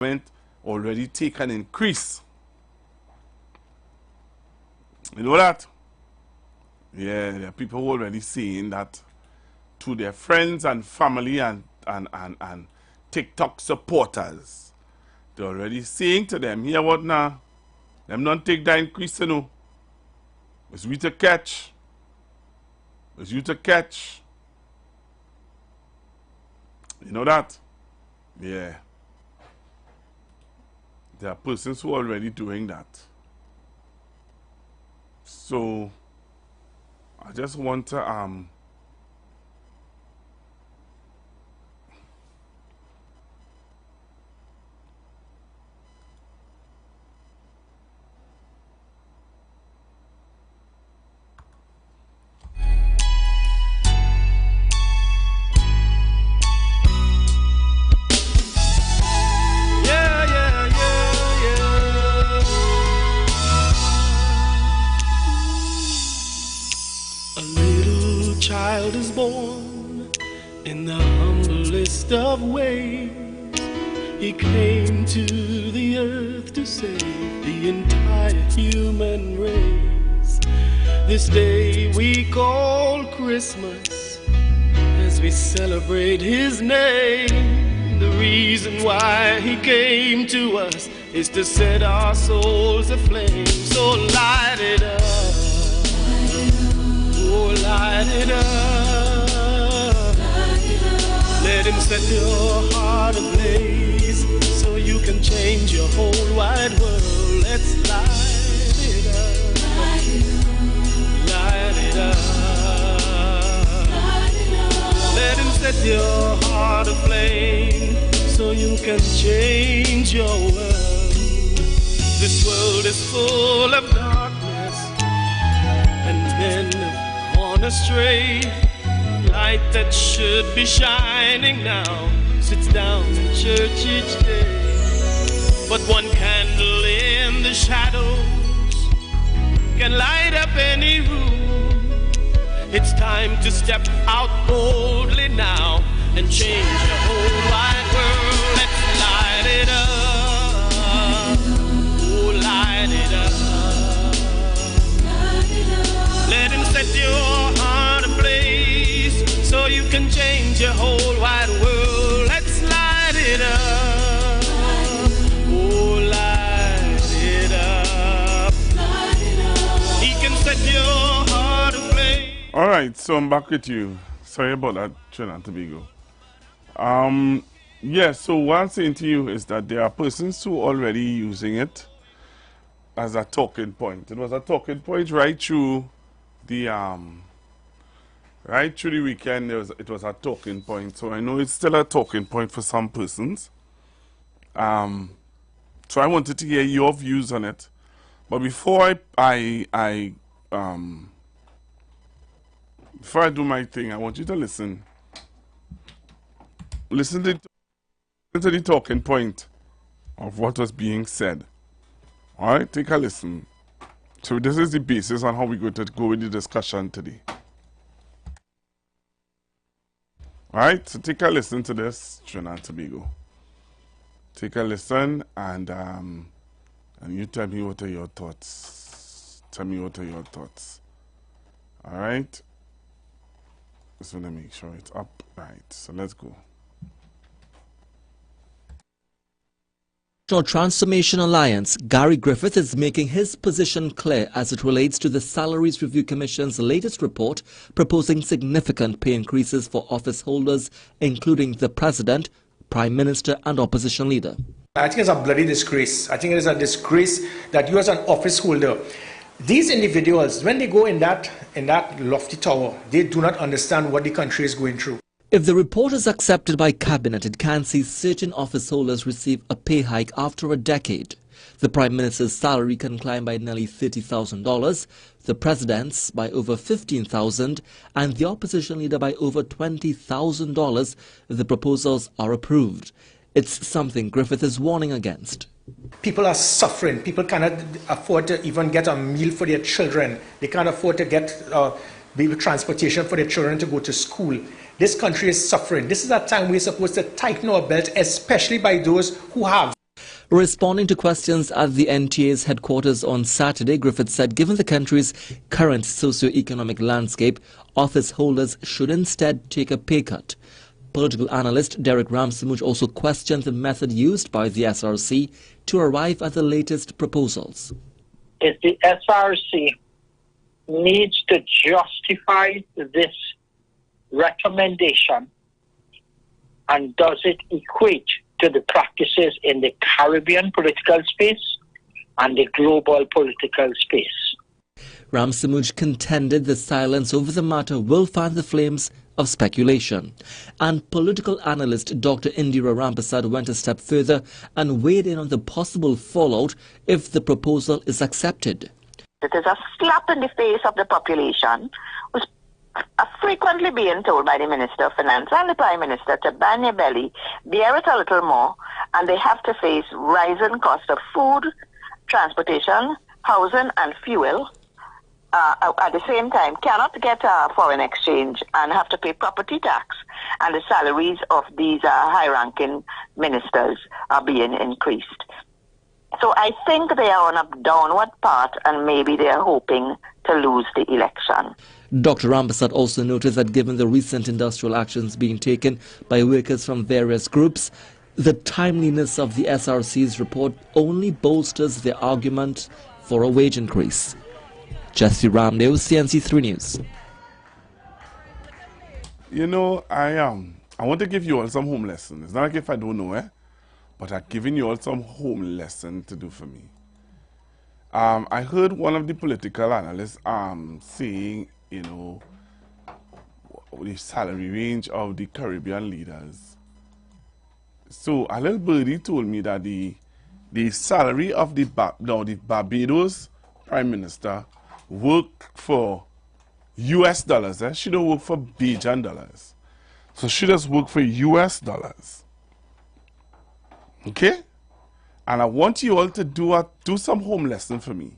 already take an increase. You know that? Yeah, there are people who already saying that to their friends and family and TikTok supporters. They're already saying to them, here what now? Them don't take that increase, you know. It's we to catch. It's you to catch. You know that? Yeah. There are persons who are already doing that. So I just want to child is born in the humblest of ways. He came to the earth to save the entire human race. This day we call Christmas as we celebrate his name. The reason why he came to us is to set our souls aflame. So light it up. Oh, light it up. Let him set your heart ablaze so you can change your whole wide world. Let's light it up. Light it up. Let him set your heart aflame so you can change your world. This world is full of darkness and men astray. Light that should be shining now sits down in church each day. But one candle in the shadows can light up any room. It's time to step out boldly now and change the whole wide world. Let's light it up. Oh, light it up. Let him set your heart ablaze so you can change your whole wide world. Let's light it up. Oh, light it up. He can set your heart ablaze. All right, so I'm back with you. Sorry about that, Trinidad and Tobago. Yeah, so what I'm saying to you is that there are persons who are already using it as a talking point. It was a talking point right through the weekend. It was a talking point, so I know it's still a talking point for some persons. So I wanted to hear your views on it, but before I do my thing, I want you to listen to the talking point of what was being said. All right, take a listen. So this is the basis on how we're going to go with the discussion today. All right, so take a listen to this, Trinidad and Tobago. Take a listen and you tell me what are your thoughts. Tell me what are your thoughts. All right. Just want to make sure it's up. Right, so let's go. Transformation Alliance, Gary Griffith is making his position clear as it relates to the Salaries Review Commission's latest report proposing significant pay increases for office holders, including the President, Prime Minister and Opposition Leader. I think it's a bloody disgrace. I think it is a disgrace that you as an office holder, these individuals, when they go in that lofty tower, they do not understand what the country is going through. If the report is accepted by Cabinet, it can see certain office holders receive a pay hike after a decade. The Prime Minister's salary can climb by nearly $30,000, the President's by over $15,000, and the Opposition Leader by over $20,000 if the proposals are approved. It's something Griffith is warning against. People are suffering. People cannot afford to even get a meal for their children. They can't afford to get transportation for their children to go to school. This country is suffering. This is a time we're supposed to tighten our belt, especially by those who have. Responding to questions at the NTA's headquarters on Saturday, Griffith said given the country's current socio-economic landscape, office holders should instead take a pay cut. Political analyst Derek Ramsamuj also questioned the method used by the SRC to arrive at the latest proposals. If the SRC needs to justify this recommendation, and does it equate to the practices in the Caribbean political space and the global political space? Ramsamuj contended the silence over the matter will fan the flames of speculation. And political analyst Dr. Indira Rampasad went a step further and weighed in on the possible fallout if the proposal is accepted. It is a slap in the face of the population, who's frequently being told by the Minister of Finance and the Prime Minister to bang their belly, bear it a little more, and they have to face rising cost of food, transportation, housing and fuel. At the same time, cannot get foreign exchange and have to pay property tax, and the salaries of these high-ranking ministers are being increased. So I think they are on a downward path, and maybe they are hoping to lose the election. Dr. Rampasad also noted that given the recent industrial actions being taken by workers from various groups, the timeliness of the SRC's report only bolsters their argument for a wage increase. Jesse Ramdale, CNC3 News. You know, I want to give you all some home lessons. It's not like if I don't know, but I'm giving you all some home lesson to do for me. I heard one of the political analysts saying, you know, the salary range of the Caribbean leaders. So a little birdie told me that the salary of the Barbados Prime Minister work for US dollars. She don't work for Bajan dollars. So she just work for US dollars. Okay? And I want you all to do some home lesson for me.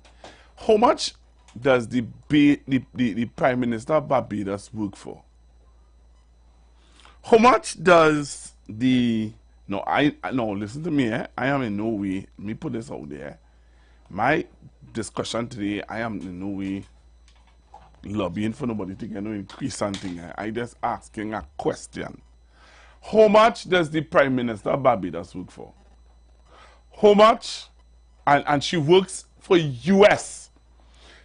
How much does the Prime Minister of Barbados work for? How much does the... No, listen to me. I am in no way... Let me put this out there. My discussion today, I am in no way lobbying for nobody to get no increase something. I just asking a question. How much does the Prime Minister of Barbados work for? How much? And she works for US.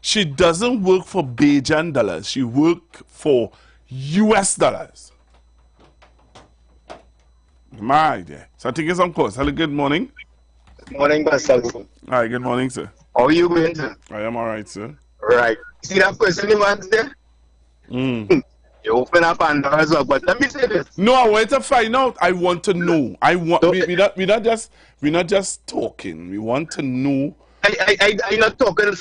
She doesn't work for Bajan dollars. She works for US dollars. My dear. So I take some calls. Hello, good morning. Good morning, Pastor. Hi, good morning, sir. How are you going, sir? I am all right, sir. Right. See that question you want there? You open up Pandora's box, but let me say this. No, I want to find out. I want to know. We're not just talking. We want to know. I'm not talking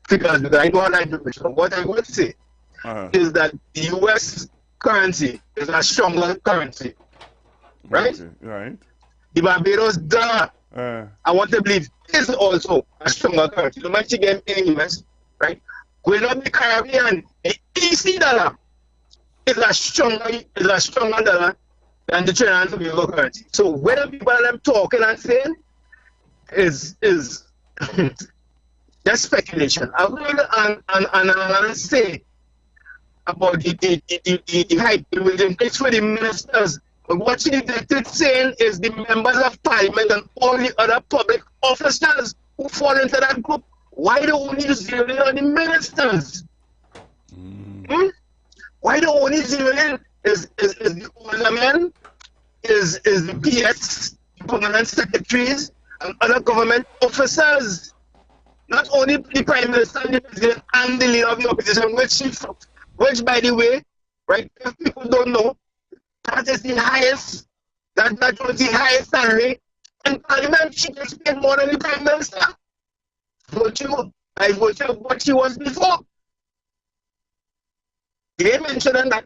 figures because I don't have information. What I would say is that the US currency is a stronger currency. Right? Okay, right. The Barbados dollar, I want to believe, is also a stronger currency. No matter again in the US, right? Going up the Caribbean, the EC dollar is a stronger dollar than the Trinidad and Tobago currency. So whether people are talking and saying is just speculation. I will and say about the hype will increase for the ministers. But what she is saying is the members of parliament and all the other public officers who fall into that group, why the only zero on the ministers? Why the only zero is the older men, is the PS, permanent secretaries, and other government officers. Not only the Prime Minister and the President and the leader of the opposition, which by the way, right, if people don't know, that is the highest, that was the highest salary in Parliament. She gets paid more than the Prime Minister. By virtue of what she was before. They mentioned that,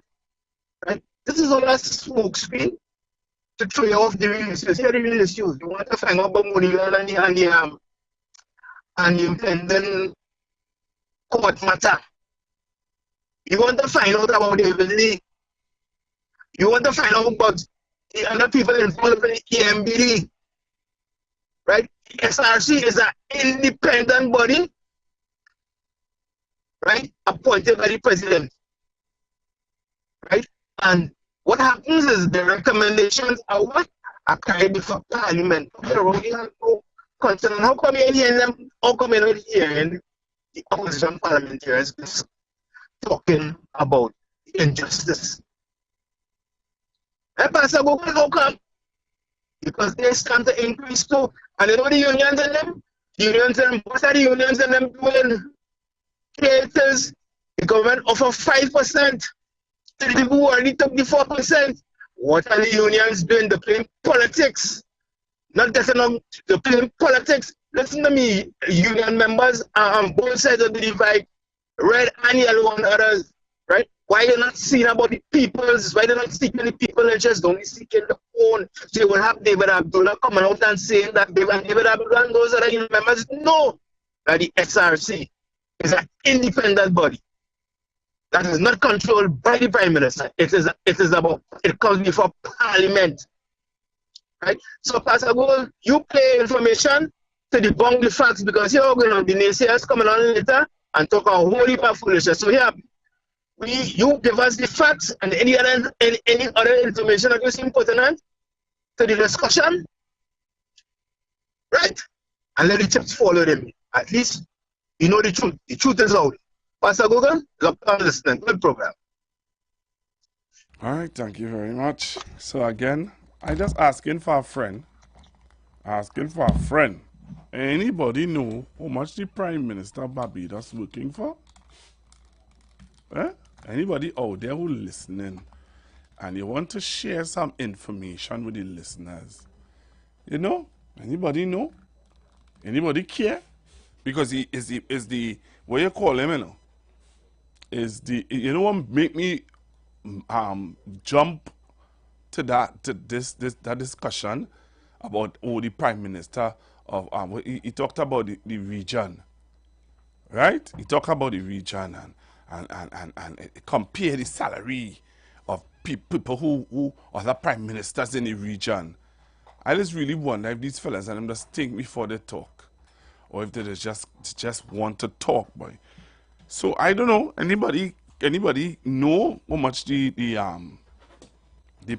right? This is all a smoke screen to throw you off the real issues. Here are the real issues. You want to find out about Moniland and the impending court matter. You want to find out about the ability. You want to find out about the other people involved in the EMBD. right? SRC is an independent body, right? Appointed by the president, right? And what happens is the recommendations are what? Are carried before Parliament. Concern. How come you're hearing them? How come you're not hearing the opposition parliamentarians talking about injustice? And Pastor Google, how come? Because they stand to increase too. And you know the unions in them? The unions in them, what are the unions in them doing? Creators, the government offer 5% to the people who already took the 4%. What are the unions doing? They're playing politics. Not getting on, they're playing politics. Listen to me, union members are on both sides of the divide, red and yellow on others, right? Why they're not seeing about the people's, why they're not seeking the people and just only seeking the own. So you will have David Abdullah coming out and saying that David Abdullah and those other union members know that the SRC is an independent body that is not controlled by the Prime Minister. It comes before Parliament. Right? So, Pastor Gould, you play information to debunk the facts because you're going to be naysayers coming on later and talk a whole heap of foolishness. So here, you give us the facts and any other information that is important to the discussion, right? And let the chips follow them. At least you know the truth. The truth is out. Pastor Google, look on listening. Good program. All right, thank you very much. So again, I just asking for a friend. Anybody know how much the Prime Minister of Barbados working for? Anybody out there who listening and you want to share some information with the listeners? You know? Anybody know? Anybody care? Because he is the what you call him, you know? You know what make me jump to that discussion about the Prime Minister of he talked about the region, right? He talked about the region and compare the salary of people who are the prime ministers in the region. I just really wonder if these fellas and them just think before they talk, or if they just want to talk, boy. So I don't know. Anybody know how much the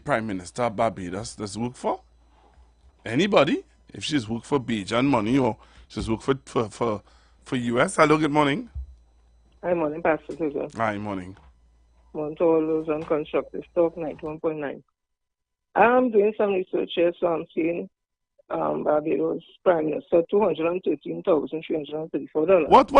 Prime Minister of Barbados does work for? Anybody? If she's worked for Bajan money or she's worked for US. Hello, good morning. Hi, morning, Pastor Susan. Hi, morning. Morning to all those on Constructive Talk 91.9. I'm doing some research here, so I'm seeing Barbados Prime Minister $213,334. What?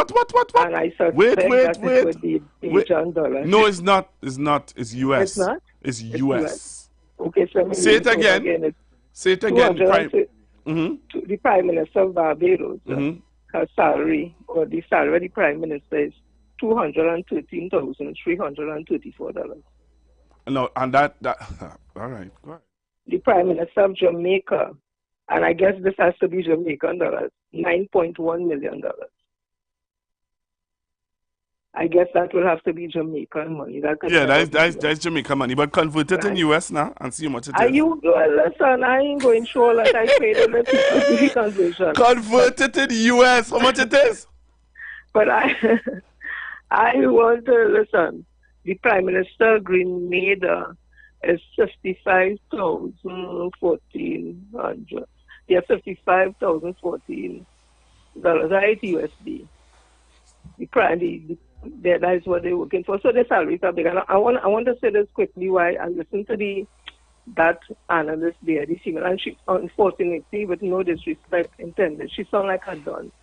And I suspect wait. it would be Bajan dollars. No, it's not. It's not. It's US. It's not? It's US. Okay, so say it again. Say it again. The Prime Minister of Barbados, her salary, or the salary of the Prime Minister is $213,334. No, and that all right, go ahead. The Prime Minister of Jamaica, and I guess this has to be Jamaican dollars, $9.1 million. I guess that will have to be Jamaican money. That's Jamaican money, but convert it in US now and see how much it is. Listen, I ain't going through all that. I paid on the conversion. Convert it in US. How much it is? But I want to listen. The Prime Minister Grenada is $55,1400. Yeah, $55,014. Right, USD. That is what they're working for. So the salaries are big. And I want to say this quickly. Why I listened to that analyst there, the female, and she, unfortunately, with no disrespect intended, she sounds like a dunce.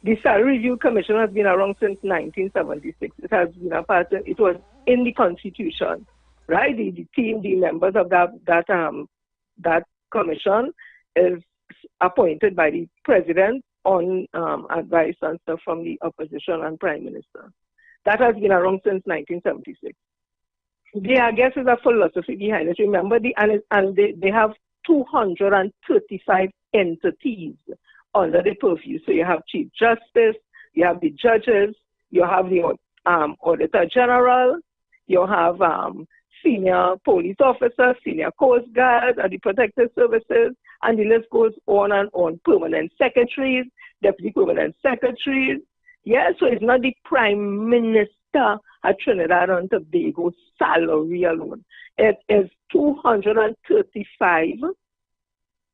The Salary Review Commission has been around since 1976. It has been a part of, it was in the Constitution, right? The team, the members of that commission is appointed by the president on advice and stuff from the opposition and prime minister. That has been around since 1976. I guess is a philosophy behind it. Remember, they have 235 entities under the purview. So you have Chief Justice, you have the judges, you have the Auditor General, you have senior police officers, senior Coast Guard, the Protective Services, and the list goes on and on. Permanent secretaries, deputy permanent secretaries. Yeah, so it's not the Prime Minister at Trinidad and Tobago's salary alone. It is 235.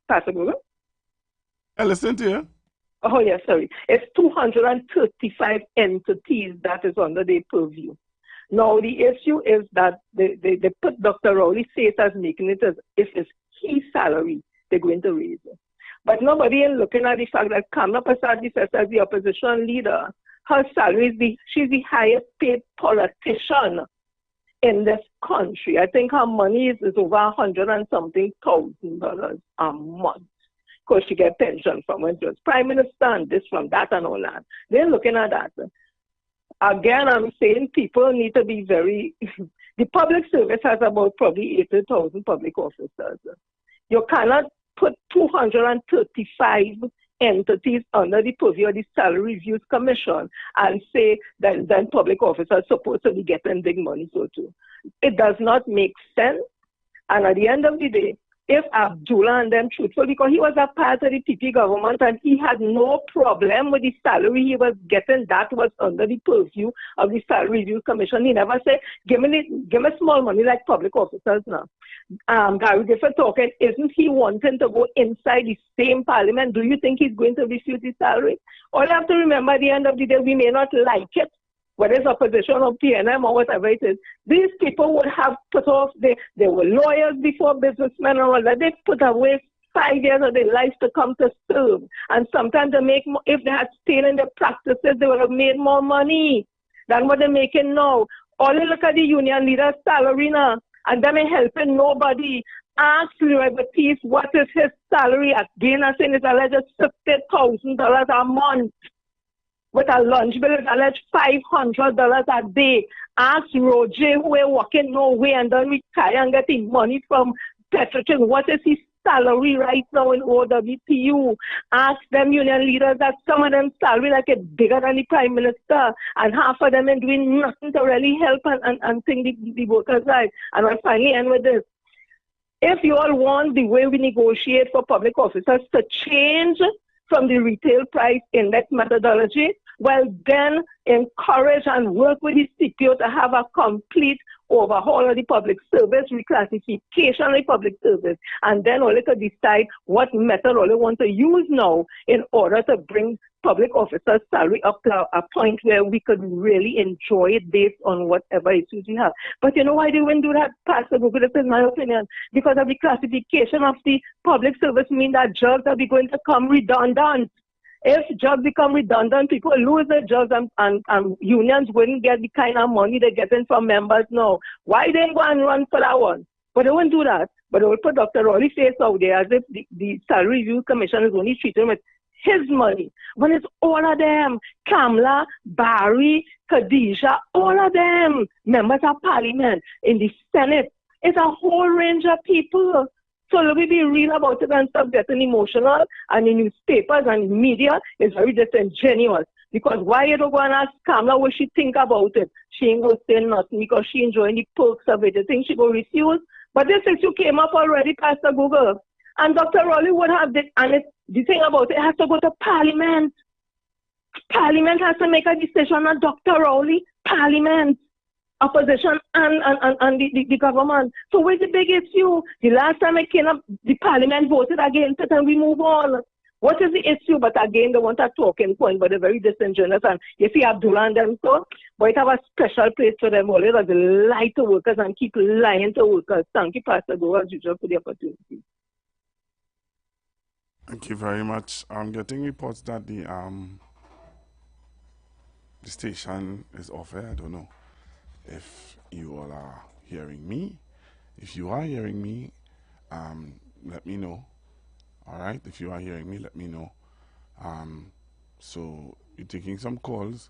Pastor Google? I listen to you. Oh, yeah, sorry. It's 235 entities that is under their purview. Now, the issue is that they put Dr. Rowley Says as making it as if it's his salary they're going to raise it. But nobody is looking at the fact that Kamala Prasad, as the opposition leader, her salary is she's the highest paid politician in this country. I think her money is over $100 and something thousand a month. Because she gets pension from when she was prime minister and this from that and all that. They're looking at that. Again, I'm saying people need to be very... The public service has about probably 80,000 public officers. You cannot put 235 entities under the purview of the Salary Reviews Commission and say that then public officers are supposed to be getting big money so too. It does not make sense. And at the end of the day, if Abdullah and them truthful, because he was a part of the PP government and he had no problem with the salary he was getting, that was under the purview of the Salary Review Commission. He never said, give me small money like public officers now. Gary Gifford talking, isn't he wanting to go inside the same parliament? Do you think he's going to refuse his salary? All you have to remember at the end of the day, we may not like it, whether it's opposition or PNM or whatever it is. These people would have put off, they were lawyers before, businessmen and all that. They put away 5 years of their life to come to serve. And sometimes they make more, if they had stayed in their practices, they would have made more money than what they're making now. Only look at the union leader's salary now, and them ain't helping nobody. Ask Leroy Batiste what is his salary. Again, I'm saying it's alleged $50,000 a month. With a lunch bill, it's alleged $500 a day. Ask Roger, who is working no way and then retire and getting money from Petrochem, what is his salary right now in OWTU? Ask them union leaders that some of them salary like it's bigger than the Prime Minister, and half of them are doing nothing to really help and think the workers' right. And I'll finally end with this. If you all want the way we negotiate for public officers to change from the retail price index methodology, well then encourage and work with the CPO to have a complete overhaul of the public service, reclassification of the public service, and then only to decide what method only want to use now in order to bring public officers' salary up to a point where we could really enjoy it based on whatever issues we have. But you know why they wouldn't do that, Pastor Google? This is my opinion. Because of the classification of the public service mean that jobs are going to come redundant. If jobs become redundant, people lose their jobs and unions wouldn't get the kind of money they're getting from members now. Why they go and run for that one? But they won't do that. But they will put Dr. Rowley Face out there as if the Salary Review Commission is only treating with his money. When it's all of them, Kamala, Barry, Khadijah, all of them, members of parliament, in the Senate. It's a whole range of people. So let me be real about it and stop getting emotional. And in newspapers and media, it's very disingenuous. Because why you don't go and ask Kamala what she think about it? She ain't going to say nothing because she enjoying the perks of it. You think she will refuse? But this issue came up already, Pastor Google. And Dr. Rowley would have this, and the thing about it has to go to Parliament. Parliament has to make a decision on Dr. Rowley. Parliament. Opposition and the government. So where's the big issue? The last time it came up, the Parliament voted against it and we move on. What is the issue? But again, they want a talking point, but they're very disingenuous. And you see Abdullah and them, so, but it have a special place for them. Always as lie to workers and keep lying to workers. Thank you, Pastor Go, as usual, for the opportunity. Thank you very much. I'm getting reports that the station is off air. I don't know if you all are hearing me. If you are hearing me, let me know. All right, if you are hearing me, let me know. So you're taking some calls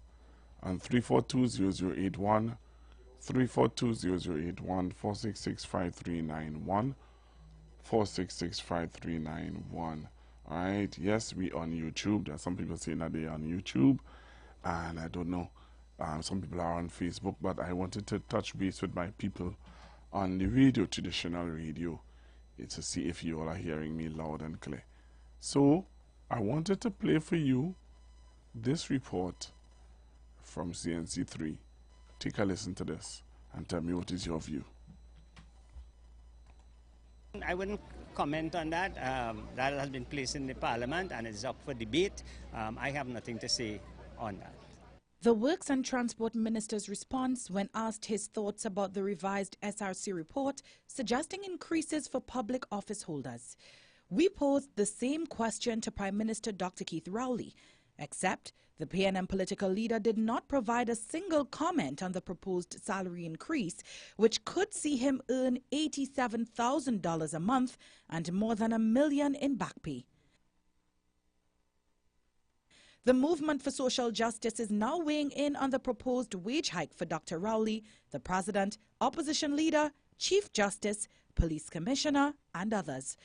on 342-0081, 342-0081, 466-5391, 466-5391. All right, yes, we on YouTube. There's some people saying that they're on YouTube, and I don't know. Some people are on Facebook, but I wanted to touch base with my people on the radio, traditional radio to see if you all are hearing me loud and clear. So I wanted to play for you this report from CNC3. Take a listen to this and tell me what is your view. I wouldn't comment on that. That has been placed in the Parliament and is up for debate. I have nothing to say on that. The Works and Transport Minister's response when asked his thoughts about the revised SRC report suggesting increases for public office holders. We posed the same question to Prime Minister Dr. Keith Rowley, except the PNM political leader did not provide a single comment on the proposed salary increase, which could see him earn $87,000 a month and more than $1 million in back pay. The Movement for Social Justice is now weighing in on the proposed wage hike for Dr. Rowley, the President, Opposition Leader, Chief Justice, Police Commissioner, and others.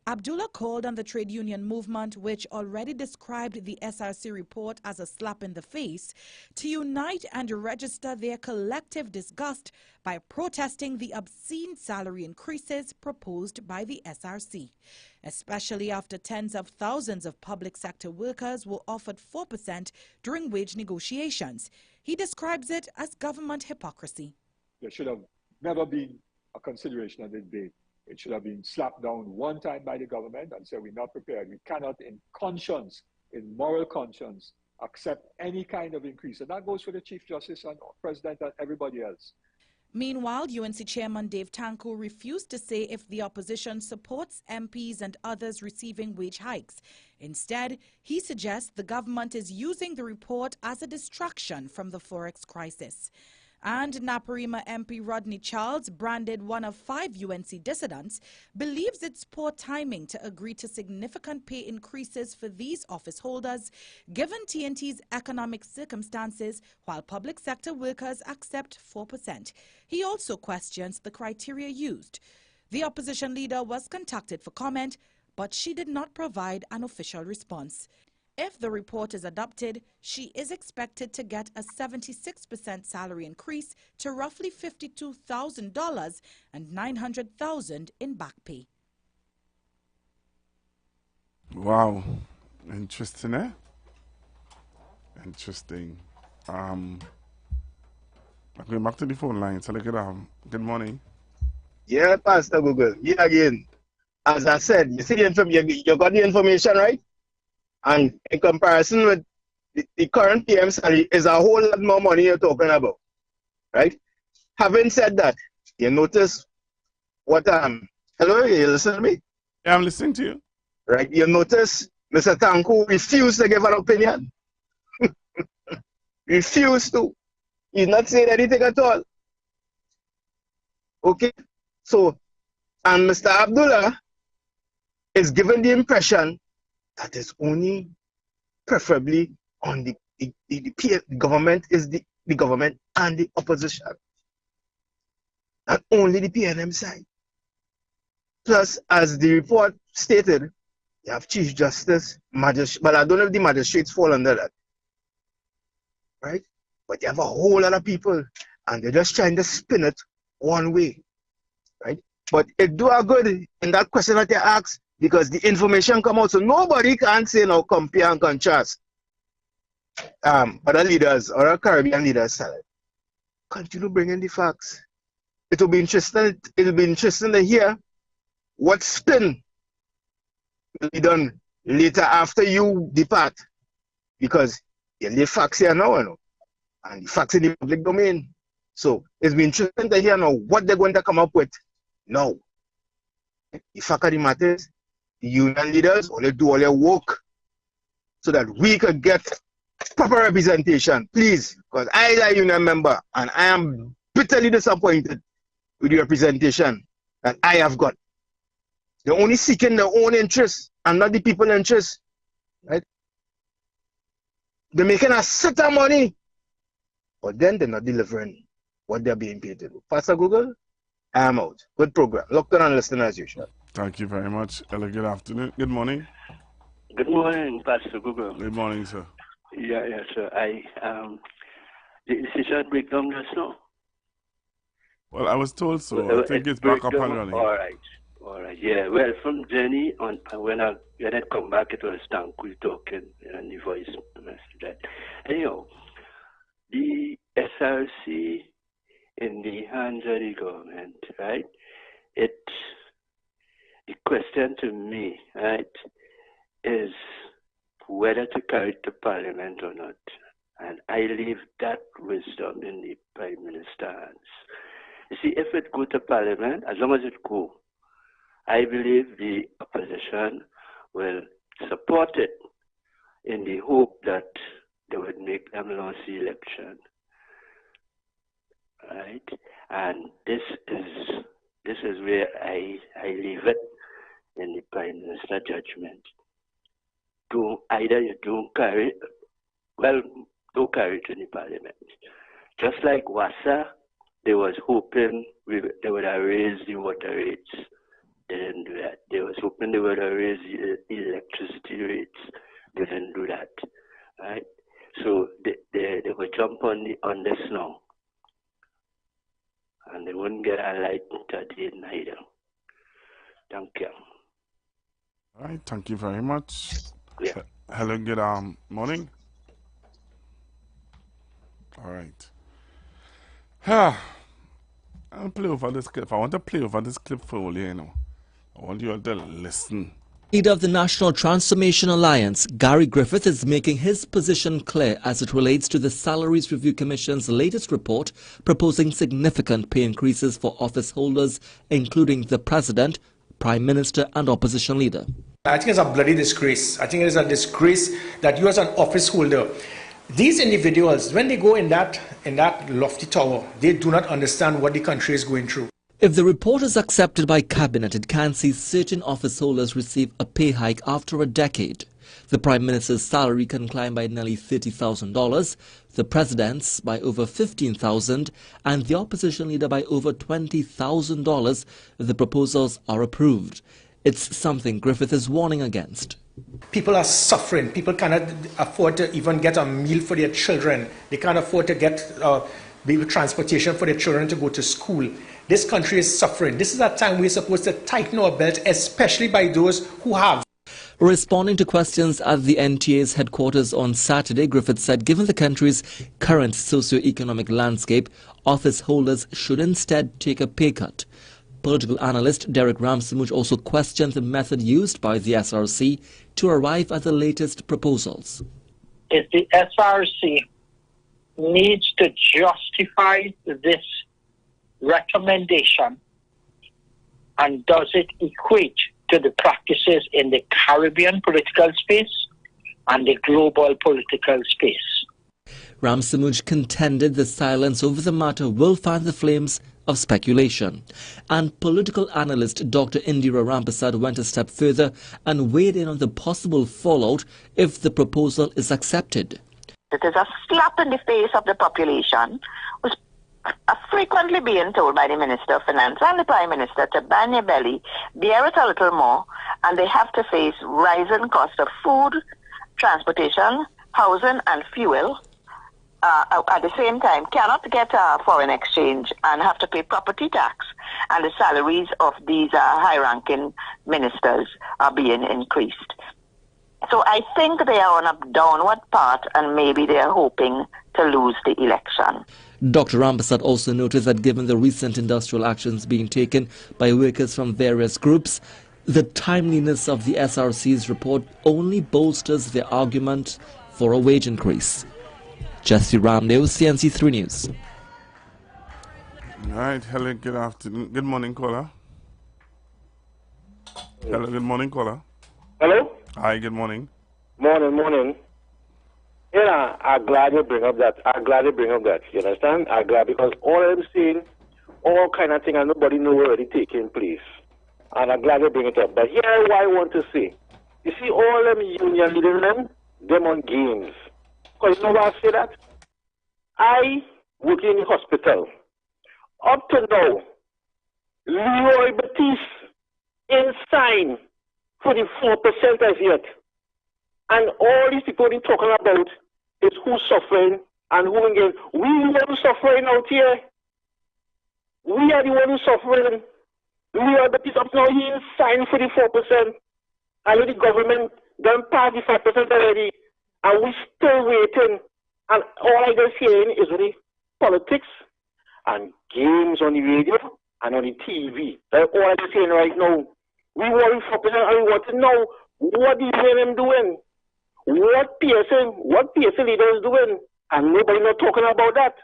Abdullah called on the trade union movement, which already described the SRC report as a slap in the face, to unite and register their collective disgust by protesting the obscene salary increases proposed by the SRC, especially after tens of thousands of public sector workers were offered 4% during wage negotiations. He describes it as government hypocrisy. There should have never been a consideration of the debate. It should have been slapped down one time by the government and said, we're not prepared. We cannot, in conscience, in moral conscience, accept any kind of increase. And that goes for the Chief Justice and President and everybody else. Meanwhile, UNC Chairman Dave Tanko refused to say if the opposition supports MPs and others receiving wage hikes. Instead, he suggests the government is using the report as a distraction from the Forex crisis. And Naparima MP Rodney Charles, branded one of 5 UNC dissidents, believes it's poor timing to agree to significant pay increases for these office holders, given TNT's economic circumstances, while public sector workers accept 4%. He also questions the criteria used. The opposition leader was contacted for comment, but she did not provide an official response. If the report is adopted, she is expected to get a 76% salary increase to roughly $52,000 and $900,000 in back pay. Wow. Interesting, eh? Interesting. I'm going back to the phone line. So good morning. Yeah, Pastor Google. Yeah, again. As I said, you see the you got the information, right? And in comparison with the current PM salary is a whole lot more money you're talking about, right? Having said that, you notice what hello, you listen to me? Yeah, I'm listening to you. Right, you notice Mr. Tanko refused to give an opinion. Refused to. He's not saying anything at all. Okay, so, and Mr. Abdullah is given the impression that is only preferably on the government is the government and the opposition. Not only the PNM side. Plus, as the report stated, you have Chief Justice, Magistrate, but I don't know if the magistrates fall under that. Right? But you have a whole lot of people and they're just trying to spin it one way. Right? But it do a good in that question that you asked, because the information come out, so nobody can say now compare and contrast other leaders or Caribbean leaders' salary. Continue bringing the facts. It will be interesting. It will be interesting to hear what spin will be done later after you depart, because you lay facts here now, and the facts in the public domain. So it's been interesting to hear now what they're going to come up with now. The fact of the matter is, the union leaders only do all their work so that we could get proper representation, please, because I am a union member and I am bitterly disappointed with the representation that I have got. They're only seeking their own interests and not the people's interests, right? They're making a set of money, but then they're not delivering what they're being paid to do. Pastor Google, I am out. Good program. Locked on and listening as usual. Thank you very much. Ella, good afternoon. Good morning. Good morning, Pastor Google. Good morning, sir. Yeah, sir. The decision breakdown just now. Well, I was told so. I think it's back up and running. All right. All right, yeah. Well, from Jenny on, when I come back, it was Tanku talking and the voice message. That. Anyhow, the SRC in the hands of the government, right? The question to me, right, is whether to carry it to Parliament or not. And I leave that wisdom in the Prime Minister's hands. You see, if it go to Parliament, as long as it go, I believe the opposition will support it in the hope that they would make them lose the election. Right? And this is where I leave it in the Prime Minister's judgment. Either you don't carry it, well, don't carry it to the Parliament. Just like WASA, they was hoping they would have raised the water rates. They didn't do that. They was hoping they would have raised the electricity rates. They didn't do that. Right? So they would jump on this now. And they wouldn't get a light today neither. Thank you. All right, thank you very much. Yeah. Hello, good morning. All right. I'll play over this clip. I want to play over this clip for you, I want you all to listen. Leader of the National Transformation Alliance, Gary Griffith, is making his position clear as it relates to the Salaries Review Commission's latest report proposing significant pay increases for office holders, including the President, Prime Minister and Opposition Leader. I think it's a bloody disgrace. I think it is a disgrace that you as an office holder, these individuals, when they go in that lofty tower, they do not understand what the country is going through. If the report is accepted by Cabinet, it can see certain office holders receive a pay hike after a decade. The Prime Minister's salary can climb by nearly $30,000, the President's by over $15,000, and the Opposition Leader by over $20,000 if the proposals are approved. It's something Griffith is warning against. People are suffering. People cannot afford to even get a meal for their children. They can't afford to get transportation for their children to go to school. This country is suffering. This is a time we're supposed to tighten our belt, especially by those who have. Responding to questions at the NTA's headquarters on Saturday, Griffith said given the country's current socio-economic landscape, office holders should instead take a pay cut. Political analyst Derek Ramsamuch also questioned the method used by the SRC to arrive at the latest proposals. If the SRC needs to justify this recommendation, and does it equate to the practices in the Caribbean political space and the global political space? Ramsamuch contended the silence over the matter will fan the flames of speculation. And political analyst Dr. Indira Rampasad went a step further and weighed in on the possible fallout if the proposal is accepted. It is a slap in the face of the population, who's frequently being told by the Minister of Finance and the Prime Minister to ban your belly, bear it a little more, and they have to face rising cost of food, transportation, housing and fuel. At the same time, cannot get foreign exchange and have to pay property tax. And the salaries of these high-ranking ministers are being increased. So I think they are on a downward path and maybe they are hoping to lose the election. Dr. Rampasad also noted that given the recent industrial actions being taken by workers from various groups, the timeliness of the SRC's report only bolsters their argument for a wage increase. Jesse Ramdale, CNC3 News. All right, hello, good afternoon. Good morning, caller. Hello, good morning, caller. Hello? Hi, good morning. Morning. Yeah, I'm glad you bring up that. You understand? I'm glad because all I'm seeing, all kind of things, and nobody know already taking place. And I'm glad you bring it up. But here, what I want to say. You see, all them union leaders, them on games. Because you know why I say that? I work in the hospital. Up to now, Leroy Batiste ain't signed for the 4% as yet. And all these people they're talking about is who's suffering and who again. We are the ones suffering out here. We are the ones suffering. Liberties up now, he signed for the 4%. And the government done pass the 5% already. And we still waiting. And all I just hearing is only politics and games on the radio and on the TV. That's all I just hearing right now. We worry 4% and we want to know what do you hear them doing? What PSA leaders doing? And nobody not talking about that.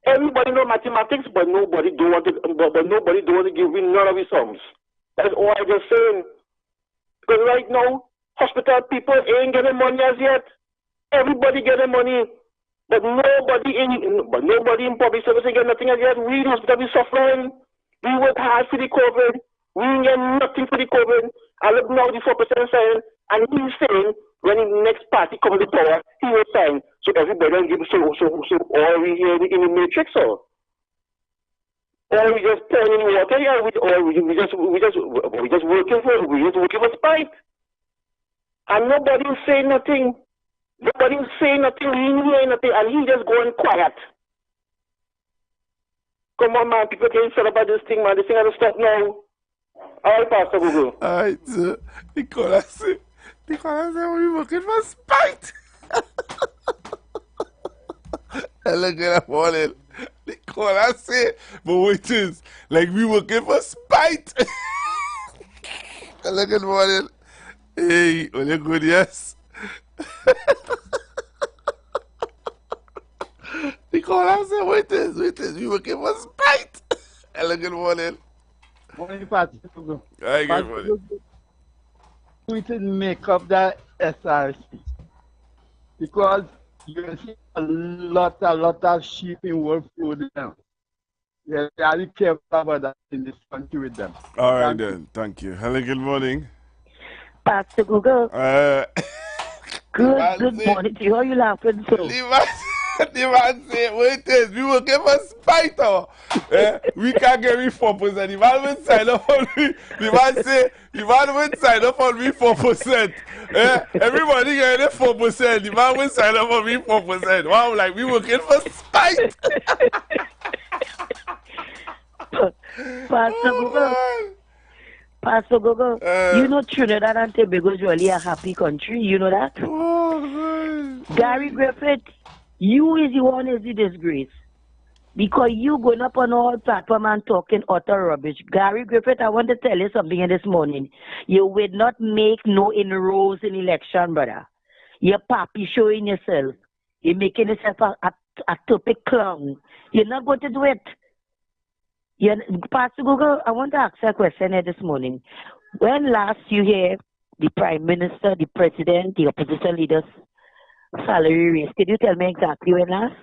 Everybody know mathematics, but nobody don't want to give me none of his sums. That's all I just saying. Because right now, hospital people ain't getting money as yet. Everybody getting money, but nobody in public service ain't getting nothing as yet. We in hospital be suffering. We work hard for the COVID. We ain't get nothing for the COVID. I look now the 4% saying, and he's saying when the next party comes to power, he will sign. So everybody don't give so all we hear in the matrix or we just pouring in water here, we just working for spite. And nobody will say nothing. Nobody will say nothing, we ain't hear nothing, and he just going quiet. Come on, man, people can't say about this thing, man. This thing has to stop now. All right, Pastor Google. All right, sir. Nicola say we working for spite. Look at that morning. Nicola say, but wait is, like we working for spite. Look at the morning. Hey, well, you good, yes? Nicola say, wait is, we working for spite. Look at the morning. Morning, Pastor Google. Good morning. We didn't make up that SRC because you see a lot of sheep in world food now. Yeah, very careful about that in this country with them. All right, then. Thank you. Hello, good morning. Pastor Google. Good morning to you. How are you laughing so? The man say, wait is, we will give a spite. We can't get me 4%. The man will sign up on me. The man say, the man will sign up on me 4%. Everybody getting 4%. The man will sign up on me 4%. Wow, like we working for spite. Pastor Gogo, you know Trinidad and Tobago is really a happy country. You know that? Gary Griffith, you is the one is the disgrace. Because you going up on all platform and talking utter rubbish. Gary Griffith, I want to tell you something in this morning. You will not make no inroads in election, brother. You're pappy showing yourself. You're making yourself a topic clown. You're not going to do it. Pastor Google, I want to ask you a question here this morning. When last you hear the Prime Minister, the President, the opposition leaders salary raise, can you tell me exactly when last?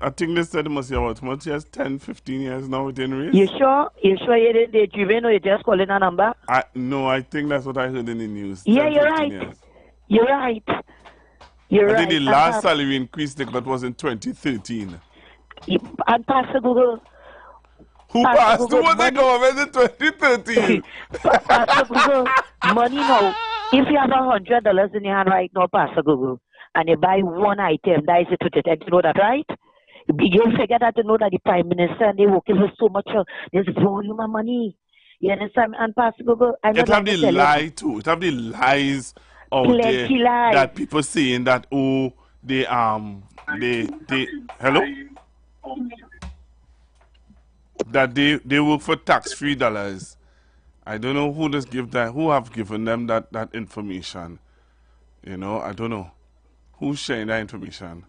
I think they said it must be about much years, 10, 15 years now within raise. You sure? You sure you didn't daydream or you just calling a number? No, I think that's what I heard in the news. Yeah, 10, you're right. Years. You're right. You're I right. think the last salary increase they got was in 2013. And Pastor Google. Who passed? Who was the government in 2013? Pastor Google, money now. If you have $100 in your hand right now, Pastor Google, and you buy one item, that is it with it. And you know that, right? You forget that to know that the Prime Minister and they working for so much, there's volume of money. You understand? And Pastor Google, I know it have the lie too. It have the lies out there that people saying that hello. That they work for tax-free dollars. I don't know who just give that. Who have given them that information? You know, I don't know who's sharing that information.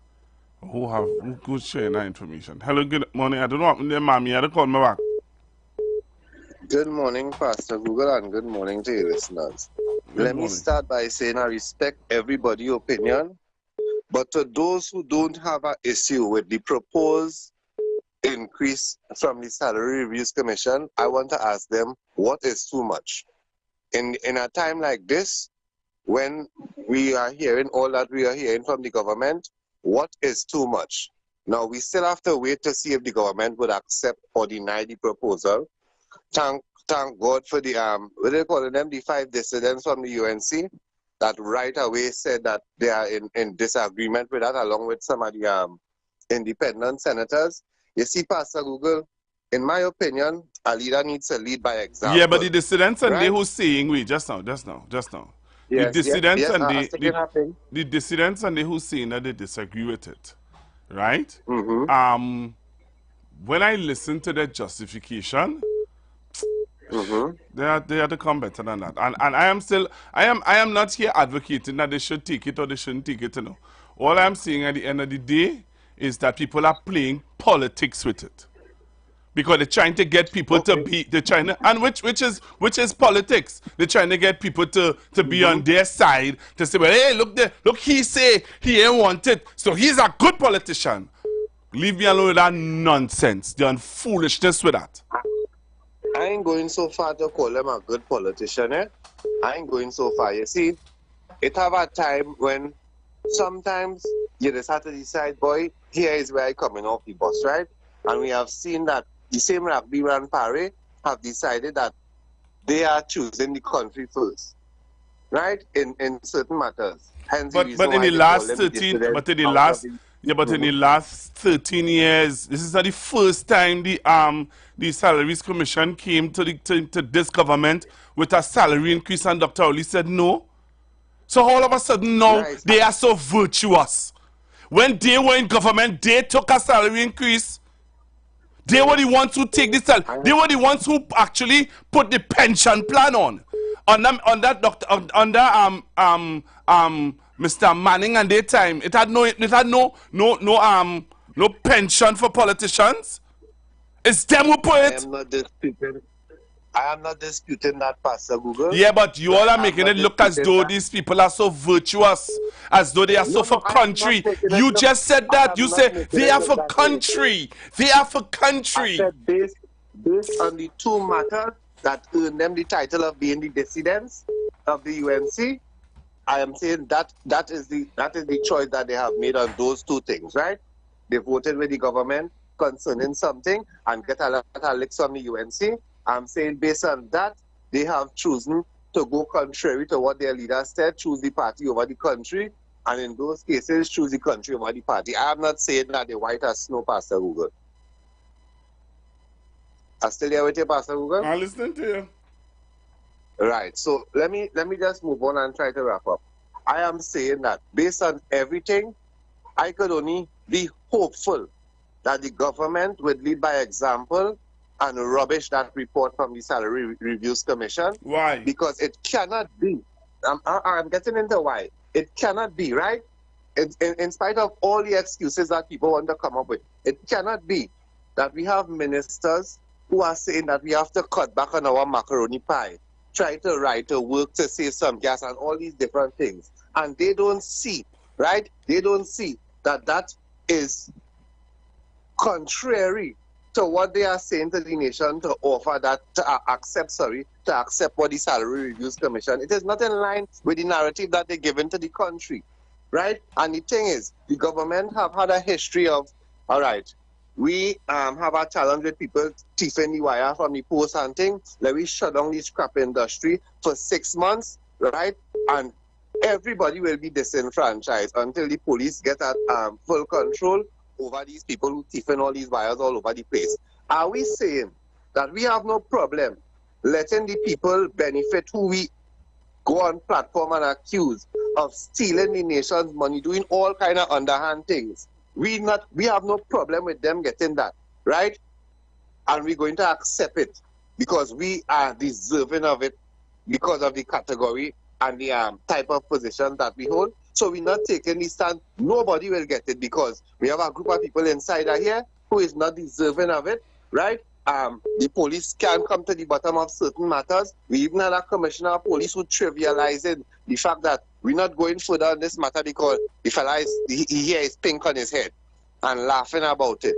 Who's sharing that information? Hello, good morning. I don't know what happened there, mommy. I don't call me back. Good morning, Pastor Google, and good morning to your listeners. Let me start by saying I respect everybody's opinion, but to those who don't have an issue with the proposed increase from the Salary Reviews Commission, I want to ask them, what is too much? In a time like this, when we are hearing all that we are hearing from the government, what is too much? Now, we still have to wait to see if the government would accept or deny the proposal. Thank God for the, what they call them, the 5 dissidents from the UNC that right away said that they are in disagreement with that, along with some of the independent senators. You see, Pastor Google, in my opinion, a leader needs to lead by example. Yeah, but the dissidents and right? they who saying, wait, just now. The Yes, dissidents yes, and the dissidents and they who saying that they disagree with it, right? Mm-hmm. When I listen to their justification, they are to come better than that. And I am not here advocating that they should take it or they shouldn't take it. You know, all I'm saying at the end of the day is that people are playing politics with it. Because they're trying to get people to be and which is politics. They're trying to get people to be on their side, to say, well, hey, look, he say he ain't want it, so he's a good politician. Leave me alone with that nonsense, the foolishness with that. I ain't going so far to call him a good politician, eh? I ain't going so far. You see, it have a time when sometimes you just have to decide, boy, here is where I coming off the bus, right? And we have seen that the same rugby and Paré have decided that they are choosing the country first, right? In certain matters. Hence but in the last 13, but in the last in the last 13 years, this is not the first time the Salaries Commission came to this government with a salary increase, and Dr. Oli said no. So all of a sudden now they are so virtuous. When they were in government, they took a salary increase. They were the ones who take this. They were the ones who actually put the pension plan on Mr. Manning and their time. It had no pension for politicians. It's them who put it. I am not disputing that, Pastor Google. Yeah, but you all are making it look as though these people are so virtuous, as though they are so for country. You just said that. You said they are for country. They are for country. I said based on the two matters that earn them the title of being the dissidents of the UNC, I am saying that is the choice that they have made on those two things, right? They voted with the government concerning something and get a lot of licks from the UNC. I'm saying based on that, they have chosen to go contrary to what their leader said, choose the party over the country, and in those cases, choose the country over the party. I am not saying that the white as snow, Pastor Google. I still here with you, Pastor Google? I'm listening to you. Right, so let me just move on and try to wrap up. I am saying that based on everything, I could only be hopeful that the government would lead by example and rubbish that report from the Salary Reviews Commission. Why? Because it cannot be. I'm getting into why. It cannot be, right? In spite of all the excuses that people want to come up with, it cannot be that we have ministers who are saying that we have to cut back on our macaroni pie, try to write a work to save some gas and all these different things. And they don't see, right? They don't see that that is contrary to what they are saying to the nation to offer that, to accept what the Salary Reviews Commission. It is not in line with the narrative that they're given to the country, right? And the thing is, the government have had a history of, all right, we have a challenge with people thieving the wire from the post hunting. Let me shut down the scrap industry for 6 months, right? And everybody will be disenfranchised until the police get at full control over these people who thieving all these wires all over the place. Are we saying that we have no problem letting the people benefit who we go on platform and accuse of stealing the nation's money, doing all kind of underhand things? We have no problem with them getting that, right? And we're going to accept it because we are deserving of it because of the category and the type of position that we hold. So we're not taking this stand. Nobody will get it because we have a group of people inside here who is not deserving of it, right? The police can come to the bottom of certain matters. We even had a commissioner of police who trivialized the fact that we're not going further on this matter because the fella here is pink on his head and laughing about it.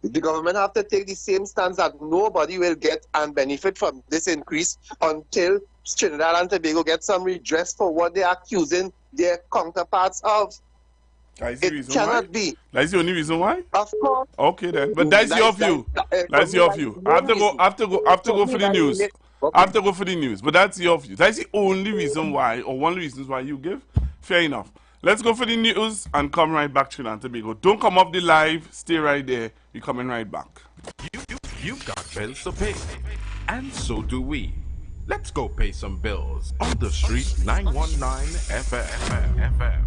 The government have to take the same stance that nobody will get and benefit from this increase until Trinidad and Tobago get some redress for what they are accusing their counterparts of. It cannot be. That's the only reason why? Of course. Okay then. But that's your view. That's your view. I have to go for the news. I have to go for the news. But that's your view. That's the only reason why, or one of the reasons why you give. Fair enough. Let's go for the news and come right back to Trinidad and Tobago. Don't come off the live. Stay right there. We're coming right back. You've got bills to pay, and so do we. Let's go pay some bills on the street 919 FM.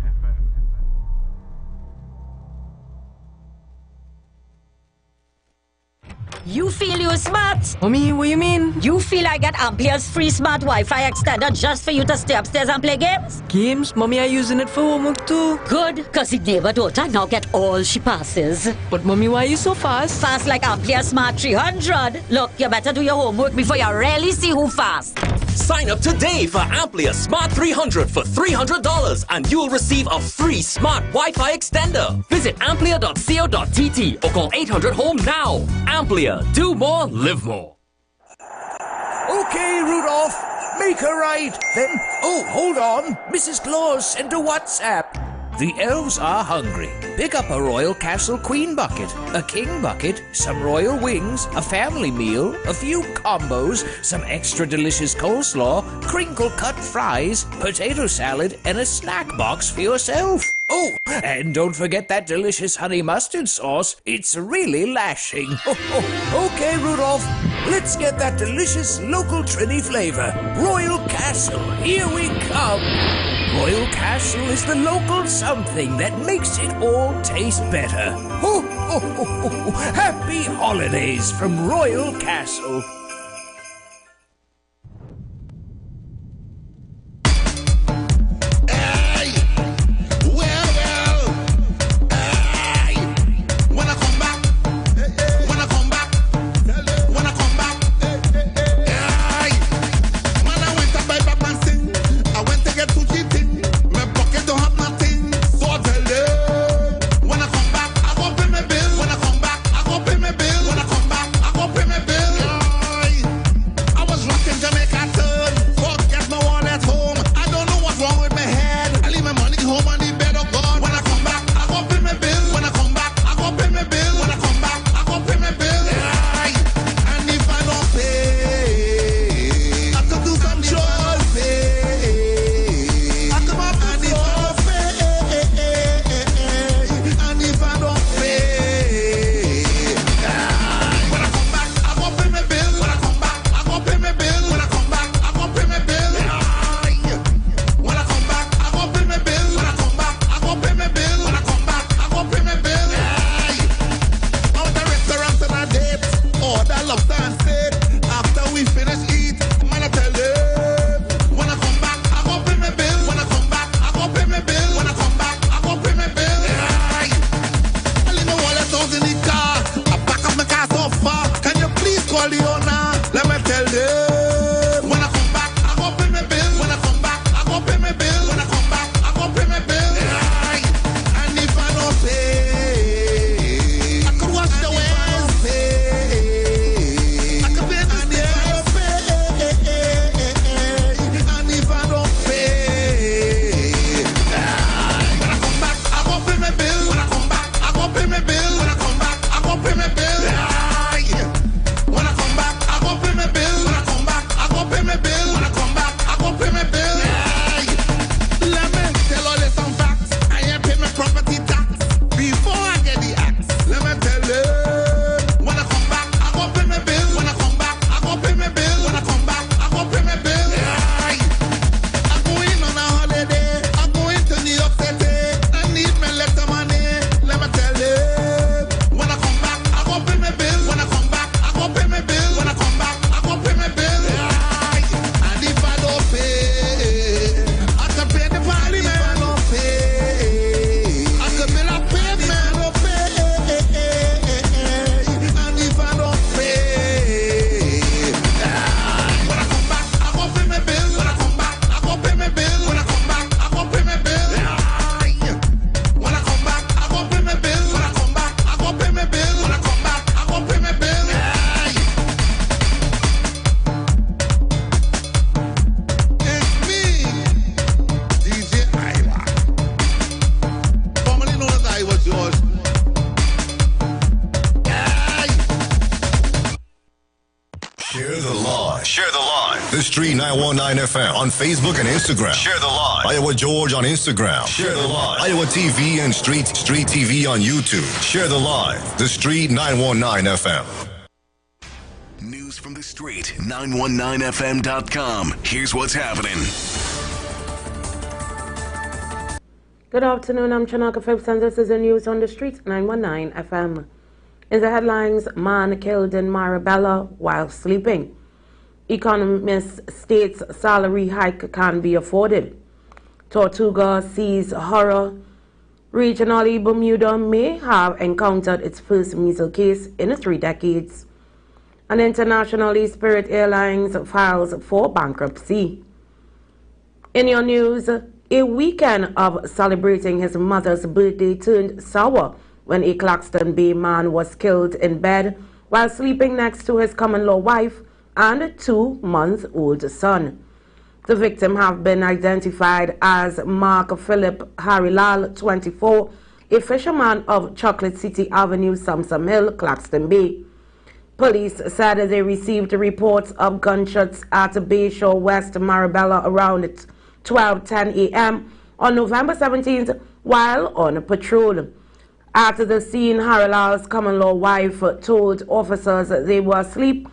You feel you're smart? Mommy, what you mean? You feel I get Amplia's free smart Wi-Fi extender just for you to stay upstairs and play games? Games? Mommy, I'm using it for homework too. Good, because the neighbor daughter now get all she passes. But Mommy, why are you so fast? Fast like Amplia Smart 300. Look, you better do your homework before you really see who fast. Sign up today for Amplia Smart 300 for $300 and you'll receive a free smart Wi-Fi extender. Visit amplia.co.tt or call 800-HOME now. Amplia, do more, live more. Okay, Rudolph, make her right. Then, oh, hold on. Mrs. Claus sent a WhatsApp. The elves are hungry. Pick up a Royal Castle Queen bucket, a King bucket, some royal wings, a family meal, a few combos, some extra delicious coleslaw, crinkle-cut fries, potato salad, and a snack box for yourself. Oh, and don't forget that delicious honey mustard sauce. It's really lashing. Okay, Rudolph, let's get that delicious local Trini flavor. Royal Castle, here we come. Royal Castle is the local something that makes it all taste better. Happy holidays from Royal Castle. The Street 919 FM on Facebook and Instagram. Share the live. Iowa George on Instagram. Share the live. Iowa TV and Street TV on YouTube. Share the live. The Street 919 FM. News from the street. 919fm.com. Here's what's happening. Good afternoon, I'm Chanaka Phipps and this is the news on the street, 919 FM. In the headlines, man killed in Marabella while sleeping. Economist states salary hike can be afforded. Tortuga sees horror. Regionally, Bermuda may have encountered its first measles case in 3 decades. And internationally, Spirit Airlines files for bankruptcy. In your news, a weekend of celebrating his mother's birthday turned sour when a Claxton Bay man was killed in bed while sleeping next to his common-law wife and 2-month-old son. The victim have been identified as Mark Philip Harilal, 24, a fisherman of Chocolate City Avenue, Samsam Hill, Claxton Bay. Police said they received reports of gunshots at Bayshore West Marabella around 12:10 a.m. on November 17th while on patrol. At the scene, Harilal's common-law wife told officers they were asleep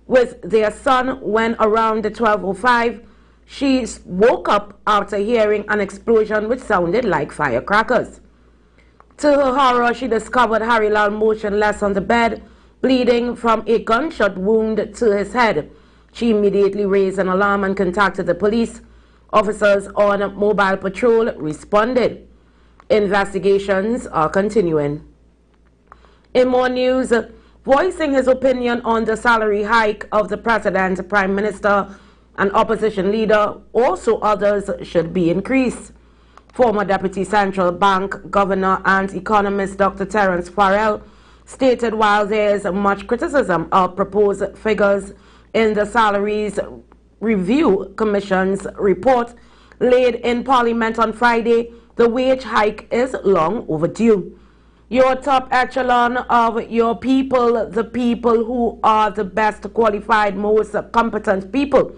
with their son when around 12:05 she woke up after hearing an explosion which sounded like firecrackers. To her horror, she discovered Harilal motionless on the bed, bleeding from a gunshot wound to his head. She immediately raised an alarm and contacted the police. Officers on mobile patrol responded. Investigations are continuing. In more news, voicing his opinion on the salary hike of the president, prime minister, and opposition leader, also others should be increased. Former Deputy Central Bank Governor and economist Dr. Terence Farrell stated while there is much criticism of proposed figures in the Salaries Review Commission's report laid in Parliament on Friday, the wage hike is long overdue. Your top echelon of your people, the people who are the best qualified, most competent people,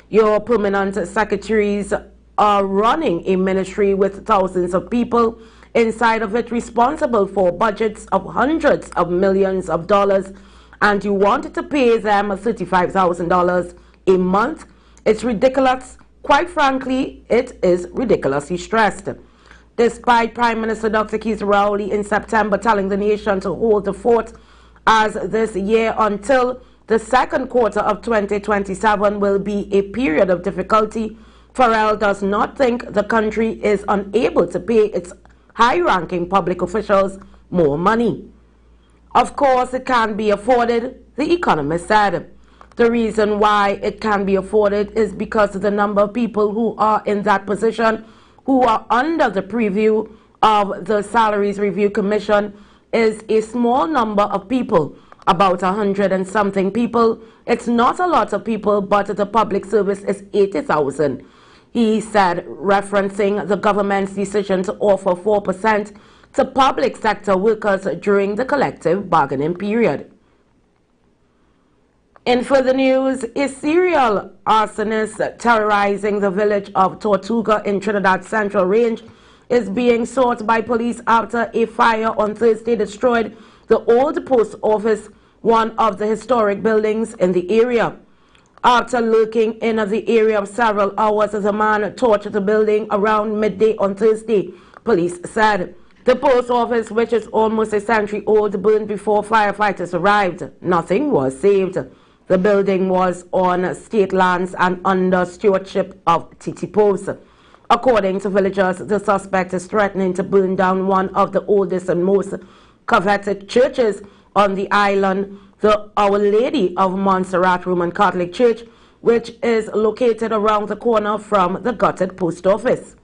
your permanent secretaries are running a ministry with thousands of people inside of it responsible for budgets of hundreds of millions of dollars, and you wanted to pay them $35,000 a month. It's ridiculous. Quite frankly, it is ridiculous, he stressed. Despite Prime Minister Dr. Keith Rowley in September telling the nation to hold the fort as this year until the second quarter of 2027 will be a period of difficulty, Farrell does not think the country is unable to pay its high-ranking public officials more money. Of course, it can be afforded, the economist said. The reason why it can be afforded is because of the number of people who are in that position who are under the preview of the Salaries Review Commission is a small number of people, about 100 and something people. It's not a lot of people, but the public service is 80,000. He said, referencing the government's decision to offer 4% to public sector workers during the collective bargaining period. In further news, a serial arsonist terrorizing the village of Tortuga in Trinidad Central Range is being sought by police after a fire on Thursday destroyed the old post office, one of the historic buildings in the area. After lurking in the area of several hours, the man torched the building around midday on Thursday, police said. The post office, which is almost a century old, burned before firefighters arrived. Nothing was saved. The building was on state lands and under stewardship of Titipos. According to villagers, the suspect is threatening to burn down one of the oldest and most coveted churches on the island, the Our Lady of Montserrat Roman Catholic Church, which is located around the corner from the gutted post office.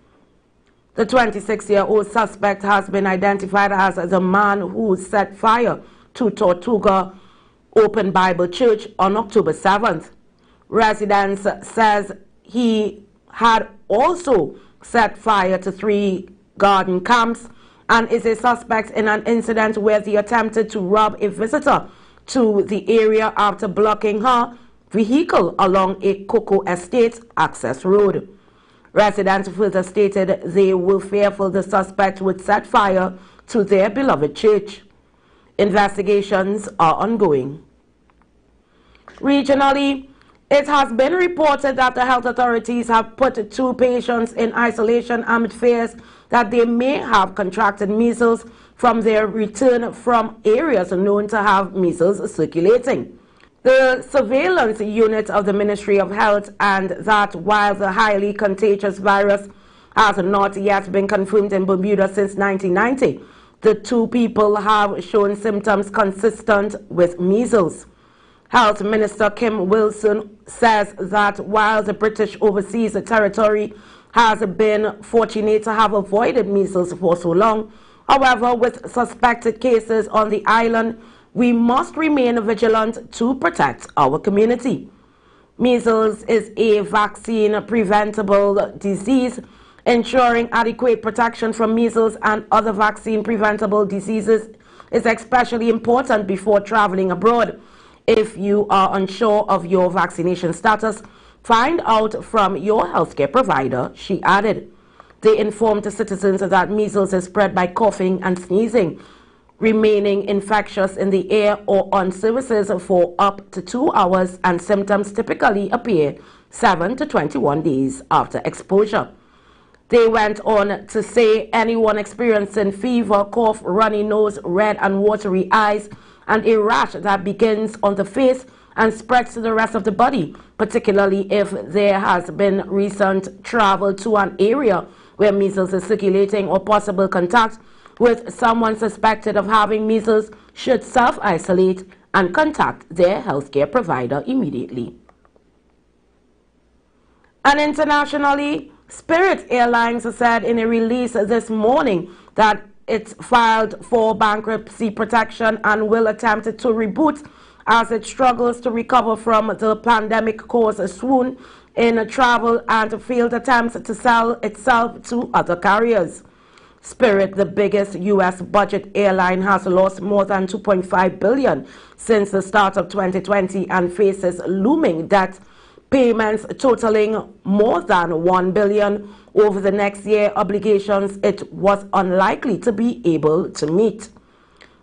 The 26-year-old suspect has been identified as the man who set fire to Tortuga Open Bible Church on October 7th. Residents says he had also set fire to 3 garden camps and is a suspect in an incident where he attempted to rob a visitor to the area after blocking her vehicle along a cocoa estate access road. Residents further stated they were fearful the suspect would set fire to their beloved church. Investigations are ongoing. Regionally, it has been reported that the health authorities have put 2 patients in isolation amid fears that they may have contracted measles from their return from areas known to have measles circulating. The surveillance unit of the Ministry of Health and that while the highly contagious virus has not yet been confirmed in Bermuda since 1990, the 2 people have shown symptoms consistent with measles. Health Minister Kim Wilson says that while the British Overseas Territory has been fortunate to have avoided measles for so long, however, with suspected cases on the island, we must remain vigilant to protect our community. Measles is a vaccine-preventable disease. Ensuring adequate protection from measles and other vaccine-preventable diseases is especially important before traveling abroad. If you are unsure of your vaccination status, find out from your healthcare provider, she added. They informed the citizens that measles is spread by coughing and sneezing, remaining infectious in the air or on surfaces for up to 2 hours, and symptoms typically appear 7 to 21 days after exposure. They went on to say anyone experiencing fever, cough, runny nose, red and watery eyes, and a rash that begins on the face and spreads to the rest of the body, particularly if there has been recent travel to an area where measles is circulating or possible contact with someone suspected of having measles, should self-isolate and contact their healthcare provider immediately. And internationally, Spirit Airlines said in a release this morning that it's filed for bankruptcy protection and will attempt to reboot as it struggles to recover from the pandemic-caused swoon in travel and failed attempts to sell itself to other carriers. Spirit, the biggest U.S. budget airline, has lost more than $2.5 billion since the start of 2020 and faces looming debt payments totaling more than $1 billion over the next year, obligations it was unlikely to be able to meet.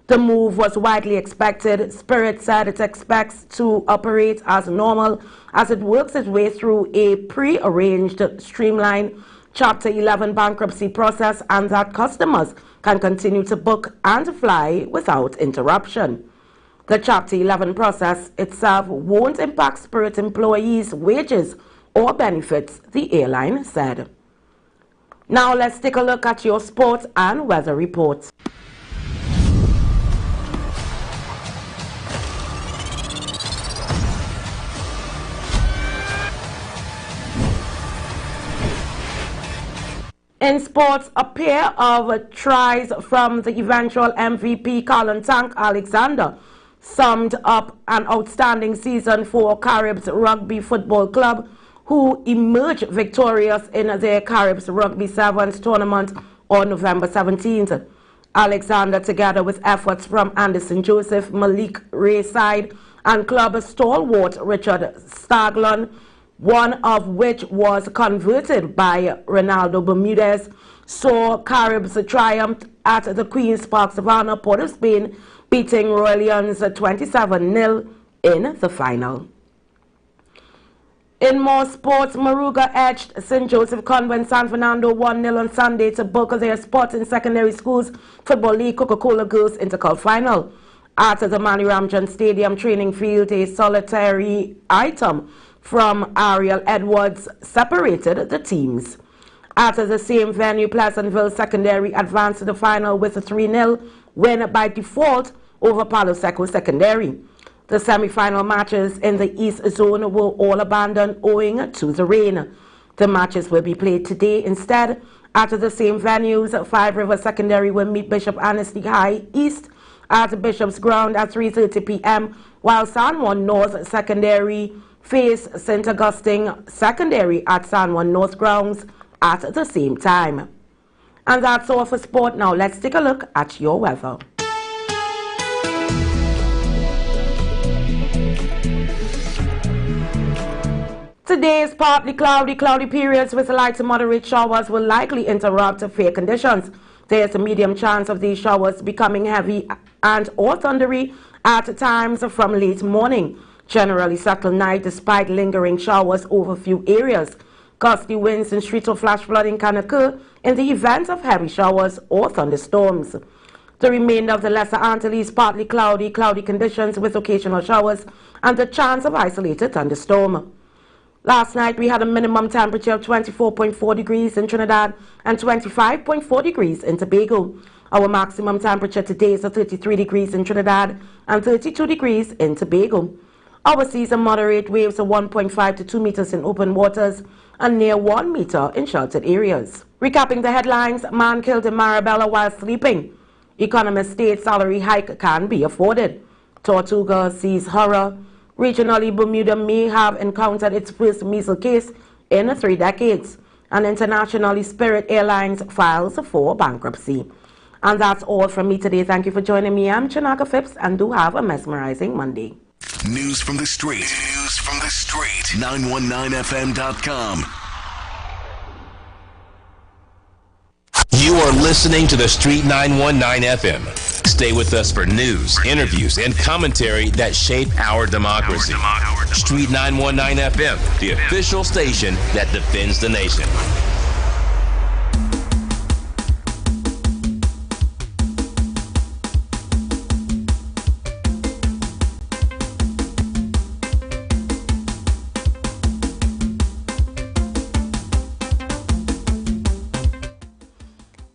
The move was widely expected. Spirit said it expects to operate as normal as it works its way through a pre-arranged, streamlined Chapter 11 bankruptcy process, and that customers can continue to book and fly without interruption. The Chapter 11 process itself won't impact Spirit employees' wages or benefits, the airline said. Now let's take a look at your sports and weather reports. In sports, a pair of tries from the eventual MVP Colin Tank Alexander summed up an outstanding season for Caribs Rugby Football Club, who emerged victorious in their Caribs Rugby Sevens tournament on November 17th. Alexander, together with efforts from Anderson Joseph, Malik Rayside, and club stalwart Richard Staglon, one of which was converted by Ronaldo Bermudez, saw Caribs triumph at the Queen's Park Savannah, Port of Spain, beating Royalians 27-0 in the final. In more sports, Moruga edged St. Joseph Convent San Fernando 1-0 on Sunday to book their spot in Secondary Schools Football League Coca-Cola Girls Intercol Final. At the Mani Ramjan Stadium training field, a solitary item from Ariel Edwards separated the teams. At the same venue, Pleasantville Secondary advanced to the final with a 3-0 win by default over Palo Seco Secondary. The semi-final matches in the East Zone were all abandoned owing to the rain. The matches will be played today instead. At the same venues, Five River Secondary will meet Bishop Anstey High East at Bishop's Ground at 3:30 p.m., while San Juan North Secondary face St. Augustine Secondary at San Juan North Grounds at the same time. And that's all for sport. Now let's take a look at your weather. Today is partly cloudy. Cloudy periods with light to moderate showers will likely interrupt fair conditions. There is a medium chance of these showers becoming heavy and or thundery at times from late morning. Generally settled night despite lingering showers over few areas. Gusty winds and street or flash flooding can occur in the event of heavy showers or thunderstorms. The remainder of the Lesser Antilles partly cloudy conditions with occasional showers and the chance of isolated thunderstorm. Last night we had a minimum temperature of 24.4 degrees in Trinidad and 25.4 degrees in Tobago. Our maximum temperature today is 33 degrees in Trinidad and 32 degrees in Tobago. Our seas are moderate, waves of 1.5 to 2 meters in open waters and near 1 meter in sheltered areas. Recapping the headlines, man killed in Marabella while sleeping. Economist state salary hike can be afforded. Tortuga sees horror. Regionally, Bermuda may have encountered its first measles case in 3 decades. And internationally, Spirit Airlines files for bankruptcy. And that's all from me today. Thank you for joining me. I'm Chinaka Phipps, and do have a mesmerizing Monday. News from the street. News from the street. 919fm.com. You are listening to The Street 919 FM. Stay with us for news, interviews, and commentary that shape our democracy. Street 919 FM, the official station that defends the nation.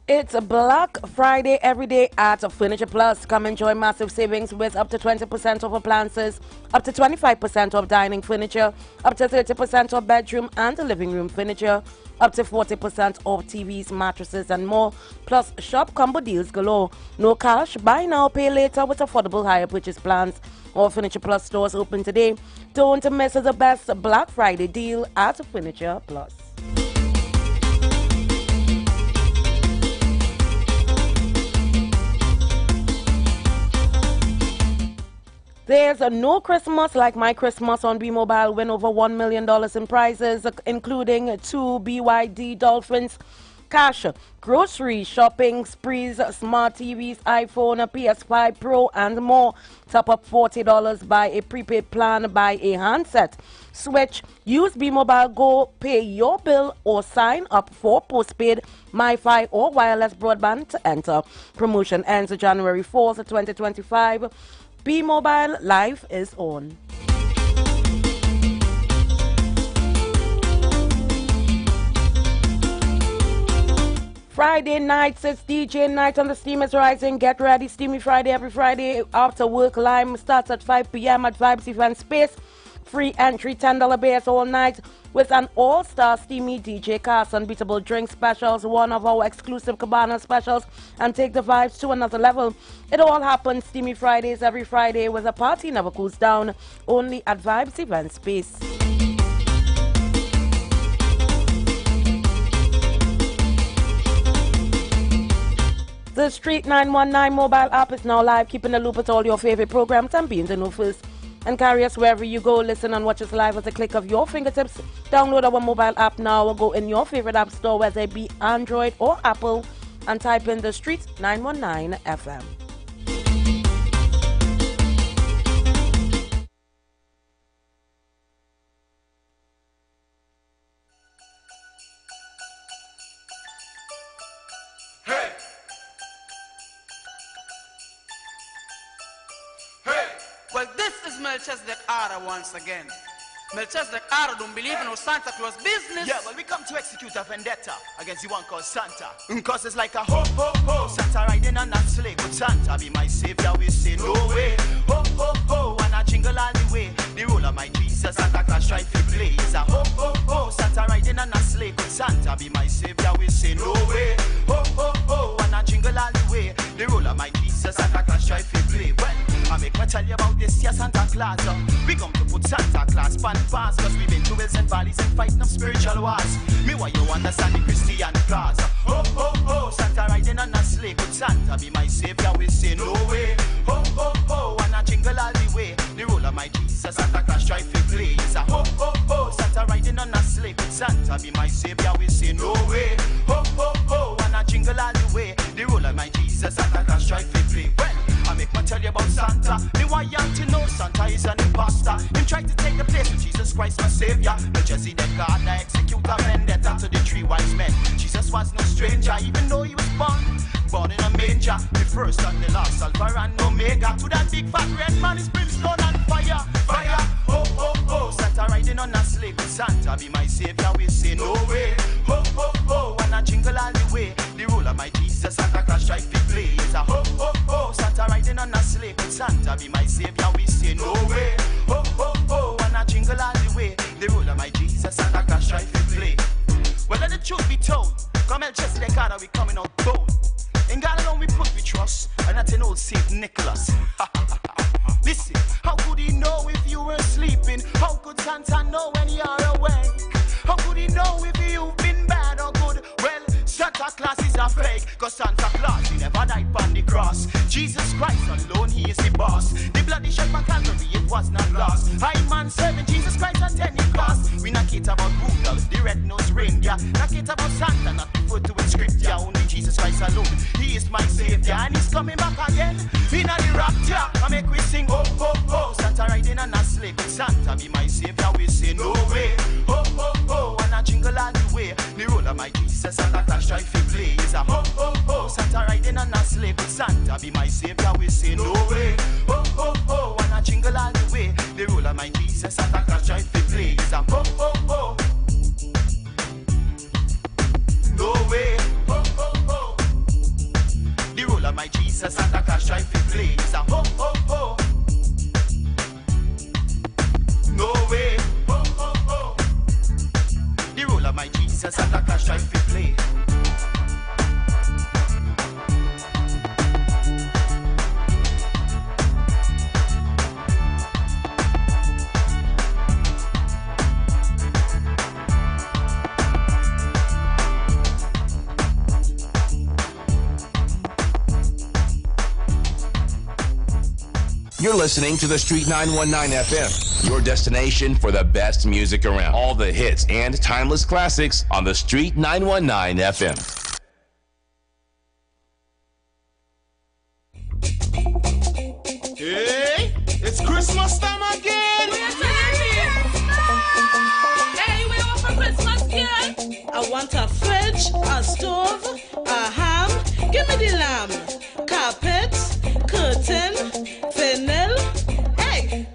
It's a Black Friday every day at Furniture Plus. Come enjoy massive savings with up to 20% off appliances, up to 25% off dining furniture, up to 30% off bedroom and living room furniture, up to 40% off TVs, mattresses, and more. Plus, shop combo deals galore. No cash, buy now, pay later with affordable hire purchase plans. All Furniture Plus stores open today. Don't miss the best Black Friday deal at Furniture Plus. There's no Christmas like my Christmas on B-Mobile. Win over $1 million in prizes, including 2 BYD Dolphins, cash, grocery, shopping sprees, smart TVs, iPhone, PS5 Pro, and more. Top up $40, buy a prepaid plan, buy a handset. Switch, use B-Mobile Go, pay your bill, or sign up for postpaid, MiFi, or wireless broadband to enter. Promotion ends January 4th, 2025. B-Mobile, life is on. Friday nights, it's DJ night on the Steam is Rising. Get ready, Steamy Friday every Friday after work. Lime starts at 5 p.m. at Vibes Event Space. Free entry, $10 beers all night with an all-star steamy DJ cast, unbeatable drink specials, one of our exclusive Cabana specials, and take the vibes to another level. It all happens Steamy Fridays every Friday with a party never cools down, only at Vibes Event Space. The Street 919 mobile app is now live, keeping the loop at all your favorite programs and being the know first. And carry us wherever you go. Listen and watch us live at the click of your fingertips. Download our mobile app now or go in your favorite app store, whether it be Android or Apple, and type in The Street 919 FM. Well, this is Melchizedek Ara once again. Melchizedek Ara don't believe in no Santa Claus business. Yeah, well, we come to execute a vendetta against the one called Santa. Cause it's like a ho, ho, ho. Santa riding on that sleigh. But Santa be my savior, we say no way. Ho, ho, ho, and I jingle all the way. The role of my Jesus, Santa Claus try to play. It's a ho, ho, ho. Santa riding on that sleigh. But Santa be my savior, we say no way. Ho, ho, ho, and I jingle all the way. The role of my Jesus, Santa Claus try to play. Well, I make me tell you about this here Santa Claus. We come to put Santa Claus pan fast, cause we've been to hills and valleys and fighting them spiritual wars. Me why you understand the Christian cause. Ho, ho, ho, Santa riding on a sleigh. But Santa be my savior, we say no way. Ho, ho, ho, and I jingle all the way. The role of my Jesus, Santa Claus try to play. It's a ho, ho, ho, Santa riding on a sleigh. But Santa be my savior, we say no way. Ho, ho, ho, and I jingle all the way. The role of my Jesus, Santa Claus try to play. Well, I make me tell you about Santa. Me want you to know Santa is an imposter. Him Christ my Savior. Melchizedek God, the executor vendetta to the three wise men. Jesus was no stranger, even though he was born in a manger. The first and the last, Alpha and Omega. To that big fat red man is brimstone and fire. Fire, ho, ho, ho. Santa riding on a slave. Santa be my Savior, we say no way. Ho, ho, ho. And I jingle all the way. The role of my Jesus, Santa Claus try to play. It's a ho, ho, ho. Santa riding on a slave. Santa be my Savior, we say no way. Ho, ho, ho. And I jingle all the way. The role of my Jesus, Santa Claus try to play. Well, let the truth be told. Come Melchizedek God, we coming out bold. In God alone we put we trust, and that's an old Saint Nicholas. Listen, how could he know if you were sleeping? How could Santa know when you are awake? How could he know if you've been bad or good? Well, Santa Claus is a fake, cause Santa Claus, he never died on the cross. Jesus Christ alone, he is the boss. The blood he shed for Calvary, it was not lost. I man serving Jesus Christ at any cost. We not cater about Rudolph, the red-nosed reindeer. Not cater about Santa, not refer to in scripture. Only Jesus Christ alone, he is my Savior. And he's coming back again, in a the rapture. I make we sing, oh, oh, oh. Santa riding on a slave, Santa be my Savior, we say no way. Oh, oh, oh, and I jingle all the way. The role of my Jesus, Santa Claus try to play. It's a ho, ho, ho. Santa riding on a slave, Santa be my Savior, we say no way. Oh, oh, oh, and I jingle all the way. The role of my Jesus, Santa Claus try to play. It's a ho, ho, ho. No way. Ho, ho, ho. The role of my Jesus, Santa Claus try to play. It's a ho, ho, ho. No way. Ho, ho, ho. The role of my Jesus, Santa Claus try to play. You're listening to The Street 919 FM, your destination for the best music around. All the hits and timeless classics on The Street 919 FM. Hey, it's Christmas time again. Hey, we want for Christmas again? I want a fridge, a stove, a ham. Give me the lamb, carpet, curtain, vinyl, egg.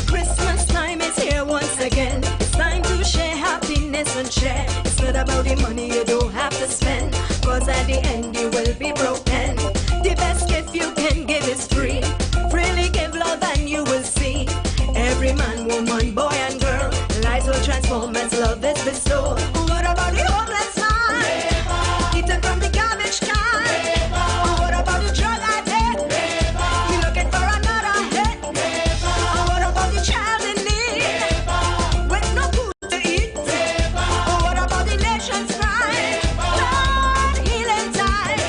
Christmas time is here once again. It's time to share happiness and share. It's not about the money you don't have to spend, cause at the end you will be broken. The best gift you can give is free. Freely give love and you will see. Every man, woman, boy and girl, lives will transform as love is bestowed. What about the homeless man? Eaten from the garbage can. What about the drug addict? He looking for another hit. What about the child in need with no food to eat? What about the nation's pride? Lord, healing time.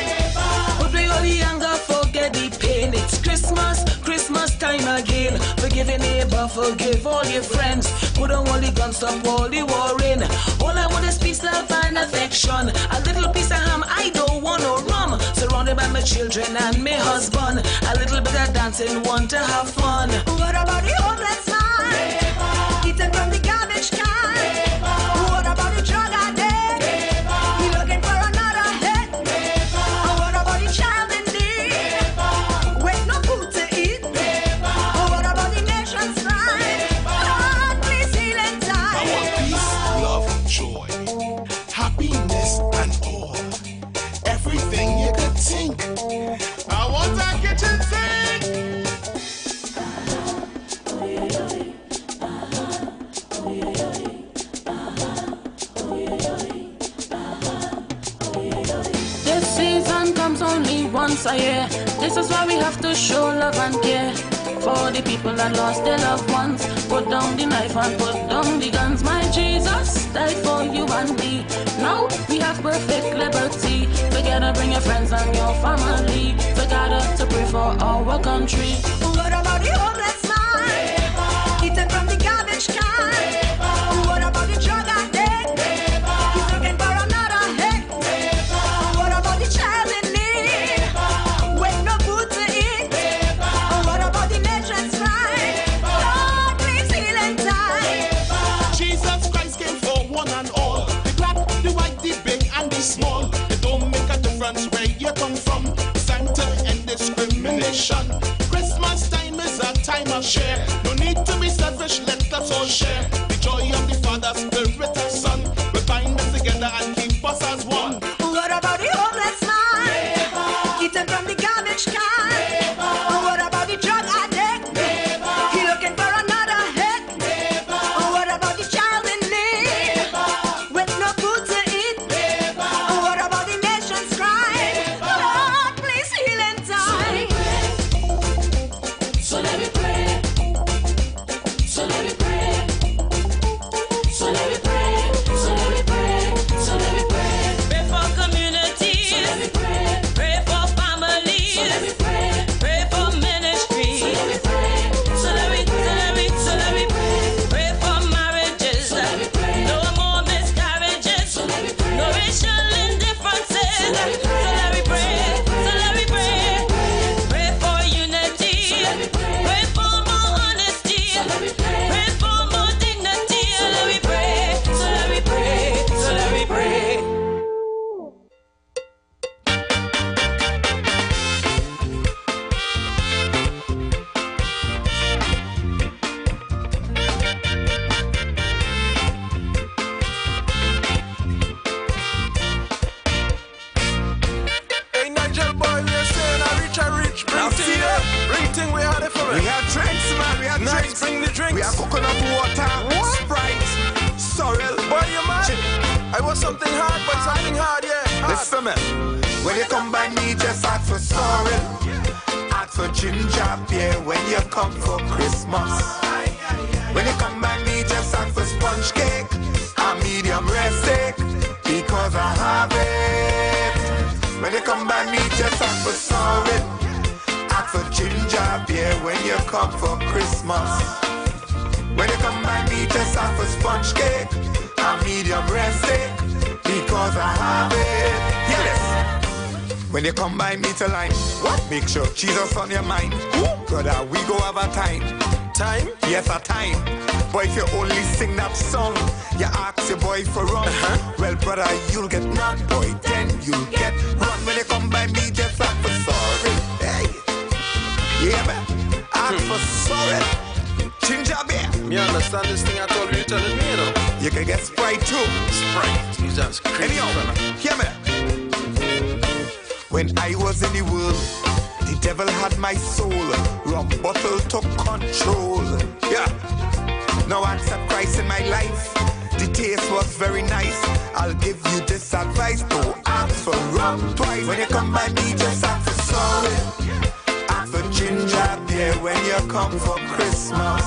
We play all the anger, forget the pain. It's Christmas time again. Forgive your neighbor, forgive all your friends. Put on all the guns, stop all the warring. All I want is peace, love, and affection. A little piece of ham, I don't want no rum. Surrounded by my children and my husband. A little bit of dancing, want to have fun. What about the homeless man? Eaten from the garbage can. What about the drug addict? He looking for another hit. What about the child in need with no food to eat? What about the nation's pride? Lord, please heal in time. I want peace, love, joy, happiness, and all. Everything you could think. I want a kitchen sink. This season comes only once a year. This is why we have to show love and care for the people that lost their loved ones. Put down the knife and put down the guns. My Jesus died for you and me. Now we have perfect liberty. Together bring your friends and your family. Together to pray for our country. What about the homeless man? Eaten from the garbage can. What about the drug addict? He's looking for another hit. What about the child in need with no food to eat? What about the nation's pride? Lord, please heal in time. ignorance where you come from. It's time to end discrimination. Christmas time is a time of share. No need to be selfish, let us all share the joy of the Father, Spirit, and Son. We bind us together and keep us as one. What about the homeless man? Keep them from the garbage can. What about the drug addict? He looking for another hit. What about the child in need with no food to eat? What about the nation's crying? Lord, please heal in time. So let me pray. So let me pray. So let me pray. So let me pray. So let me pray. Pray for communities. So let me pray. Pray for families. So let me pray. Pray for ministry. So let me pray. So let me pray. Pray for marriages. So let me pray. No more miscarriages. So let me pray. No racial indifferences. So let me pray. So let me pray. Pray for unity. So let me pray. Pray for more honesty. So let me pray. Pray for more dignity. So let me pray. So let me pray. So let me pray. Hey, Nigel boy, we are saying I reach, bring thing we had it for it. We have drinks, man. We have Nice, drinks. bring the drinks. We have coconut water, Sprite, sorrel. Boy, you mad? I want something hard, but something hard, yeah. Hard. Listen, man. When you come by me, just ask for sorrel. Ask for ginger beer when you come for Christmas. When you come by me, just ask for sponge cake, a medium rare steak, because I have it. When you come by me, just ask for sorrel. Ask for ginger beer when you come for Christmas. When you come by me, just ask for sponge cake, a medium rare steak, because I have it. Hear this. When you come by me to line, what? Make sure Jesus on your mind. Brother, we go have a time. Time? Yes, a time. Boy, if you only sing that song, you ask your boy for rum. Well, brother, you'll get none, boy. Then you'll get run. When you come by me, just ask for sorry. Hey. Yeah, man. Ask for sorry. Ginger beer. Me understand this thing I told you telling me, you know. You can get Sprite too. Sprite. Jesus Christ. Anyhow, hear me. When I was in the world, the devil had my soul. Rum bottle took control. Yeah. Now I accept Christ in my life. The taste was very nice. I'll give you this advice. Don't ask for rum twice. When you come by me, just ask for sorry. Ask for ginger beer when you come for Christmas.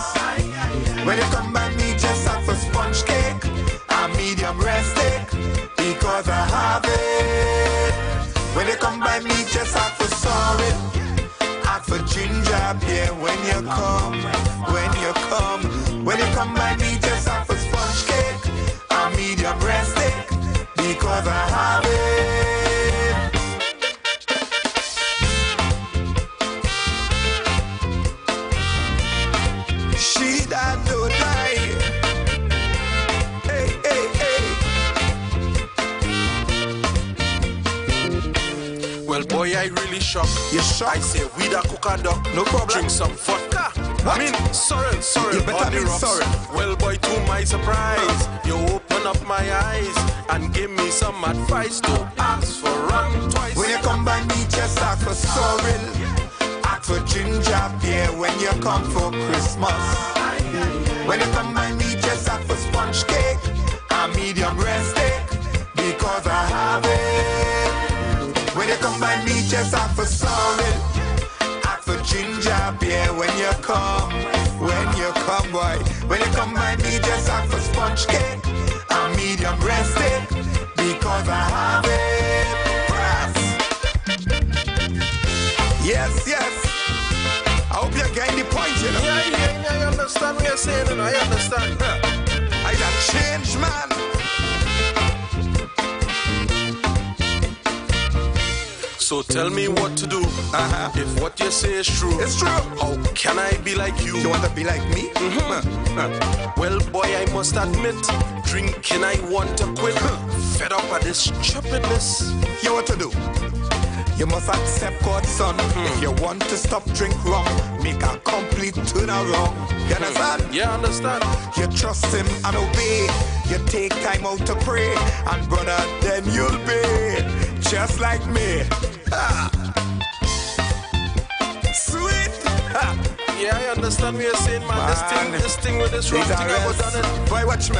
When you come by me, just ask for sponge cake, a medium rare steak, because I have it. When you come by me, just ask for sorry. Ask for ginger beer when you come. When you come. When you come by me, just ask for sponge cake, a medium rare steak, because I have it. She that don't die. Hey, hey, hey. Well, boy, I really shocked. You shocked? I say, we da cook a duck. No problem. Drink some vodka. What? I mean, sorrel. You better mean sorrel. Well, boy, to my surprise, you open up my eyes and give me some advice to ask for rum twice. When you come by me, just ask for sorrel. Ask for ginger beer when you come for Christmas. When you come by me, just ask for sponge cake, a medium rare steak, because I have it. When you come by me, just ask for sorrel. Ask for ginger beer when you come. When you come, boy. When you come by me, just ask for sponge cake, a medium rare steak, because I have it. Press. Yes, yes. I hope you're getting the point, you know. Yeah, I understand what you're saying, and I understand. I got change, man. So tell me what to do. If what you say is true. It's true. How can I be like you? You want to be like me? Well, boy, I must admit, drinking I want to quit. Fed up of this stupidness. You what to do? You must accept God's son. If you want to stop drink rum, make a complete turnaround. You understand? Yeah, understand. You trust him and obey. You take time out to pray, and brother, then you'll be just like me. Sweet. Yeah, I understand what you're saying, man. This thing with this rock thing, I was done it. Boy, watch me.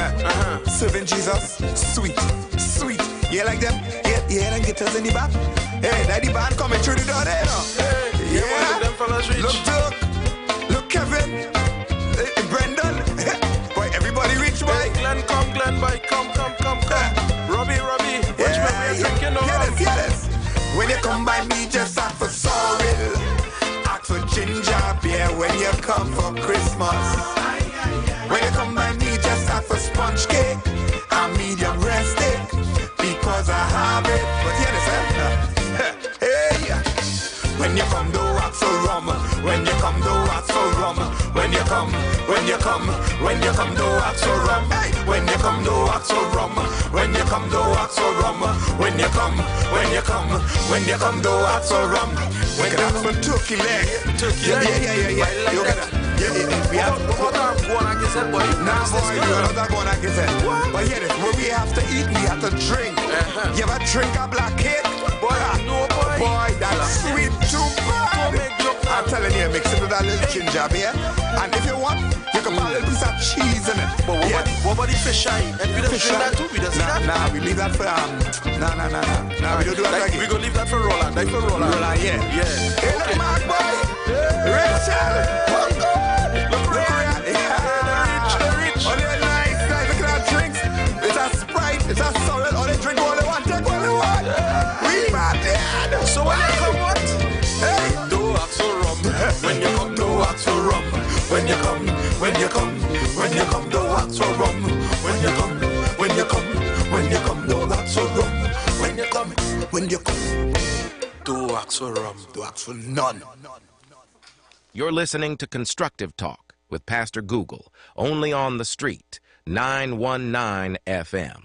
Serving Jesus, sweet, sweet. You like them? Yeah, them guitars in the back. Hey, that the band coming through the door there, you know. Hey, yeah. Them fellas reach. Look, Doug. Look, Kevin. Brendan. Boy, everybody reach, boy. Hey, Glenn, boy. Come. Robbie. Watch me, we're drinking no rum. Hear this. When you come by me, just ask for sorrel. Ask for ginger beer when you come for Christmas. When you come by me, just ask for sponge cake and medium rare steak, because I have it. But hear this, hey, when you come, do ask for rum. When you come, do ask for rum. When you come, do ask for rum. When you come, do ask for rum. When you come, do ask for rum. When you come, do ask for rum. When you ask for turkey leg. Yeah. You got that. We have what I'm going to get, boy. Nah, boy, you're not going to get. But hear this, when we have to eat, we have to drink. You ever drink a black cake? Boy, no, boy. Boy, that's sweet too bad. I'm telling you, mix it with a little ginger beer. And if you want, you can put a little piece of cheese in it. But what about the fish eye? And we don't drink that too? We don't see that? Nah, we leave that for, Nah, we don't do that again. We gonna leave that for Roland. Like for Roland. Yeah. Hey, look, Mark, boy. Rachel. Look around. Rich. Oh, they're nice, guys. Look at that drinks. It's a Sprite. It's a solid. Oh, they drink all they want. Take all they want. We mad, dad. So when you come, what? Hey. Do ask for rum. When you come, do ask for rum. When you come, do ask for rum. When you come, do ask for rum. When you come, do ask for rum. Do ask for none. You're listening to Constructive Talk with Pastor Google, only on the street, 919 FM.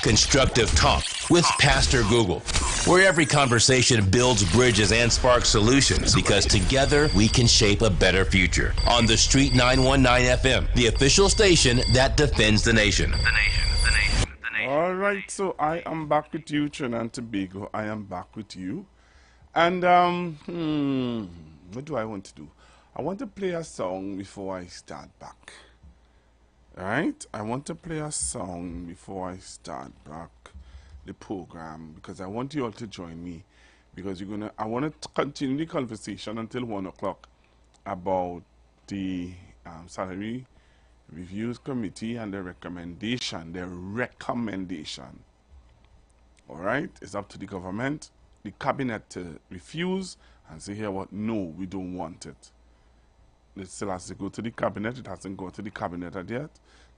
Constructive Talk with Pastor Google, where every conversation builds bridges and sparks solutions, because together we can shape a better future. On the street, 919 FM, the official station that defends the nation. All right, so I am back with you, Trinidad and Tobago. I am back with you. And, what do I want to do? I want to play a song before I start back. All right? I want to play a song before I start back the program, because I want you all to join me, because I want to continue the conversation until 1 o'clock about the Salary Reviews Committee and the recommendation. All right? It's up to the government, the cabinet, to refuse and say, here what? No, we don't want it. It still has to go to the cabinet. It hasn't gone to the cabinet yet.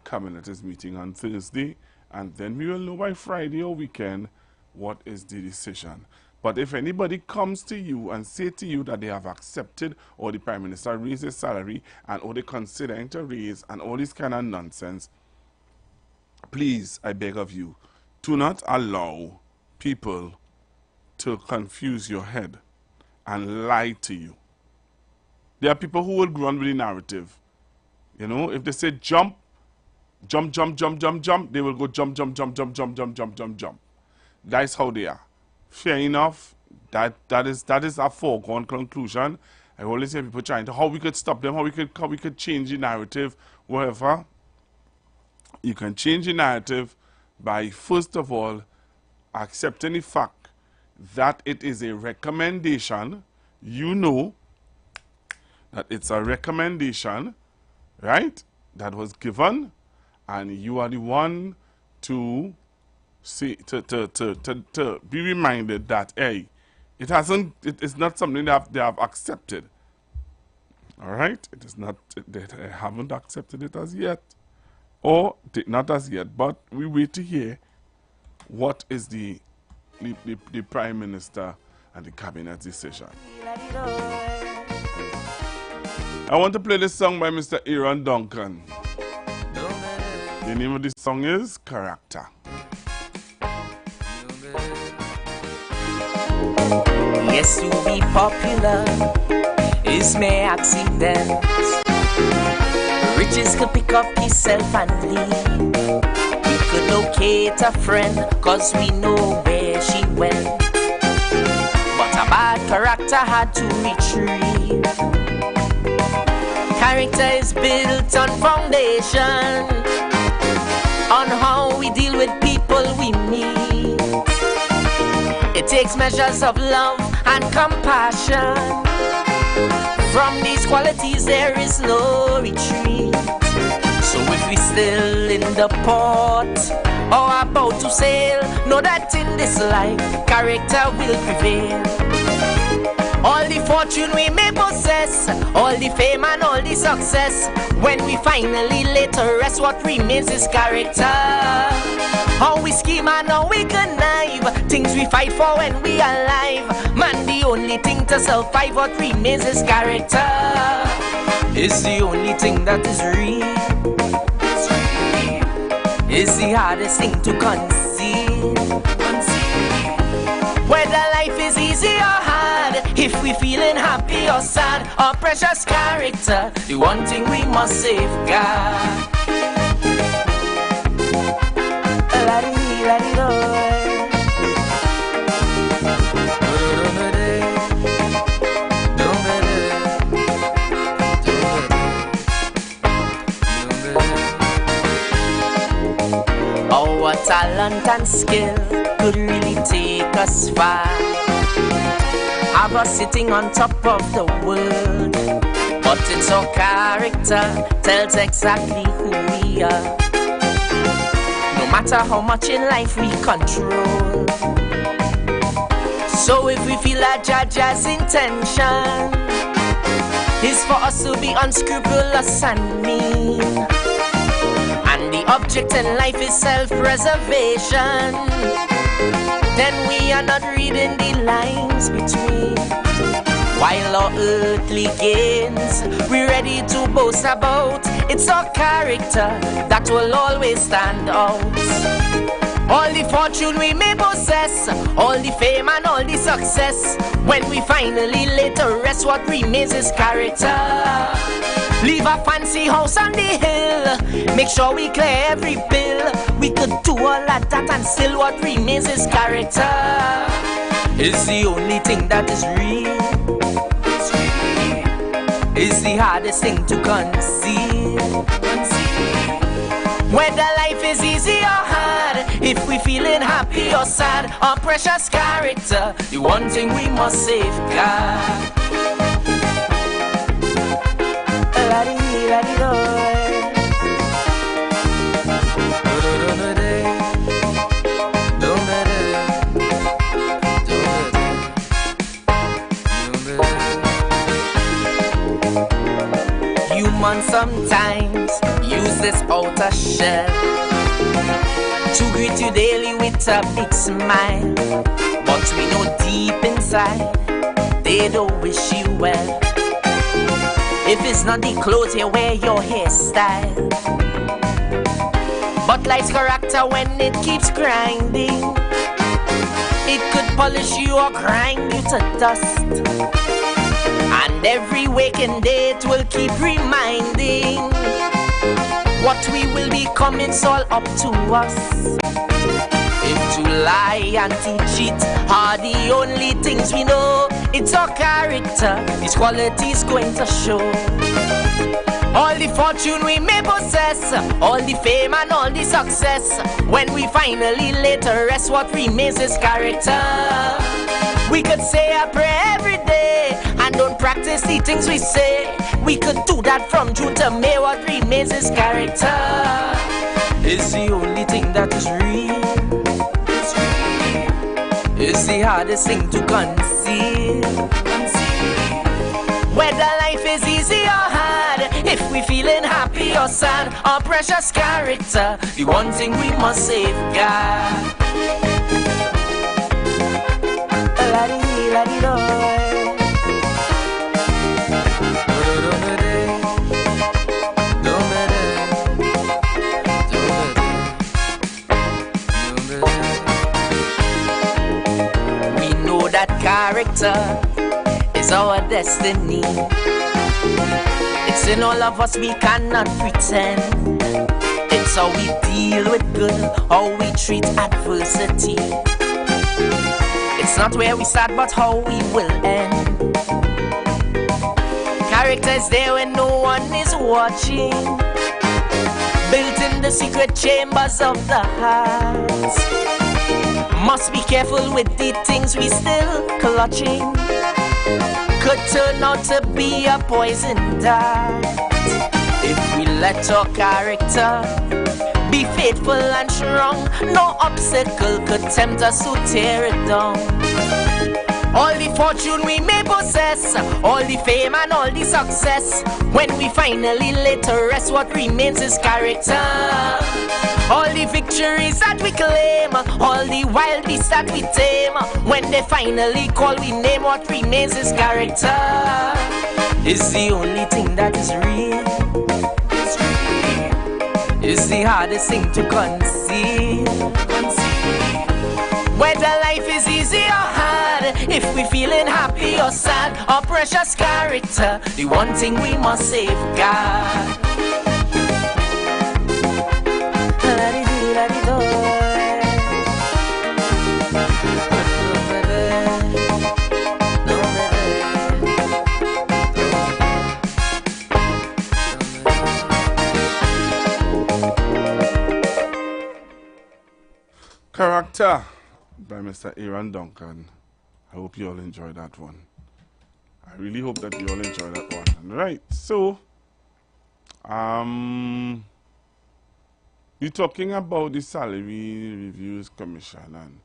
Cabinet is meeting on Thursday, and then we will know by Friday or weekend what is the decision. But if anybody comes to you and say to you that they have accepted, or the Prime Minister raised his salary, and or they considering to raise, and all this kind of nonsense, please, I beg of you, do not allow people to confuse your head and lie to you. There are people who will run with the narrative. You know, if they say jump, they will go jump. That's how they are. Fair enough. That is a foregone conclusion. I always hear people trying to how we could stop them, how we could change the narrative, whatever. You can change the narrative by, first of all, accepting the fact that it is a recommendation. You know that it's a recommendation, right, that was given, and you are the one to see, to be reminded that, hey, it is not something that they have accepted. All right? It is not, they haven't accepted it as yet, or not as yet, but we wait to hear what is the Prime Minister and the Cabinet decision. I want to play this song by Mr. Aaron Duncan. The name of the song is Character. Yes, to be popular is mere accident. Riches could pick up himself and leave. We could locate a friend, cause we know where she went. But a bad character had to retrieve. Character is built on foundation, on how we deal with people we meet. It takes measures of love and compassion. From these qualities there is no retreat. So if we still in the port or about to sail, know that in this life character will prevail. All the fortune we may possess, all the fame and all the success, when we finally lay to rest, what remains is character. How we scheme and how we connive, things we fight for when we are alive. Man, the only thing to survive, what remains is character. It's the only thing that is real. It's the hardest thing to conceal. Whether life is easy or hard, if we feeling happy or sad, our precious character, the one thing we must safeguard. Our talent and skill could really take us far. Have us sitting on top of the world, but it's our character tells exactly who we are. No matter how much in life we control. So if we feel that Jaja's intention is for us to be unscrupulous and mean, and the object in life is self-preservation, then we are not reading the lines between. While our earthly gains we're ready to boast about, it's our character that will always stand out. All the fortune we may possess, all the fame and all the success, when we finally lay to rest, what remains is character. Leave a fancy house on the hill, make sure we clear every bill. We could do all of that and still what remains is character. It's the only thing that is real. It's the hardest thing to conceal. Whether life is easy or hard, if we feeling happy or sad, our precious character, the one thing we must safeguard. Humans sometimes use this outer shell to greet you daily with a big smile, but we know deep inside they don't wish you well. If it's not the clothes you wear, your hairstyle, but life's character when it keeps grinding, it could polish you or grind you to dust. And every waking day it will keep reminding what we will become, it's all up to us. If to lie and to cheat are the only things we know, it's our character, its qualities going to show. All the fortune we may possess, all the fame and all the success, when we finally lay to rest, what remains is character. We could say a prayer every day and don't practice the things we say. We could do that from June to May, what remains is character. It's the only thing that is real. It's the hardest thing to conceal. Whether life is easy or hard, if we feeling happy or sad, our precious character, the one thing we must safeguard. We know that character is our destiny. It's in all of us, we cannot pretend. It's how we deal with good, how we treat adversity. It's not where we start, but how we will end. Character is there when no one is watching, built in the secret chambers of the heart. Must be careful with the things we still clutching. Could turn out to be a poison dart if we let our character be faithful and strong. No obstacle could tempt us to tear it down. All the fortune we may possess, all the fame and all the success, when we finally lay to rest, what remains is character. All the victories that we claim, all the wild beasts that we tame, when they finally call we name, what remains is character. It's the only thing that is real. It's the hardest thing to conceal. Whether life is easy or hard, if we feeling happy or sad, our precious character, the one thing we must safeguard. Character by Mr. Aaron Duncan. I hope you all enjoyed that one. I really hope that you all enjoyed that one. Right, so you're talking about the Salary Reviews Commission and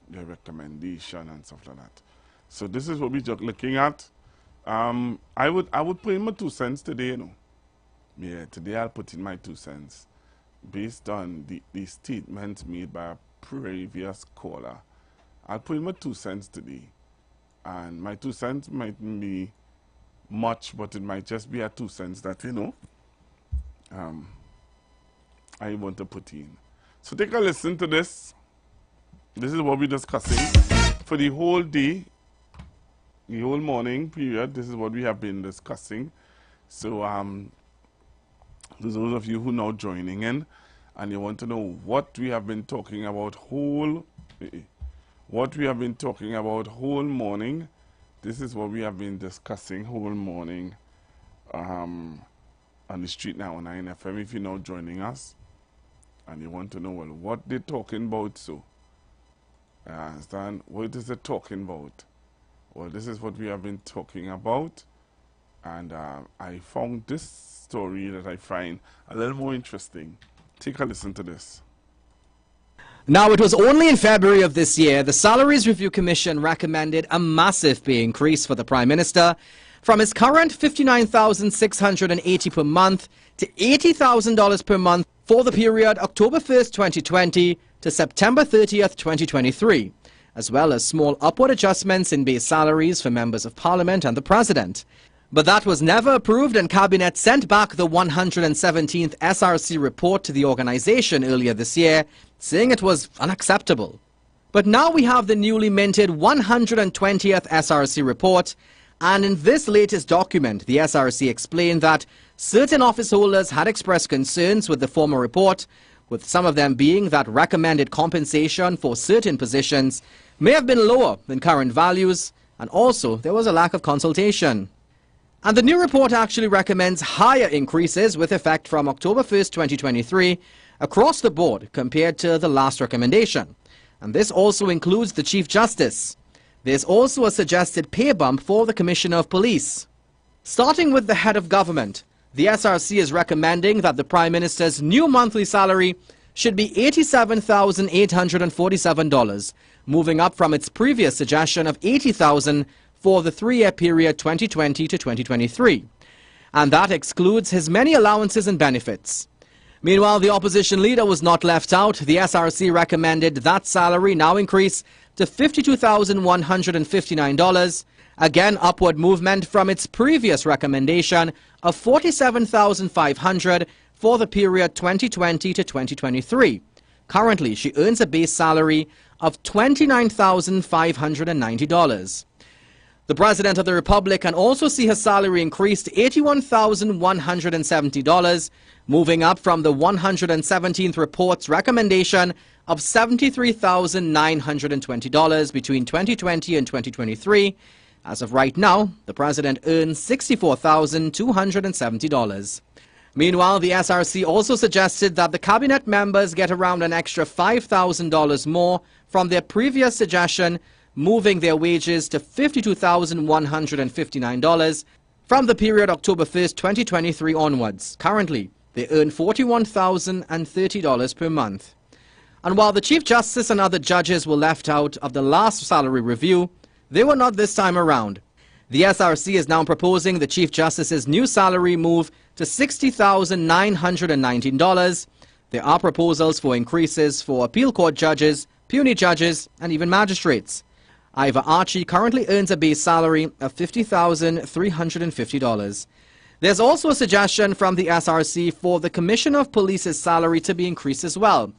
their recommendation and stuff like that. So this is what we're just looking at. I would put in my 2 cents today, you know. Yeah, today I'll put in my 2 cents based on the statements made by a previous caller. I'll put in my 2 cents today. And my 2 cents mightn't be much, but it might just be a 2 cents that, you know, I want to put in. So take a listen to this. This is what we're discussing for the whole day, the whole morning period. This is what we have been discussing. So those of you who are now joining in and you want to know what we have been talking about whole morning, this is what we have been discussing whole morning on the Street 919 FM. If you're now joining us and you want to know, well, what they're talking about, so I understand, what is it talking about? Well, this is what we have been talking about, and I found this story that I find a little more interesting. Take a listen to this. Now, it was only in February of this year the Salaries Review Commission recommended a massive pay increase for the Prime Minister from his current $59,680 per month to $80,000 per month for the period October 1st, 2020 to September 30th, 2023, as well as small upward adjustments in base salaries for members of Parliament and the President. But that was never approved, and Cabinet sent back the 117th SRC report to the organisation earlier this year, saying it was unacceptable. But now we have the newly minted 120th SRC report, and in this latest document, the SRC explained that certain office holders had expressed concerns with the former report, with some of them being that recommended compensation for certain positions may have been lower than current values, and also there was a lack of consultation. And the new report actually recommends higher increases with effect from October 1st, 2023 across the board compared to the last recommendation. And this also includes the Chief Justice. There's also a suggested pay bump for the Commissioner of Police. Starting with the head of government, the SRC is recommending that the Prime Minister's new monthly salary should be $87,847, moving up from its previous suggestion of $80,000 for the 3-year period 2020 to 2023. And that excludes his many allowances and benefits. Meanwhile, the opposition leader was not left out. The SRC recommended that salary now increase to $52,159, again upward movement from its previous recommendation of $47,500 for the period 2020 to 2023. Currently, she earns a base salary of $29,590. The President of the Republic can also see her salary increased to $81,170, moving up from the 117th report's recommendation of $73,920 between 2020 and 2023. As of right now, the President earns $64,270. Meanwhile, the SRC also suggested that the cabinet members get around an extra $5,000 more from their previous suggestion, moving their wages to $52,159 from the period October 1st, 2023 onwards. Currently, they earn $41,030 per month. And while the Chief Justice and other judges were left out of the last salary review, they were not this time around. The SRC is now proposing the Chief Justice's new salary move to $60,919. There are proposals for increases for appeal court judges, puisne judges, and even magistrates. IWER Archie currently earns a base salary of $50,350. There's also a suggestion from the SRC for the Commissioner of Police's salary to be increased as well.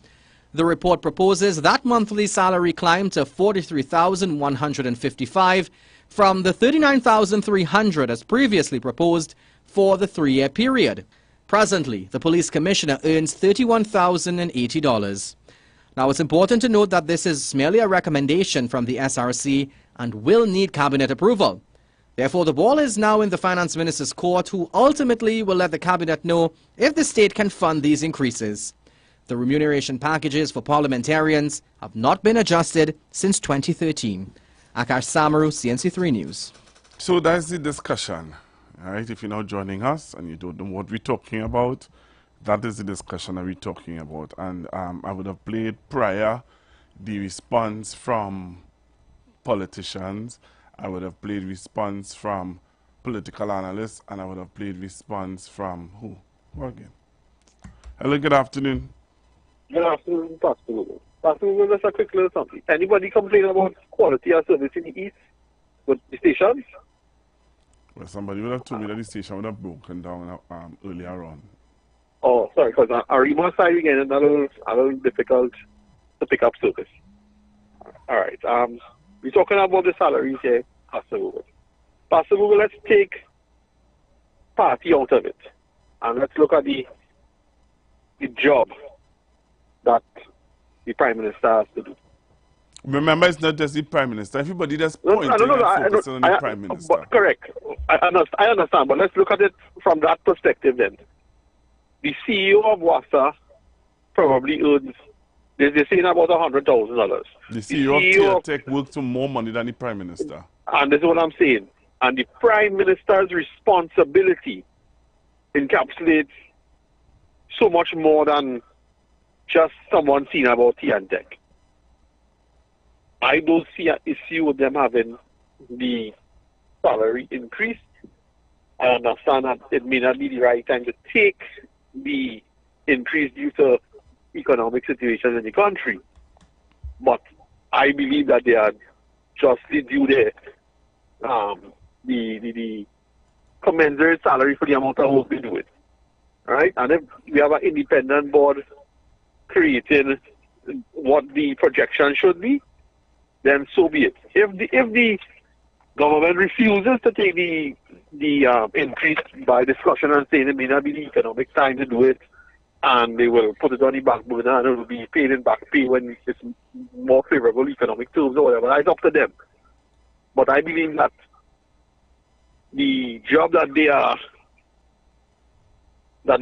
The report proposes that monthly salary climb to $43,155 from the $39,300 as previously proposed for the 3-year period. Presently, the police commissioner earns $31,080. Now, it's important to note that this is merely a recommendation from the SRC and will need cabinet approval. Therefore, the ball is now in the finance minister's court, who ultimately will let the cabinet know if the state can fund these increases. The remuneration packages for parliamentarians have not been adjusted since 2013. Akash Samaru, CNC3 News. So that's the discussion. All right, if you're now joining us and you don't know what we're talking about, that is the discussion that we're talking about. And I would have played prior the response from politicians, I would have played response from political analysts, and I would have played response from who? Who again? Hello, good afternoon. Good afternoon, Pastor Google. Pastor Google, just a quick little something. Anybody complain about quality of service in the East with the stations? Well, somebody would have told me that the station would have broken down earlier on. Oh, sorry, because Arima side again is a little difficult to pick up service. All right. We're talking about the salaries here, Pastor Google. Pastor Google, let's take party out of it, and let's look at the job that the Prime Minister has to do. Remember, it's not just the Prime Minister. Everybody that's pointing and focusing on the Prime Minister. But correct. I understand, but let's look at it from that perspective then. The CEO of WASA probably earns, they're saying about $100,000. The CEO of Tech works for more money than the Prime Minister. And this is what I'm saying. And the Prime Minister's responsibility encapsulates so much more than just someone seeing about T and Tech. I don't see an issue with them having the salary increase. I understand that it may not be the right time to take the increase due to economic situations in the country. But I believe that they are justly due the commensurate salary for the amount of work they do it. Right? And if we have an independent board creating what the projection should be, then so be it. If the government refuses to take the increase by discussion and saying it may not be the economic time to do it, and they will put it on the back burner and it will be paid in back pay when it's more favorable economic terms or whatever, it's up to them. But I believe that the job that they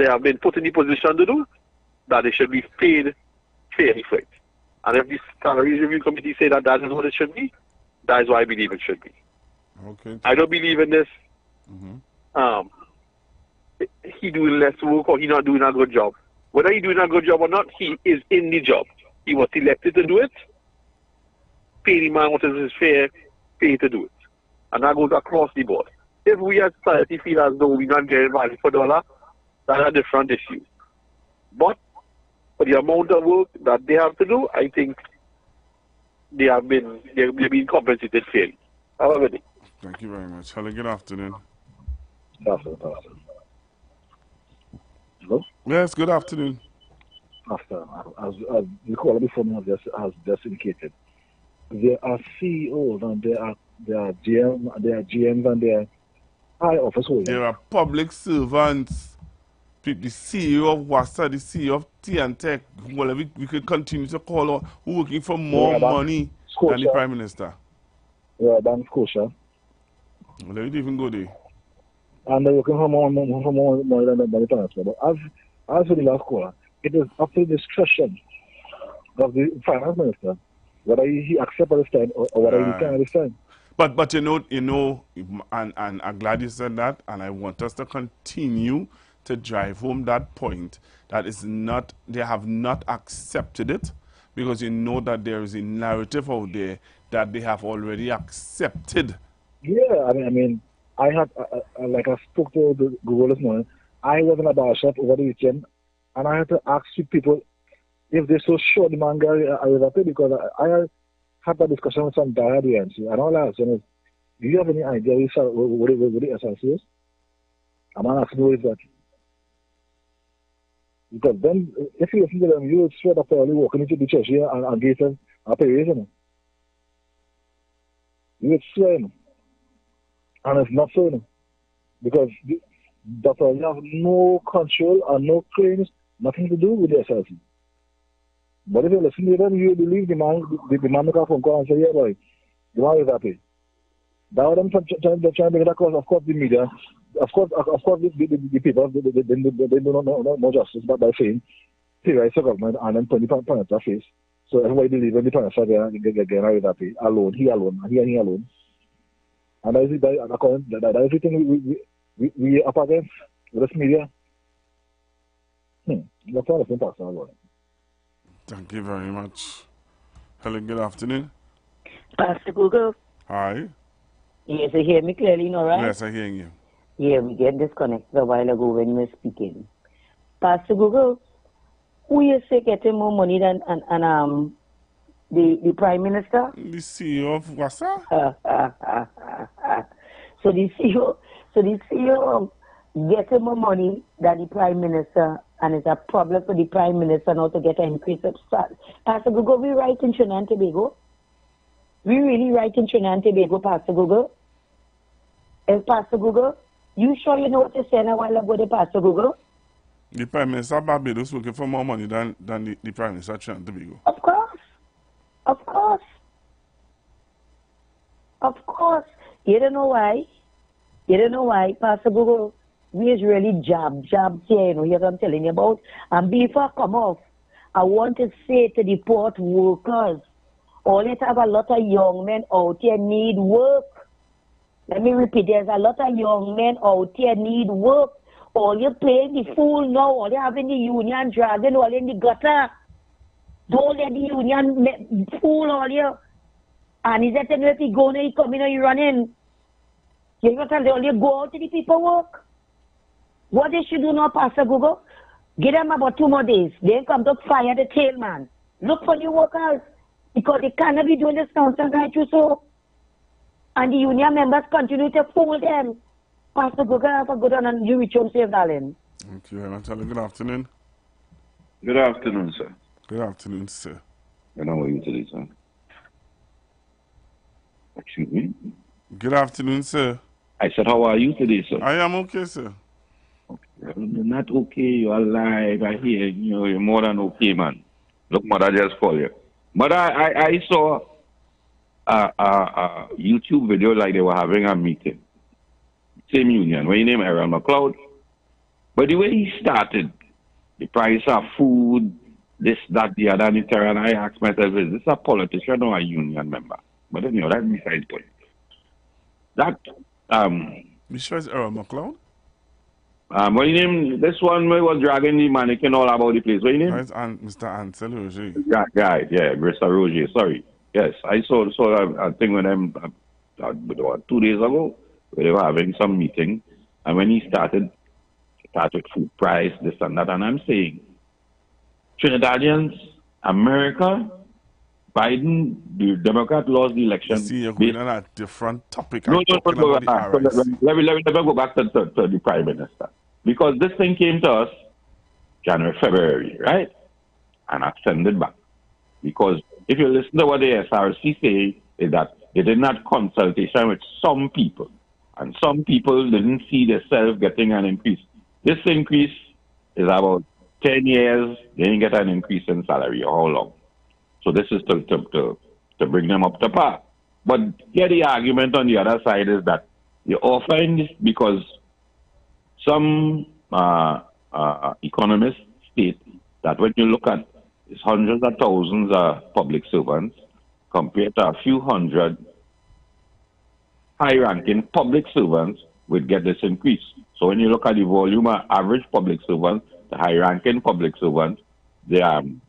have been put in the position to do, that they should be paid fairly for it. And if the Salaries Review Committee say that that is what it should be, that is what I believe it should be. Okay. I don't believe in this. He doing less work or he not doing a good job. Whether he doing a good job or not, he is in the job. He was elected to do it. Pay the man what is his fair pay to do it. And that goes across the board. If we as society feel as though we're not getting value for dollar, that's a different issue. But for the amount of work that they have to do, I think they've been compensated fairly. Have a good day. Thank you very much. Hello, good afternoon. Hello? Yes, good afternoon. As the caller before me has just indicated, there are CEOs and there are GMs and there are high office holders. There are public servants. The CEO of WASA, the CEO of T&Tech, whatever we could continue to call out, who working for more money than the Prime Minister. Yeah, Bank Scotia. Well, they didn't even go there. And they're working for more than the Prime Minister. But as for the last caller, it is up to the discretion of the Finance Minister whether he accepts this time or whether he can't this time. But you know, and I'm glad you said that, and I want us to continue to drive home that point that is not, they have not accepted it, because you know that there is a narrative out there that they have already accepted. Yeah, I mean, I had, like I spoke to the Google this morning, I was in a bar shop over the weekend, and I had to ask people if they're so sure the man guy I was happy, because I had a discussion with some guy at the end, and all I asked him is, do you have any idea what the essence is? I'm asking you is that. Because then, if you listen to them, you would swear that they're only walking into the church here and give them a praise. You would swear, and it's not so. Because you have no control and no claims, nothing to do with the SLC. But if you listen to them, you believe the man make a phone call and say, yeah, boy, the man is happy. That was them trying to make it across, of course, the media. Of course, the people, they do not know justice, but by saying, he writes the government and then 20 points of face. So everybody believes in the points of get married happy. Alone, he alone. And that is everything we up against with this media. That's all the thing, Pastor. Thank you very much. Hello, good afternoon. Pastor Google. Hi. Yes, you hear me clearly, no, right? Yes, I'm hearing you. Yeah, we get disconnected a while ago when we were speaking. Pastor Google, who you say getting more money than the Prime Minister? The CEO of WASA? So the CEO getting more money than the Prime Minister, and it's a problem for the Prime Minister now to get an increase of start. Pastor Google, we right in Trinidad and Tobago? We really right in Trinidad and Tobago, Pastor Google? And Pastor Google, you sure you know what you're saying a while ago, the Pastor Google? The Prime Minister of Barbados working for more money than the Prime Minister of Trinidad and Tobago. Of course. Of course. Of course. You don't know why? You don't know why, Pastor Google? We is really jab here, you know, what I'm telling you about. And before I come off, I want to say to the port workers, always have a lot of young men out here need work. Let me repeat, there's a lot of young men out here need work. All you playing the fool now, all you having the union dragging all in the gutter. Don't let the union fool all you. And is that if you go and you come in or you run in? You got to tell you go out to the people work. What they should do now, Pastor Google? Give them about 2 more days. Then come to fire the tailman. Look for new workers. Because they cannot be doing this nonsense right you so. And the union members continue to fool them. Pastor Google, have a good one and you reach home safe, darling. Thank you very much. Good afternoon. Good afternoon, sir. Good afternoon, sir. And how are you today, sir? Excuse me? Good afternoon, sir. I said, how are you today, sir? I am okay, sir. You're not okay. You're alive. I hear you. You're more than okay, man. Look, mother just called you. But I saw a YouTube video like they were having a meeting. Same union. Where you name Aaron McLeod. But the way he started, the price of food, this, that, the other, and I asked myself, is this a politician or a union member? But anyway, that's besides the point. That, Which was Aaron McLeod? What you name? This one was dragging the mannequin all about the place. What you name? Right, and Mr. Ansel Roger. Yeah, Mr. Roger. Sorry. Yes, I saw a thing with them 2 days ago where they were having some meeting, and when he started food price, this and that, and I'm saying, Trinidadians, America, Biden, the Democrat lost the election. See, you're going on a different topic. No. Let me go back to the Prime Minister. Because this thing came to us January, February, right? And I sent it back. Because if you listen to what the SRC say, is that they did not consultation with some people. And some people didn't see themselves getting an increase. This increase is about 10 years, they didn't get an increase in salary, or how long. So this is to bring them up to par. But here the argument on the other side is that you're offering this because some economists state that when you look at it's hundreds of thousands of public servants compared to a few hundred high-ranking public servants would get this increase. So when you look at the volume of average public servants, the high-ranking public servants, the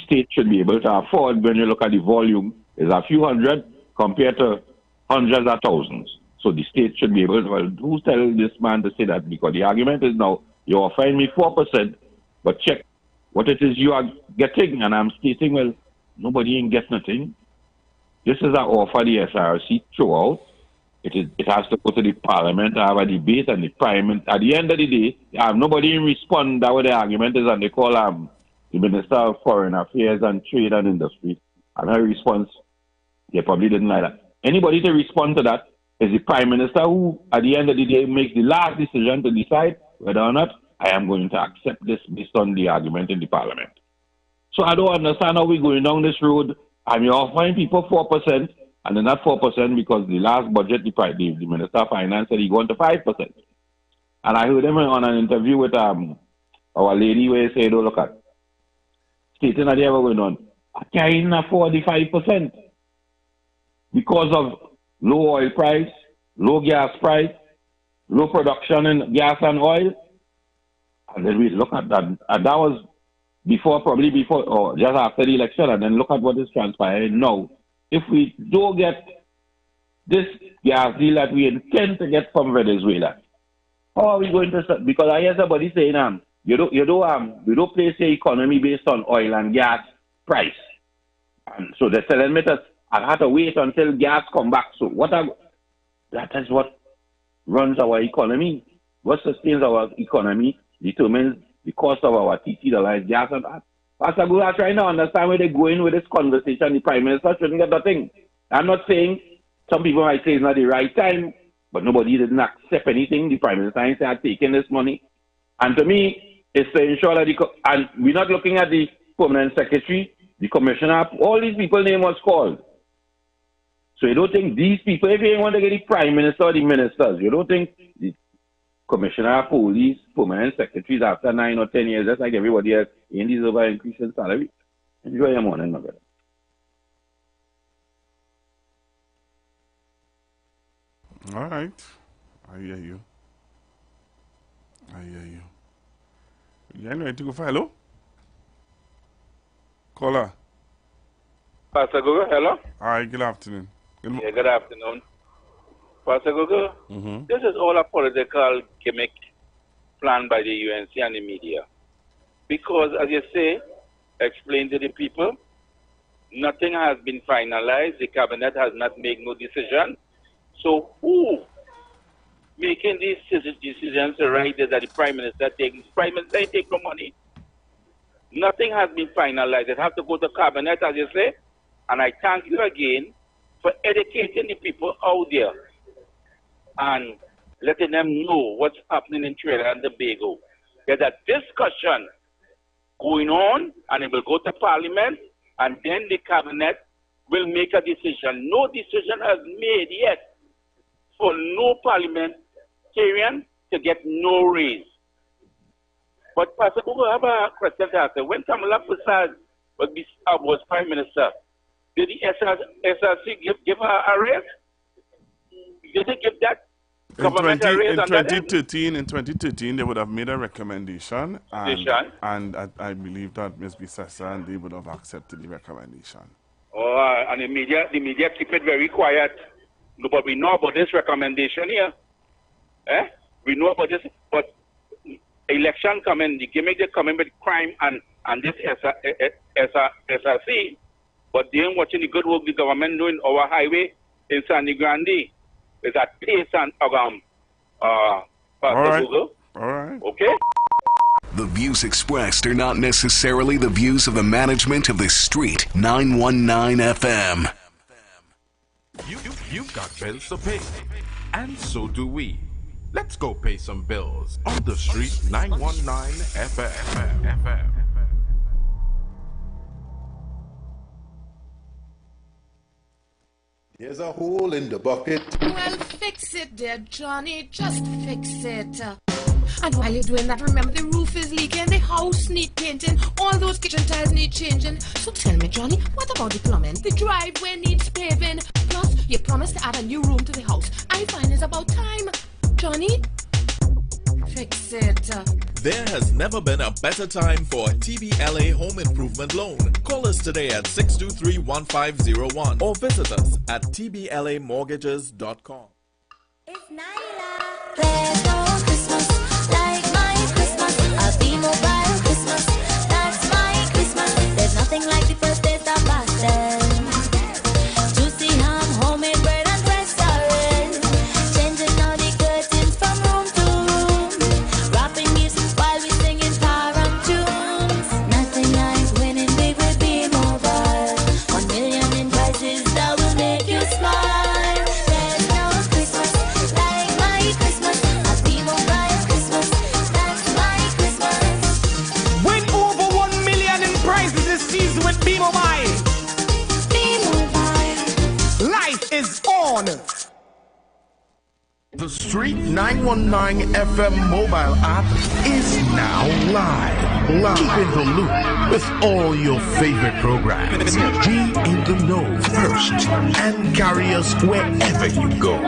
state should be able to afford, when you look at the volume, is a few hundred compared to hundreds of thousands. So the state should be able to, well, who's telling this man to say that? Because the argument is now, you're offering me 4%, but check what it is you are getting. And I'm stating, well, nobody ain't get nothing. This is an offer the SRC threw out. It has to go to the parliament to have a debate, and the parliament, at the end of the day, nobody respond that what the argument is, and they call the Minister of Foreign Affairs and Trade and Industry. And her response, they probably didn't like that. Anybody to respond to that is the Prime Minister who, at the end of the day, makes the last decision to decide whether or not I am going to accept this based on the argument in the parliament. So I don't understand how we're going down this road, and you're offering people 4%, and they're not 4% because the last budget, the Minister of Finance said he's going to 5%. And I heard him on an interview with our lady where he said, oh, look at, stating that they ever going on, I can't afford the 5% because of low oil price, low gas price, low production in gas and oil. And then we look at that. And that was probably before or just after the election. And then look at what is transpiring now. If we don't get this gas deal that we intend to get from Venezuela, how are we going to start? Because I hear somebody saying, we don't place the economy based on oil and gas price. And so they're telling me that I have to wait until gas come back. So that is what runs our economy. What sustains our economy determines the cost of our TT, the light gas and that. Pastor Guru, I'm trying to understand where they're going with this conversation. The Prime Minister shouldn't get nothing. I'm not saying some people might say it's not the right time, but nobody didn't accept anything. The Prime Minister ain't said taking this money. And to me, it's to ensure that and we're not looking at the Permanent Secretary, the Commissioner, all these people name was called. So you don't think these people, if you want to get the Prime Minister or the ministers, you don't think the Commissioner of Police, Permanent Secretaries after 9 or 10 years, just like everybody else, ain't deserve an increase in salary? Enjoy your morning, my brother. All right. I hear you. You ain't ready to go for hello? Caller. Pastor Gogo, hello? All right, good afternoon. Good afternoon. Pastor Gogo, this is all a political gimmick planned by the UNC and the media. Because, as you say, explain to the people, nothing has been finalized. The cabinet has not made no decision. So who making these decisions right there that the Prime Minister takes? The Prime Minister ain't take no money. Nothing has been finalized. It has to go to cabinet, as you say. And I thank you again for educating the people out there and letting them know what's happening in Trinidad and Tobago. There's a discussion going on, and it will go to Parliament, and then the Cabinet will make a decision. No decision has made yet for no parliamentarian to get no raise. But Pastor Google, I have a question to ask. When Kamala Prasad was Prime Minister, did the SRC give her a raise? Did they give that in 2013, they would have made a recommendation, and I believe that Ms. Bissessa and they would have accepted the recommendation. Oh, and the media keep it very quiet. No, but we know about this recommendation here. We know about this, but election coming, the gimmick they come in with crime and this SRC, but they ain't watching the good work the government doing our highway in Sandy Grande. Is at pace and Pastor Google. All right. Okay. The views expressed are not necessarily the views of the management of the Street 919 FM. You've got bills to pay, and so do we. Let's go pay some bills on the Street 919 FM. There's a hole in the bucket. Well, fix it, dear Johnny. Just fix it. And while you're doing that, remember the roof is leaking, the house need painting, all those kitchen tiles need changing. So tell me, Johnny, what about the plumbing? The driveway needs paving. Plus, you promised to add a new room to the house. I find it's about time. Johnny, fix it. There has never been a better time for a TBLA home improvement loan. Call us today at 623-1501 or visit us at tblamortgages.com. It's Nyla. There's no Christmas like my Christmas. A B-Mobile Christmas. That's my Christmas. There's nothing like the first days of pastel. Juicy ham, homemade bread and fresh orange. Changing all the curtains from room to room. Rapping music while we singing taram tunes. Nothing like winning big with B-Mobile. 1 million in prizes that will make you smile. There's no Christmas like my Christmas. A B-Mobile Christmas. That's my Christmas. Win over 1 million in prizes this season with B-Mobile. B-Mobile. Life is on. The Street 919 FM mobile app is now live. Keep in the loop with all your favorite programs. Be in the know first and carry us wherever you go.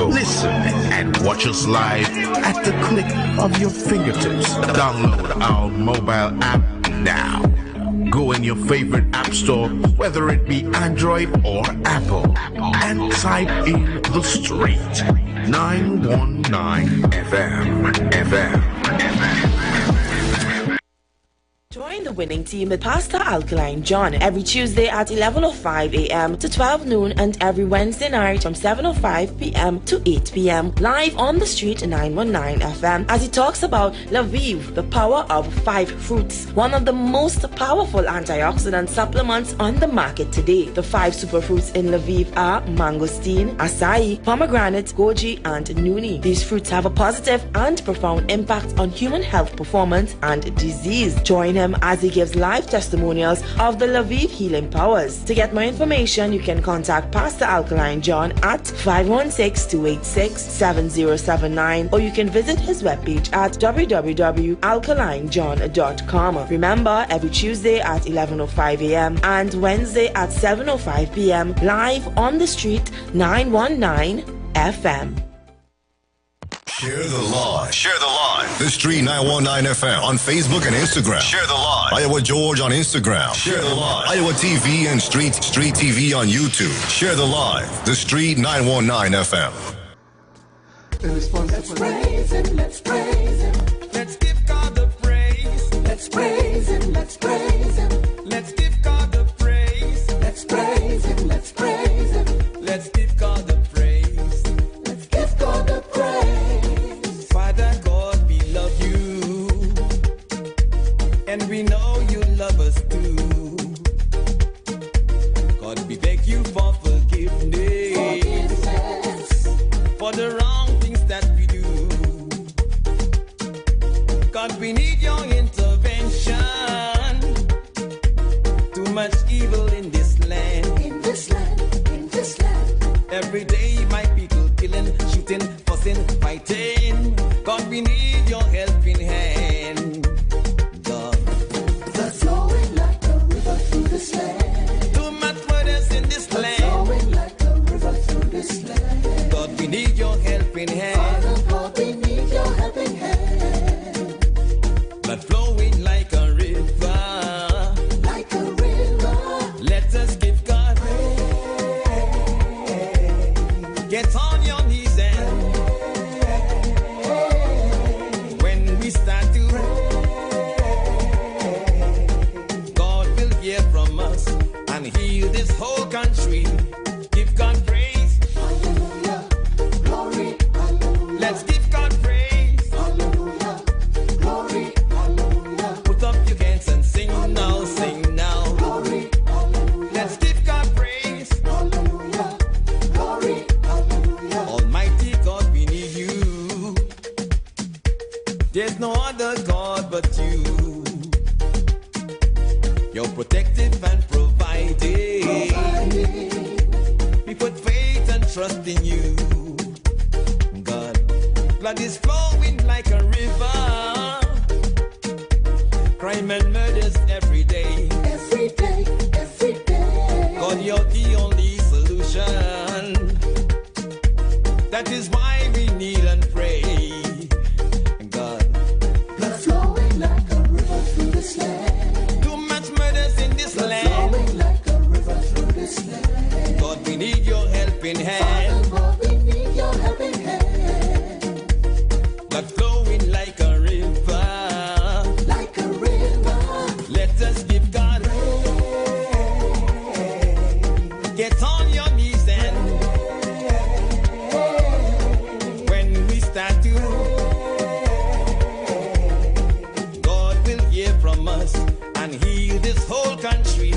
Listen and watch us live at the click of your fingertips. Download our mobile app now. Go in your favorite app store, whether it be Android or Apple, and type in The Street 919 FM. Join the winning team with Pastor Alkaline John every Tuesday at 11:05 a.m. to 12 noon and every Wednesday night from 7:05 p.m. to 8 p.m. live on the Street 919 FM as he talks about Lviv, the power of 5 fruits, one of the most powerful antioxidant supplements on the market today. The 5 superfruits in Lviv are mangosteen, acai, pomegranate, goji, and nuni. These fruits have a positive and profound impact on human health performance and disease. Join him as he gives live testimonials of the Lviv healing powers. To get more information, you can contact Pastor Alkaline John at 516-286-7079 or you can visit his webpage at www.alkalinejohn.com. Remember, every Tuesday at 11:05 a.m. and Wednesday at 7:05 p.m. live on the Street 919 FM. Share the live. Share the live. The Street 919 FM on Facebook and Instagram. Share the live. Iowa George on Instagram. Share the live. Iowa TV and Street TV on YouTube. Share the live. The Street 919 FM. Let's praise him, let's praise him. Let's give God the praise. Let's praise him, let's praise him. Let's give God the praise. Let's praise him, let's praise him. Let's give God the praise. Let's give God the praise. Father God, we love you. And we know you love us too. God, we beg you for forgiveness. For the wrong things that we do. God, we need your intervention. Too much evil in this land. In this land, in this land. Every day my people killing, shooting, fussing, fighting. God, we need your helping hand. God. The flowing like a river through this land. Too much murders in this land. Flowing like a river through this land. God, we need your helping hand. Father God, we need your helping hand. Blood flowing like a river. Like a river. Let us give God praise. Get on your knees and when we start to God will hear from us and heal this whole country. Give God praise. Hallelujah. Glory. Hallelujah. Let's give God praise. Hallelujah. Glory. Hallelujah. is no other God but you. You're protective and providing. We put faith and trust in you. God, blood is flowing like a river. Crime and murders every day. Every day, every day. God, you're the only solution. That is why we kneel and pray. God, blood flowing like a river through this land. Too much murders in this land. Flowing like a river through this land. God, we need your helping hand. Father, God, we need your helping hand. Blood flowing like a river. Like a river. Let us give God praise. Get on your knees and when we start to, God will hear from us and heal this whole country.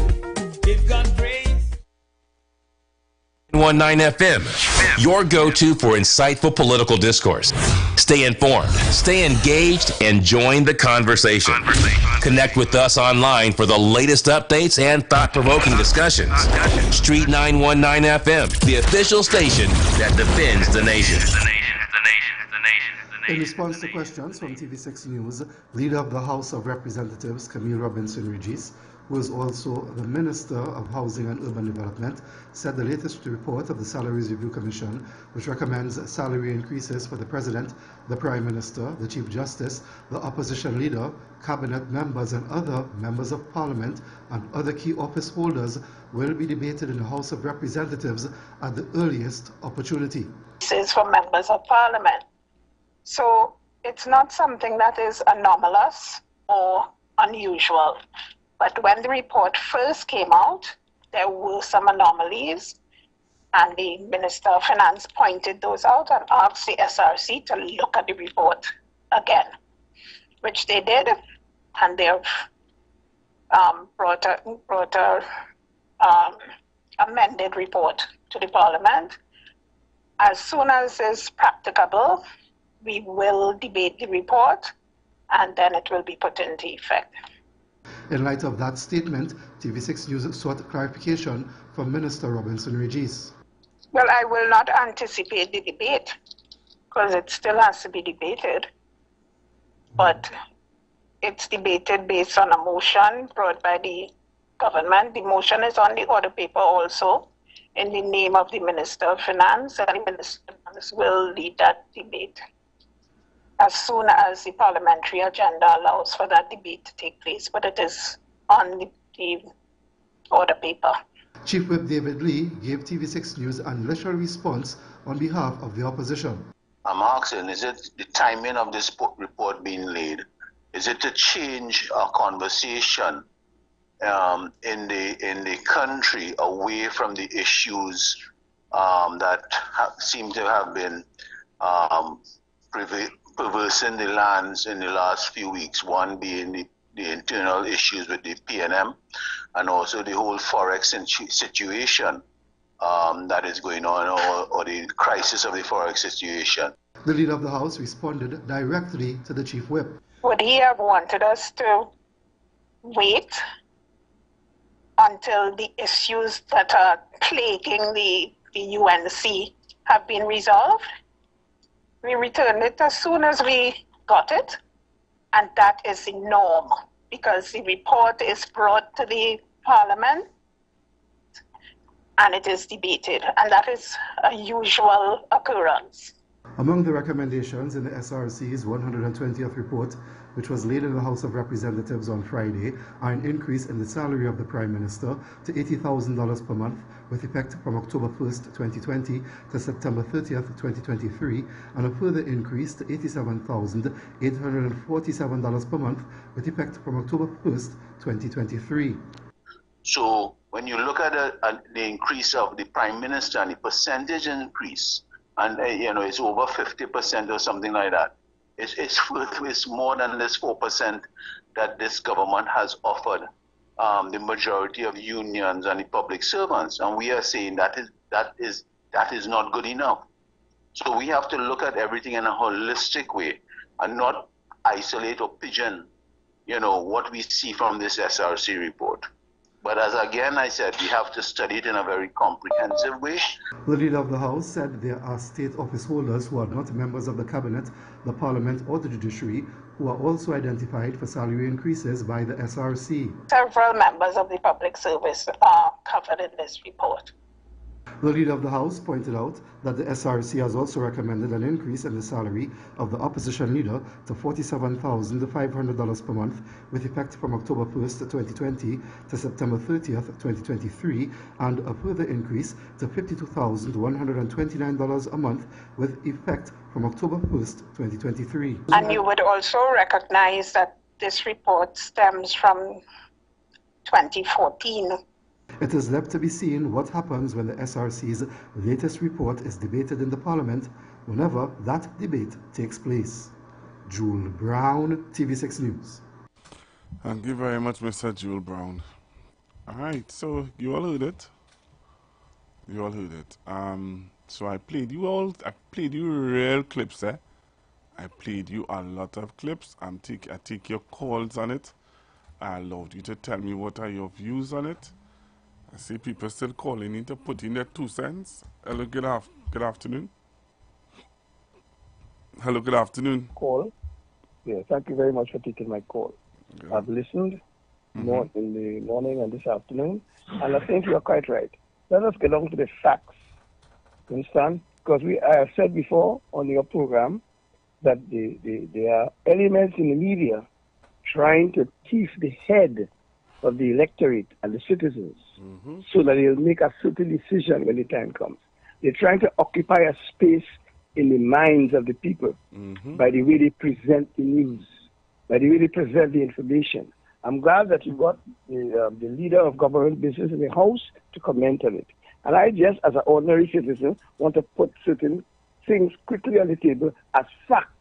Give God praise. 19 FM, your go-to for insightful political discourse. Stay informed, stay engaged, and join the conversation. Connect with us online for the latest updates and thought-provoking discussions. Street 919 FM, the official station that defends the nation. In response to questions from TV6 News, Leader of the House of Representatives, Camille Robinson-Regis, who is also the Minister of Housing and Urban Development, said the latest report of the Salaries Review Commission, which recommends salary increases for the President, the Prime Minister, the Chief Justice, the Opposition Leader, Cabinet members and other members of Parliament and other key office holders, will be debated in the House of Representatives at the earliest opportunity. This is for members of Parliament. So it's not something that is anomalous or unusual. But when the report first came out, there were some anomalies, and the Minister of Finance pointed those out and asked the SRC to look at the report again, which they did, and they've brought a amended report to the Parliament. As soon as is practicable, we will debate the report, and then it will be put into effect. In light of that statement, TV6 News sought clarification from Minister Robinson-Regis. Well, I will not anticipate the debate because it still has to be debated. But it's debated based on a motion brought by the government. The motion is on the order paper also in the name of the Minister of Finance, and the Minister of Finance will lead that debate as soon as the parliamentary agenda allows for that debate to take place, but it is on the order paper. Chief Whip David Lee gave TV6 News an initial response on behalf of the opposition. I'm asking, is it the timing of this report being laid? Is it to change our conversation in the country away from the issues that seem to have been perversing the lands in the last few weeks, one being the internal issues with the PNM and also the whole forex situation that is going on, or the crisis of the forex situation. The Leader of the House responded directly to the Chief Whip. Would he have wanted us to wait until the issues that are plaguing the UNC have been resolved? We returned it as soon as we got it, and that is the norm because the report is brought to the Parliament and it is debated, and that is a usual occurrence. Among the recommendations in the SRC's 120th report, which was laid in the House of Representatives on Friday, are an increase in the salary of the Prime Minister to $80,000 per month with effect from October 1st, 2020 to September 30th, 2023, and a further increase to $87,847 per month with effect from October 1st, 2023. So when you look at the increase of the Prime Minister and the percentage increase, and it's over 50% or something like that, it's more than this 4% that this government has offered the majority of unions and the public servants, and we are saying that is not good enough. So we have to look at everything in a holistic way and not isolate or pigeon, what we see from this SRC report. But as again I said, we have to study it in a very comprehensive way. The Leader of the House said there are state office holders who are not members of the Cabinet, the Parliament or the Judiciary who are also identified for salary increases by the SRC. Several members of the public service are covered in this report. The Leader of the House pointed out that the SRC has also recommended an increase in the salary of the opposition leader to $47,500 per month with effect from October 1st, 2020 to September 30th, 2023, and a further increase to $52,129 a month with effect from October 1st, 2023. And you would also recognize that this report stems from 2014. It is left to be seen what happens when the SRC's latest report is debated in the Parliament, whenever that debate takes place. Jewel Brown, TV6 News. Thank you very much, Mr. Jewel Brown. All right, so you all heard it. You all heard it. So I played you real clips, eh? I played you a lot of clips. I take your calls on it. I allowed you to tell me what are your views on it. I see people still calling in to put in their 2 cents. Hello, good afternoon. Hello, good afternoon. Call. Yeah, thank you very much for taking my call. Yeah. I've listened more in the morning and this afternoon, and I think you're quite right. Let us get on to the facts. You understand? Because I have said before on your program that there are elements in the media trying to tease the head of the electorate and the citizens so that they'll make a certain decision when the time comes. They're trying to occupy a space in the minds of the people by the way they present the news, by the way they present the information. I'm glad that you got the leader of government business in the House to comment on it. And I just, as an ordinary citizen, want to put certain things quickly on the table as fact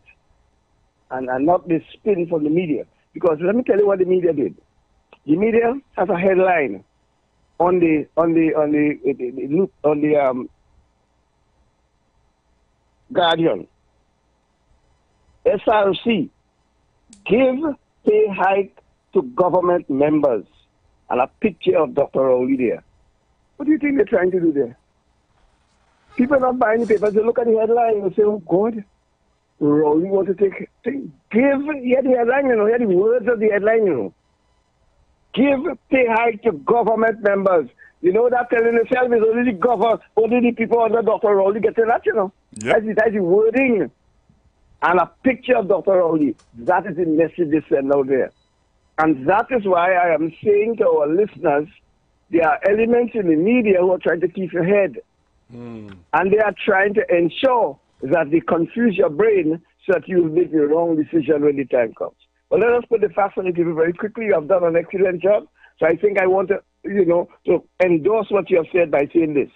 and not the spin from the media. Because let me tell you what the media did. The media has a headline on the Guardian. SRC give pay hike to government members, and a picture of Dr. Rowley there. What do you think they're trying to do there? People are not buying the papers. They look at the headline and say, "Oh God, Rowley want to take give." Hear the headline, hear the words of the headline, Give pay hike to government members. That telling itself is only the people under Dr. Rowley getting that, Yep. That's the wording. And a picture of Dr. Rowley. That is the message they send out there. And that is why I am saying to our listeners, there are elements in the media who are trying to keep your head. And they are trying to ensure that they confuse your brain so that you will make the wrong decision when the time comes. Well, let us put the facts on the table very quickly. You have done an excellent job. So I think I want to, to endorse what you have said by saying this.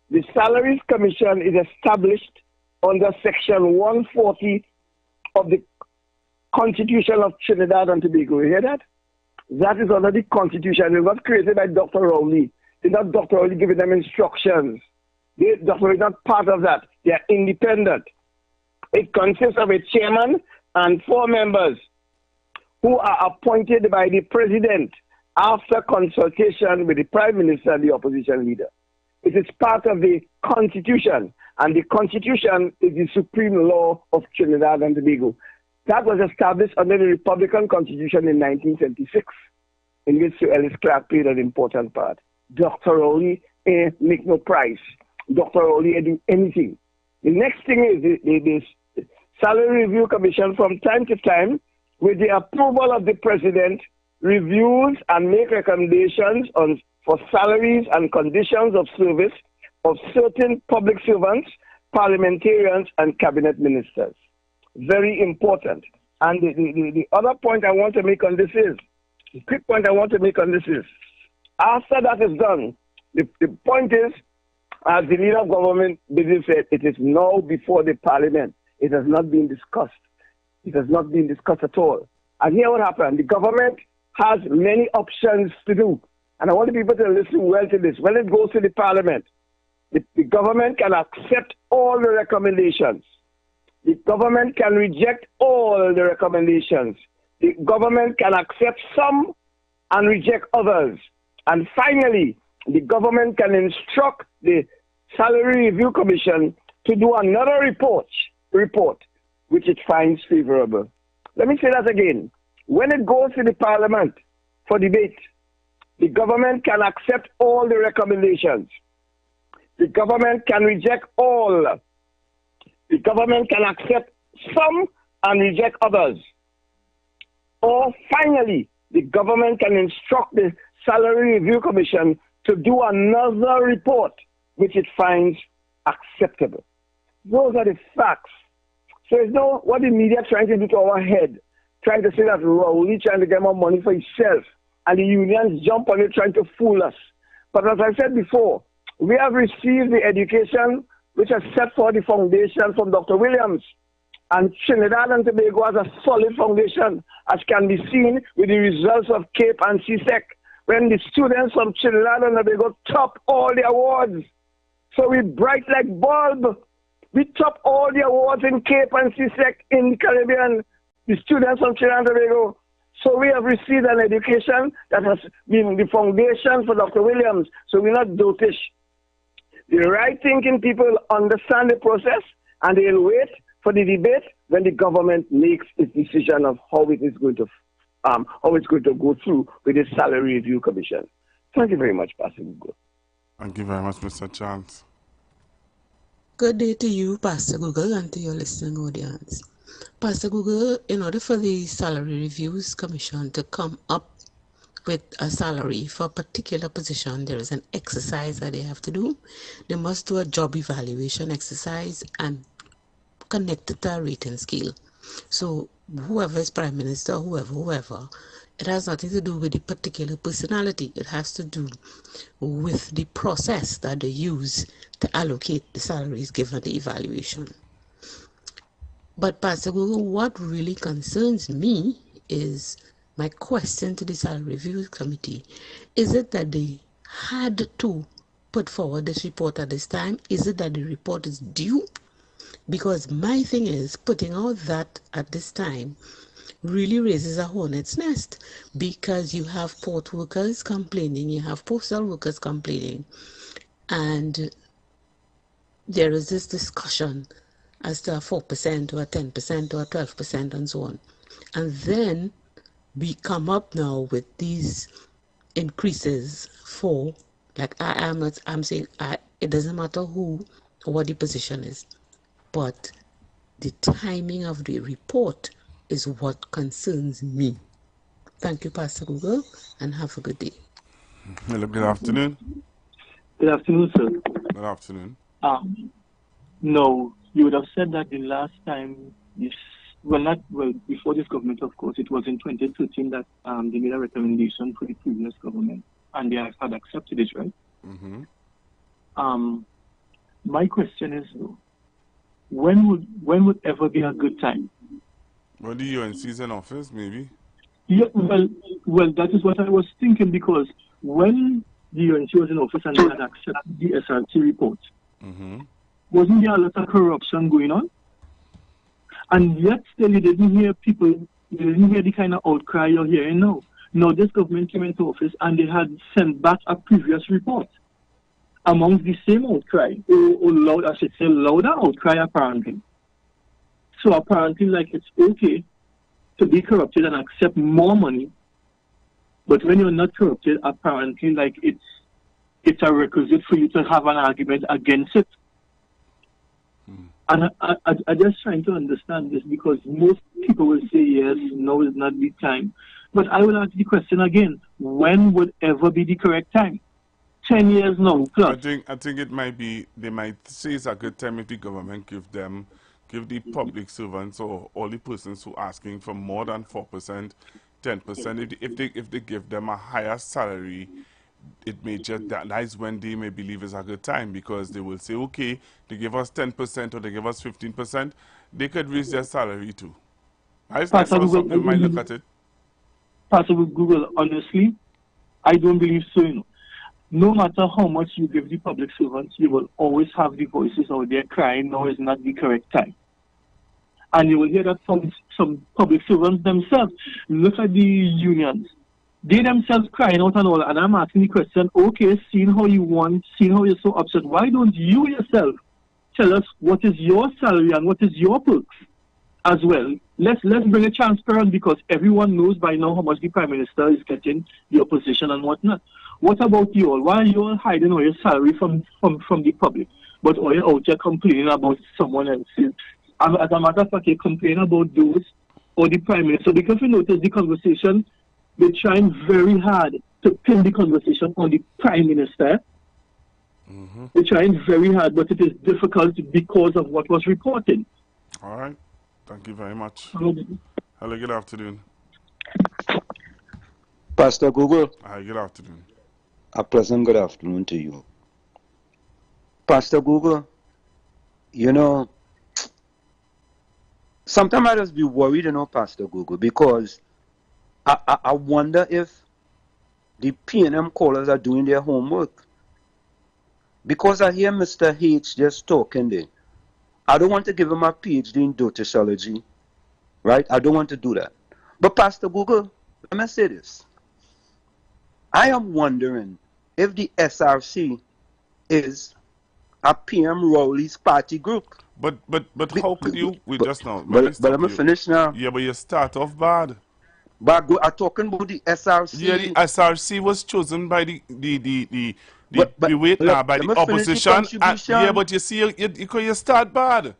The Salaries Commission is established under Section 140 of the Constitution of Trinidad and Tobago. You hear that? That is under the Constitution. It was not created by Dr. Rowley. It's not Dr. Rowley giving them instructions. Dr. Rowley is not part of that. They are independent. It consists of a chairman and 4 members who are appointed by the president after consultation with the prime minister and the opposition leader. It is part of the Constitution, and the Constitution is the supreme law of Trinidad and Tobago. That was established under the Republican Constitution in 1976, in which Sir Ellis Clark played an important part. Dr. Rowley make no price. Dr. Rowley do anything. The next thing is the Salary Review Commission, from time to time, with the approval of the president, reviews and make recommendations for salaries and conditions of service of certain public servants, parliamentarians, and cabinet ministers. Very important. And the other point I want to make on this is, the quick point I want to make on this is, after that is done, the point is, as the leader of government business said, it is now before the parliament. It has not been discussed. It has not been discussed at all. And here what happened, the government has many options to do. And I want the people to listen well to this. When it goes to the parliament, the government can accept all the recommendations. the government can reject all the recommendations. The government can accept some and reject others. And finally, the government can instruct the Salary Review Commission to do another report which it finds favorable. Let me say that again. When it goes to the Parliament for debate, the government can accept all the recommendations. The government can reject all. The government can accept some and reject others. Or finally, the government can instruct the Salary Review Commission to do another report which it finds acceptable. Those are the facts. So it's not what the media trying to do to our head, trying to say that Rowley trying to get more money for himself, and the unions jump on it trying to fool us. But as I said before, we have received the education which has set for the foundation from Dr. Williams. And Trinidad and Tobago has a solid foundation, as can be seen with the results of CAPE and CSEC, when the students from Trinidad and Tobago top all the awards. So we bright like bulb. We top all the awards in CAPE and CSEC in the Caribbean, the students from Trinidad and Tobago. So we have received an education that has been the foundation for Dr. Williams. So we're not dotish. The right thinking people understand the process and they'll wait for the debate when the government makes its decision of how it's going to go through with the Salary Review Commission. Thank you very much, Pastor Google. Thank you very much, Mr. Chance. Good day to you, Pastor Google, and to your listening audience. Pastor Google, in order for the Salary Reviews Commission to come up with a salary for a particular position, there is an exercise that they have to do. They must do a job evaluation exercise and connect it to a rating scale. So whoever is Prime Minister, whoever, it has nothing to do with the particular personality. It has to do with the process that they use to allocate the salaries given the evaluation. But Pastor Google, what really concerns me is my question to the Salary Review Committee. Is it that they had to put forward this report at this time? Is it that the report is due? Because my thing is, putting out that at this time really raises a hornet's nest, because you have port workers complaining, you have postal workers complaining, and there is this discussion as to a 4% or a 10% or a 12% and so on. And then we come up now with these increases for, like I'm saying, it doesn't matter who or what the position is, but the timing of the report is what concerns me. Thank you, Pastor Google, and have a good day. Hello, good afternoon. Good afternoon, sir. Good afternoon. No, you would have said that the last time, before this government, of course, it was in 2013 that they made a recommendation for the previous government, and they had accepted it, right? Mm-hmm. My question is, though, when would ever be a good time? Well, the UNC is in office, maybe? Yeah, well, that is what I was thinking, because when the UNC was in office and they had accepted the SRT report, wasn't there a lot of corruption going on? And yet still you didn't hear the kind of outcry you're hearing now. Now this government came into office and they had sent back a previous report amongst the same outcry, or louder outcry apparently. So apparently, like, it's okay to be corrupted and accept more money, but when you're not corrupted, apparently, like, it's a requisite for you to have an argument against it. And I'm just trying to understand this, because most people will say, yes, no, it's not the time. But I will ask the question again, when would ever be the correct time? 10 years now, plus. I think it might be, they might say it's a good time if the government give the public servants or all the persons who are asking for more than 4%, 10%, if they give them a higher salary, it may just, that is when they may believe it's a good time, because they will say, okay, they give us 10% or they give us 15%, they could raise their salary too. That's how some people might look at it. Pastor Google, honestly, I don't believe so, you know. No matter how much you give the public servants, you will always have the voices out there crying, no, it's not the correct time. And you will hear that from some public servants themselves. Look at the unions. They themselves crying out and all. And I'm asking the question, okay, seeing how you're so upset, why don't you yourself tell us what is your salary and what is your perks as well? Let's bring it transparent, because everyone knows by now how much the Prime Minister is getting, the opposition and whatnot. What about you all? Why are you all hiding all your salary from the public? But all you're out there complaining about someone else's. As a matter of fact, you complain about those or the Prime Minister. Because if you notice the conversation, they're trying very hard to pin the conversation on the Prime Minister. They're trying very hard, but it is difficult because of what was reported. All right. Thank you very much. Hello, good afternoon. Pastor Google. Hi, good afternoon. A pleasant good afternoon to you. Pastor Google, you know, sometimes I just be worried, you know, Pastor Google, because I wonder if the P&M callers are doing their homework. Because I hear Mr. H just talking there. I don't want to give him a PhD in doxology, right? I don't want to do that. But Pastor Google, let me say this. I am wondering if the SRC is a PM Rowley's party group. But how could you? We just now. But let me finish now. Yeah, but you start off bad. But I'm talking about the SRC. Yeah, the SRC was chosen by the opposition. Yeah, but you see, you start bad.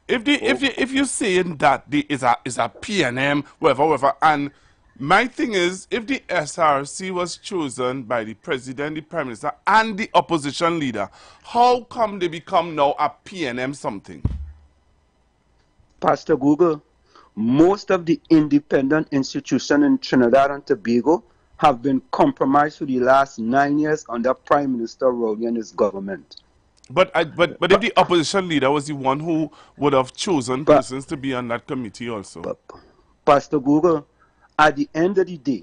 If you saying that is a PNM, whatever, and my thing is, if the SRC was chosen by the president, the prime minister, and the opposition leader, how come they become now a PNM something? Pastor Google, most of the independent institutions in Trinidad and Tobago have been compromised for the last 9 years under Prime Minister Rowley and his government. But if the opposition leader was the one who would have chosen persons to be on that committee also. Pastor Google, at the end of the day,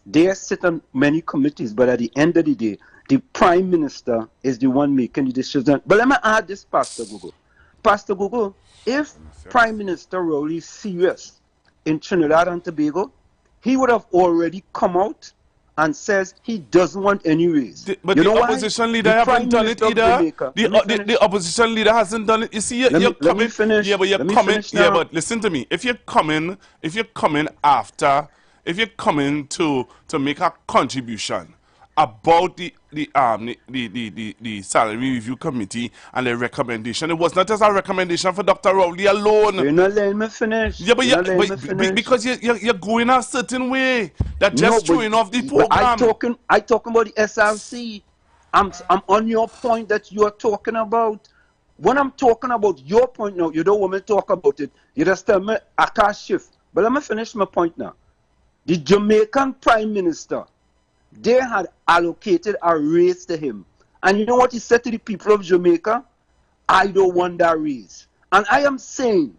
they sit on many committees, but at the end of the day, the Prime Minister is the one making the decision. But let me add this, Pastor Google. Pastor Google, if Prime Minister Rowley is serious in Trinidad and Tobago, he would have already come out and says he doesn't want any raise. But you know the opposition leader haven't done it either. The opposition leader hasn't done it. You see, you're coming. Yeah, but you're coming. Yeah, but listen to me. If you're coming to make a contribution about the salary review committee and the recommendation, it was not just a recommendation for Dr. Rowley alone. You're not letting me finish. Yeah, but because you're going a certain way that just throwing off the program. I talking about the SRC. I'm on your point that you are talking about. When I'm talking about your point now, you don't want me to talk about it. You just tell me I can't shift. But let me finish my point now. The Jamaican Prime Minister, they had allocated a raise to him. And you know what he said to the people of Jamaica? I don't want that raise. And I am saying,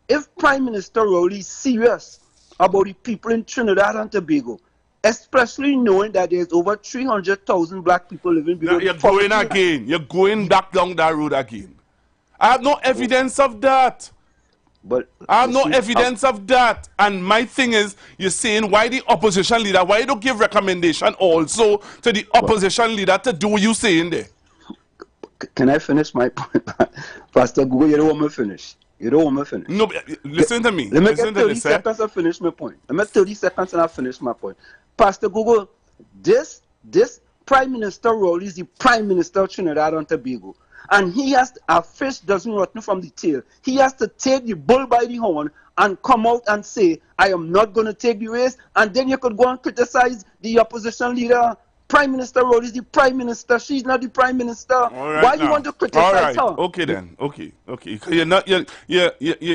if Prime Minister Rowley is serious about the people in Trinidad and Tobago, especially knowing that there's over 300,000 black people living below you're going again. You're going back down that road again. I have no evidence of that. But I have no evidence of that. And my thing is, you're saying why the opposition leader, why you don't give recommendation also to the opposition leader to do what you saying there? Can I finish my point? Pastor Google, you don't want me to finish. You don't want me to finish. No, listen to me. Let me get 30 seconds to finish my point. Let me 30 seconds and I'll finish my point. Pastor Google, this Prime Minister Rowley is the Prime Minister of Trinidad and Tobago. And he has to, a fish doesn't rotten from the tail. He has to take the bull by the horn and come out and say, I am not going to take the race. And then you could go and criticize the opposition leader. Prime Minister Rowley is the Prime Minister. She's not the Prime Minister. Why do you want to criticize her? Okay then. Okay. You're not, you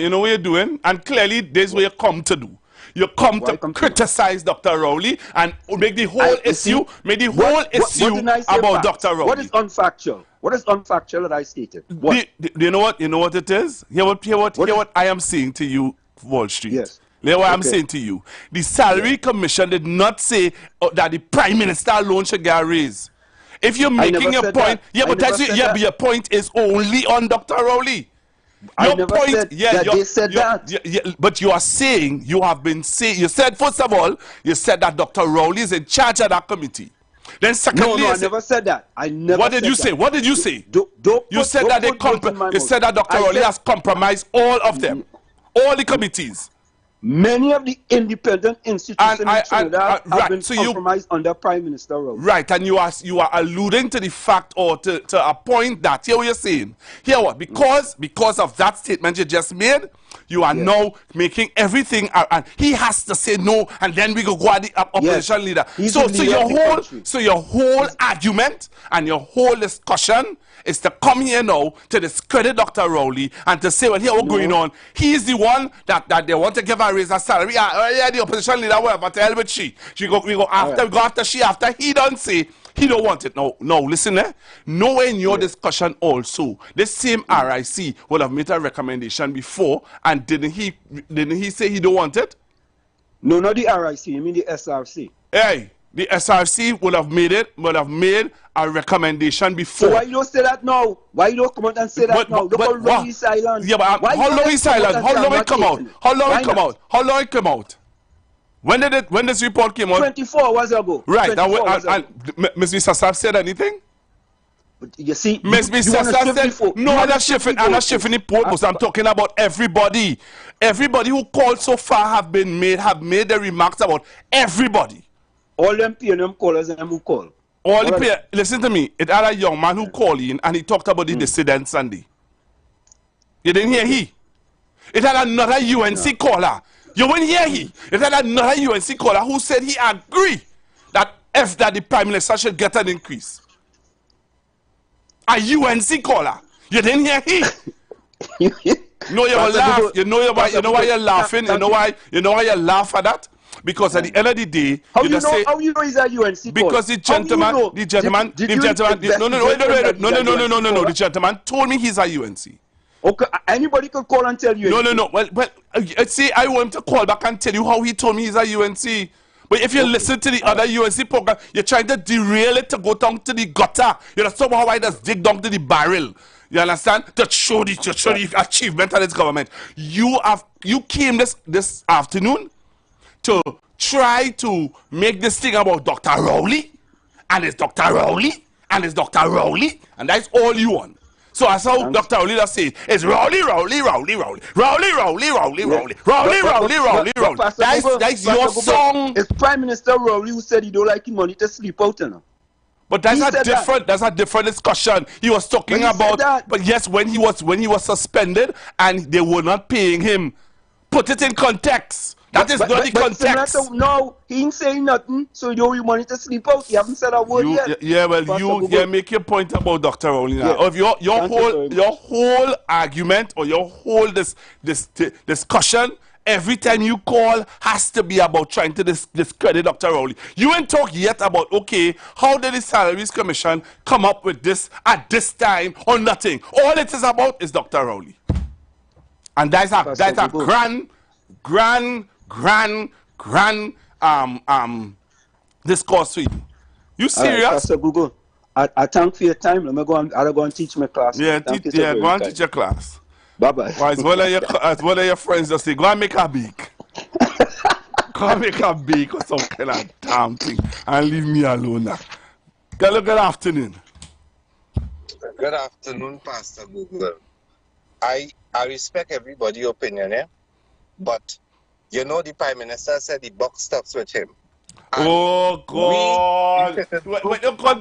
know what you're doing? And clearly, this is what you come to do. You come to criticize Dr. Rowley and make the whole issue about Dr. Rowley. What is unfactual? What is unfactual that I stated? Do you know what? You know what it is? Hear what I am saying to you, Wall Street. Yes. Hear what I'm saying to you. The Salary Commission did not say that the Prime Minister alone should get a raise. If you're making a point, but your point is only on Dr. Rowley. I never said that they said that. But you are saying, you have been saying, you said, first of all, you said that Dr. Rowley is in charge of that committee. Then secondly, no, I never said that. I never. What did you say? What did you say? You said that you said that Dr. Rowley has compromised all of them, all the committees. Many of the independent institutions in Trinidad have been compromised under Prime Minister Rowley. Right, and you are alluding to the fact, or to a point that, here what you're saying. Here what? Because of that statement you just made, you are now making everything, and he has to say no, and then we go at the opposition leader. So your whole argument and your whole discussion is to come here now to discredit Dr. Rowley and to say, well, here what's going on. He is the one that they want to give her a raise her salary. Yeah, the opposition leader, whatever, to hell with she. We go after she, after he don't say he don't want it. No, listen, nowhere in your discussion also, this same RIC would have made a recommendation before, and didn't he say he don't want it? No, not the RIC, you mean the SRC. Hey, the SRC would have made a recommendation before. So why you don't say that now? Why you don't come out and say that now? Look how long he's silent. Yeah, but how long is silent? How long it come out? How long it come out? How long it come out? When this report came out? 24 hours ago. Right. And Ms. Sassaf said anything? You see, Ms. Sassaf said, no, I'm not shifting the purpose. I'm talking about everybody. Everybody who called so far have made the remarks about everybody. All them PNM callers and them who call. Listen to me. It had a young man who called in and he talked about the dissident Sunday. You didn't hear he? It had another UNC caller. You wouldn't hear he? It had another UNC caller who said he agreed that the Prime Minister should get an increase. A UNC caller. You didn't hear he? No, you laugh. You know why you're laughing? You know why you laugh at that? Because at the end of the day, how you know he's a UNC? Because the gentleman, no, the gentleman told me he's a UNC. Okay, anybody could call and tell you. No. Well, see, I want him to call back and tell you how he told me he's a UNC. But if you listen to the other UNC program, you're trying to derail it to go down to the gutter. You know, somehow I just dig down to the barrel. You understand? To show the achievement of this government. You came this afternoon to try to make this thing about Dr. Rowley, and it's Dr. Rowley, and it's Dr. Rowley, and that's all you want. So that's how Dr. Rowley does say it's Rowley. That's your song. It's Prime Minister Rowley who said he don't like his money to sleep out, you know. But that's a different discussion. He was talking about, but yes, when he was suspended and they were not paying him. Put it in context. That is not the context. No, he ain't saying nothing, so you don't want to sleep out. He haven't said a word yet. Yeah, well, you make your point about Dr. Rowley now. Of your whole argument or your whole this discussion, every time you call has to be about trying to discredit Dr. Rowley. You ain't talk yet about, okay, how did the Salaries Commission come up with this at this time or nothing. All it is about is Dr. Rowley. And that's a grand discourse for you. You serious? Pastor Google, I thank for your time. I'll go and teach my class. Yeah, go and teach your class. Bye-bye. As one of your friends just say, go and make a bake. Go and make a bake or some kind of damn thing and leave me alone now. Good afternoon. Good afternoon, Pastor Google. I respect everybody's opinion, but you know the Prime Minister said the buck stops with him. Oh God!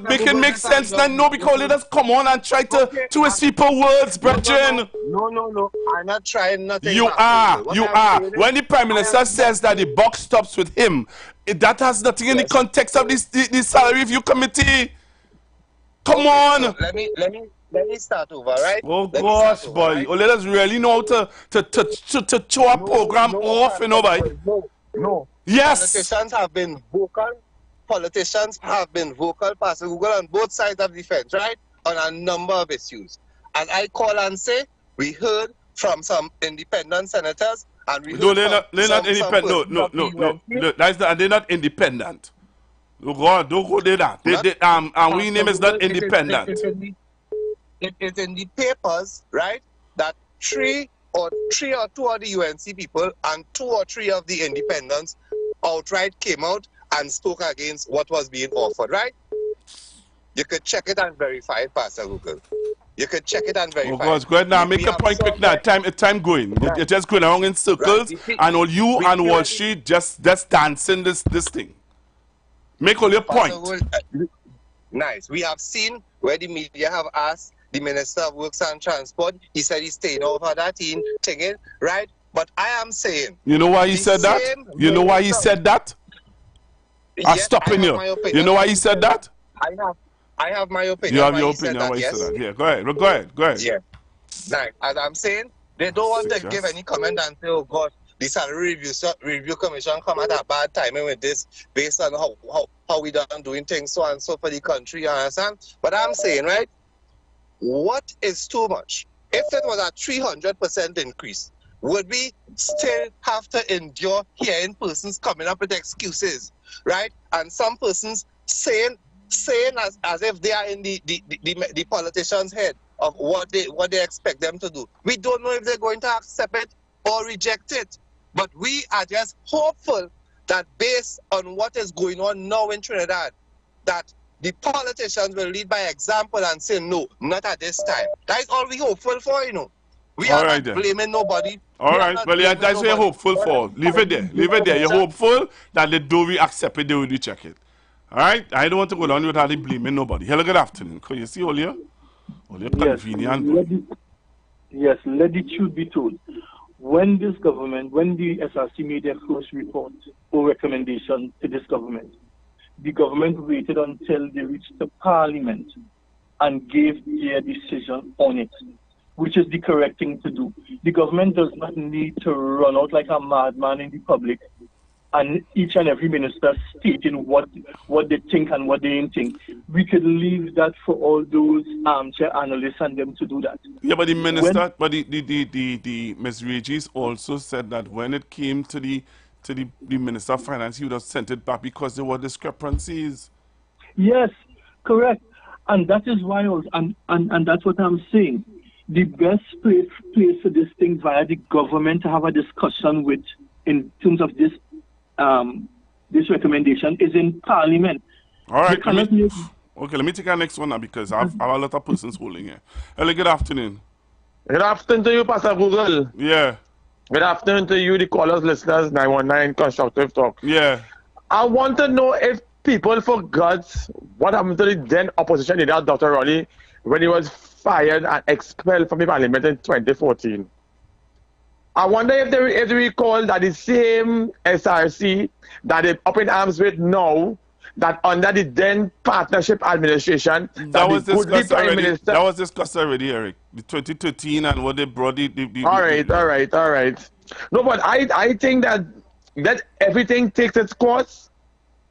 Make it make sense now. No, because let us come on and try to twist people's words, brethren. No. I'm not trying nothing. You are. When the Prime Minister says that the buck stops with him, that has nothing in the context of this salary review committee. Come on. Let me start over, right? Oh gosh, boy! Let us really know how to show our program off, you know, boy. No. Yes. Politicians have been vocal, Pastor Google, on both sides of the fence, right? On a number of issues. And I call and say, we heard from some independent senators, and we heard they're not independent. No. They're not independent. Oh God, don't go there. And we name is not independent. It's in the papers, right? That three or two of the UNC people and 2 or 3 of the independents outright came out and spoke against what was being offered, right? You could check it and verify it, Pastor Google. You could check it and verify. Oh God, go ahead now. Make a point quick now. Time going. Right. You're just going around in circles, Right. and all you and Wall Street just dancing this thing. Make all your point. Nice. We have seen where the media have asked the Minister of Works and Transport. He said he's staying over that thing, right? But I am saying. You know why he said that? You know why he said that? I'm Yes, stopping you. You know why he said that? I have my opinion. You have your opinion why he said that. Yeah, go ahead. Yeah. Now, as I'm saying, they don't want to give any comment and say, oh God, the Salary Review Commission come at a bad timing with this based on how we done doing things so and so for the country, you understand? But I'm saying, right, what is too much? If it was a 300% increase, would we still have to endure hearing persons coming up with excuses, right? And some persons saying as if they are in the politician's head of what they expect them to do. We don't know if they're going to accept it or reject it. But we are just hopeful that based on what is going on now in Trinidad, that the politicians will lead by example and say, no, not at this time. That is all we hopeful for, you know. We are not blaming nobody. All right. Well, yeah, that's what you're hopeful for. Leave it there. You're hopeful that they do we accept it, they will reject it. All right? I don't want to go down without blaming nobody. Hello, good afternoon. Can you see all your convenient? Yes, let the truth be told. When the SRC made their first report or recommendation to this government, the government waited until they reached the parliament and gave their decision on it, which is the correct thing to do. The government does not need to run out like a madman in the public and each and every minister stating what they think and what they didn't think. We could leave that for all those armchair analysts and them to do that. Yeah, but the minister, the Ms. Regis also said that when it came to the Minister of Finance, he would have sent it back because there were discrepancies. Yes, correct. And that is why, and that's what I'm saying. The best place for this thing via the government to have a discussion with in terms of this recommendation is in Parliament. All right. Let me take our next one now because I have a lot of persons holding here. Hello, good afternoon. Good afternoon to you, Pastor Google. Yeah. Good afternoon to you, the callers, listeners, 919 Constructive Talk. Yeah. I want to know if people forgot what happened to the then opposition leader, Dr. Rowley, when he was fired and expelled from the parliament in 2014. I wonder if they recall that the same SRC that they're up in arms with now, that under the then partnership administration, that was discussed already, Eric. The 2013 and what they brought All right. No, but I think that everything takes its course,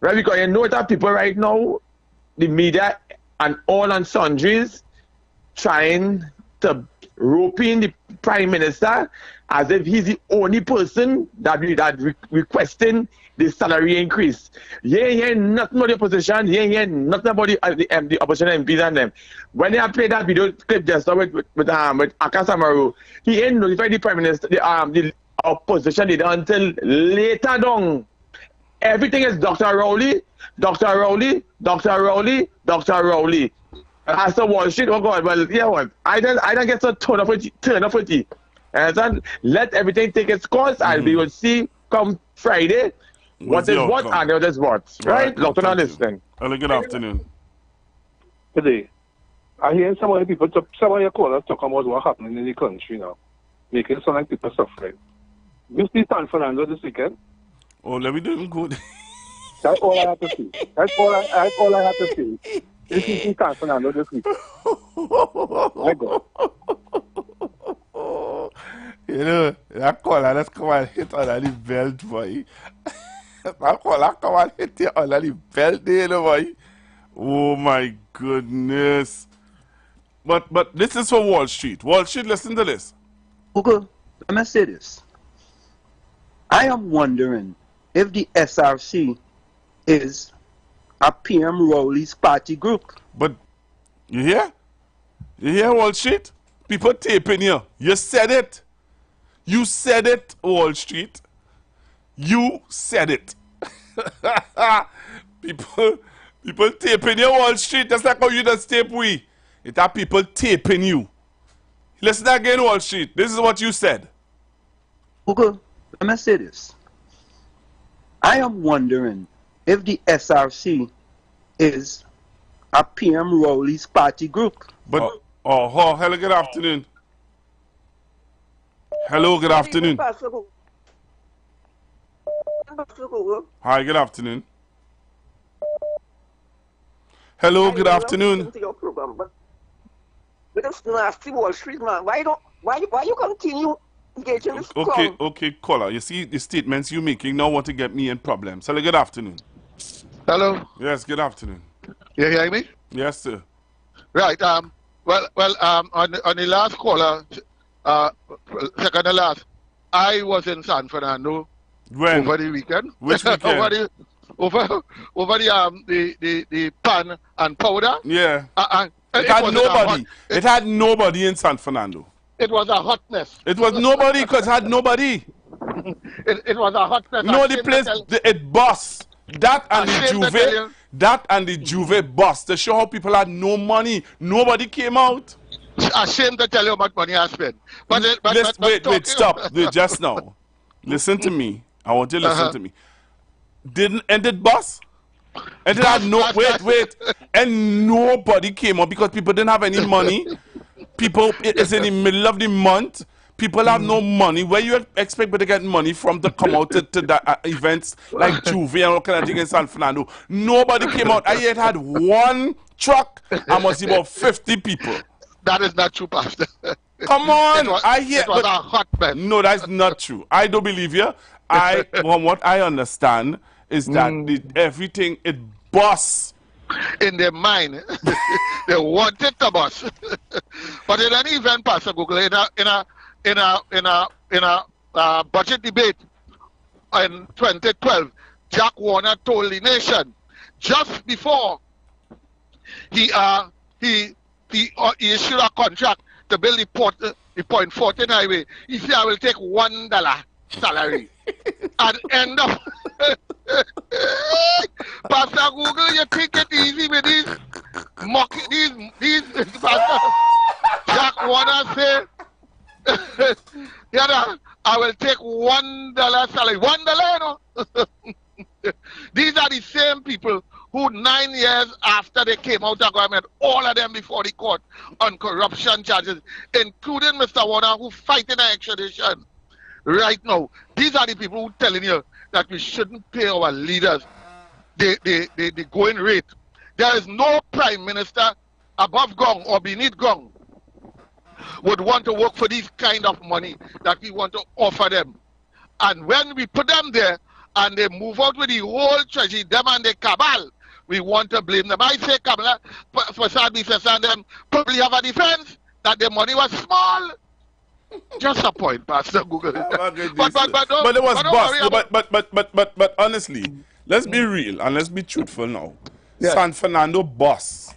right? Because you know that people right now, the media and all and sundries, trying to rope in the Prime Minister as if he's the only person that requesting the salary increase. Yeah, nothing about the opposition. Yeah, nothing about the opposition MPs and them. When they have played that video clip just now with Aka Samaru, he ain't notified the Prime Minister, the opposition leader until later down. Everything is Dr. Rowley. As a Wall Street, oh God, well, yeah, what? I don't get so turn off with you. And let everything take its course, and we will see come Friday what is what and what is what. Right? Dr. Understand. Hello, good afternoon. Good day. I hear some of your callers talk about what happening in the country now, making it sound like people suffering. You see San Fernando this weekend? Oh, let me do it good. That's all I have to see. That's all I have to see. This is San Fernando this weekend. I go. You know, that caller, let's come and hit under the belt, boy. That caller come and hit you under the belt there, boy. Oh my goodness. But this is for Wall Street. Wall Street, listen to this. Google, let me say this. I am wondering if the SRC is a PM Rowley's party group. But you hear? You hear Wall Street? People taping you. You said it. You said it, Wall Street. You said it. people taping you, Wall Street. That's like how you just tape we. It are people taping you. Listen again, Wall Street. This is what you said. Google, let me say this. I am wondering if the SRC is a PM Rowley's party group. But hello, good afternoon. Hello, good afternoon. Hi, good afternoon. Hello, good afternoon. But it's nasty Wall Street, man. Why you continue engaging this Okay, caller. You see the statements you making now want to get me in problems. Hello, good afternoon. Hello. Yes, good afternoon. You hear me? Yes, sir. Right. On the last caller, second to last, I was in San Fernando over the weekend. Which weekend? over the pan and powder. Yeah. It had nobody. It had nobody in San Fernando. It was a hotness. It was nobody because it had nobody. It was a hotness. No, the place, it bust. That and the Juve bust to show how people had no money. Nobody came out. Ashamed to tell you how much money I spent. Wait, stop. Wait, just now. Listen to me. I want you to listen to me. Didn't it bust? And it had no and nobody came out because people didn't have any money. People, it's in the middle of the month. People have no money. Where you expect people to get money from to come out to the events like Juve and all kind of things in San Fernando? Nobody came out. I yet had one truck and must be about 50 people. That is not true, Pastor. Come on. It was a hot mess. No, that's not true. I don't believe you. From what I understand is that everything, it busts. In their mind, they wanted to bust. But in an event, Pastor Google, in a budget debate in 2012, Jack Warner told the nation just before he issued a contract to build the Point 14 highway. He said, I will take $1 salary and end up. Pastor Google, you think it easy with these Jack Warner say, I will take $1 salary. $1, you know. These are the same people who 9 years after they came out of government, all of them before the court on corruption charges, including Mr. Warner, who fighting an extradition right now. These are the people who telling you that we shouldn't pay our leaders the going rate. There is no prime minister above gong or beneath gong would want to work for this kind of money that we want to offer them. And when we put them there and they move out with the whole treasury, them and the cabal, we want to blame them. I say Kamala, for Sadie and them probably have a defense that the money was small. Just a point, Pastor Google. But it was bust. But honestly, let's be real and let's be truthful now. Yes. San Fernando bust.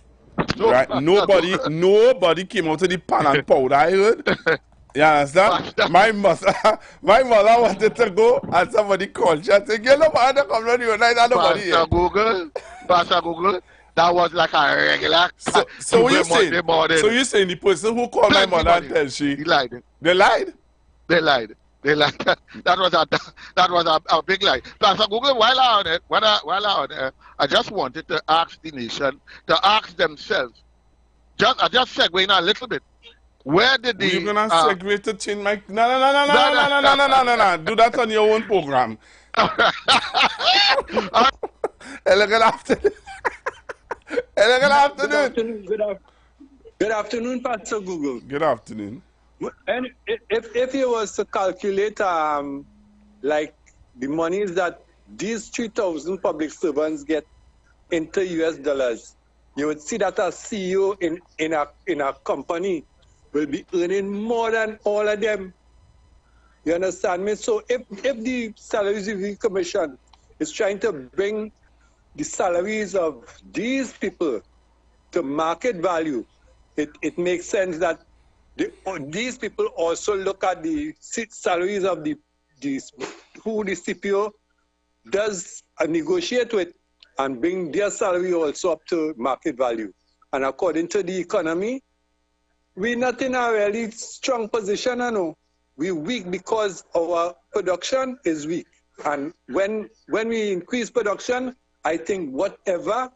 Right? Nobody came out of the pan and powder, I heard. You understand? My mother wanted to go and somebody called. She said, "Get no man to come around you night and nobody here." Pastor Google, that was like a regular. So what you saying? So you saying the person who called my mother and tell she lied? They lied? They lied. That was a big lie. Pastor Google, while I on it, I just wanted to ask the nation to ask themselves. I just segue in a little bit. Where did the... You're going to segue to change my... No. Do that on your own program. Hello, good afternoon. Hello, good afternoon. Good afternoon, Pastor Google. Good afternoon. And if you was to calculate like the monies that these 3,000 public servants get into US dollars, you would see that a CEO in a company will be earning more than all of them. You understand me? So if the Salaries Review Commission is trying to bring the salaries of these people to market value, it makes sense that these people also look at the salaries of who the CPO does negotiate with and bring their salary also up to market value. And according to the economy, we're not in a really strong position, I know. We're weak because our production is weak. And when we increase production, I think whatever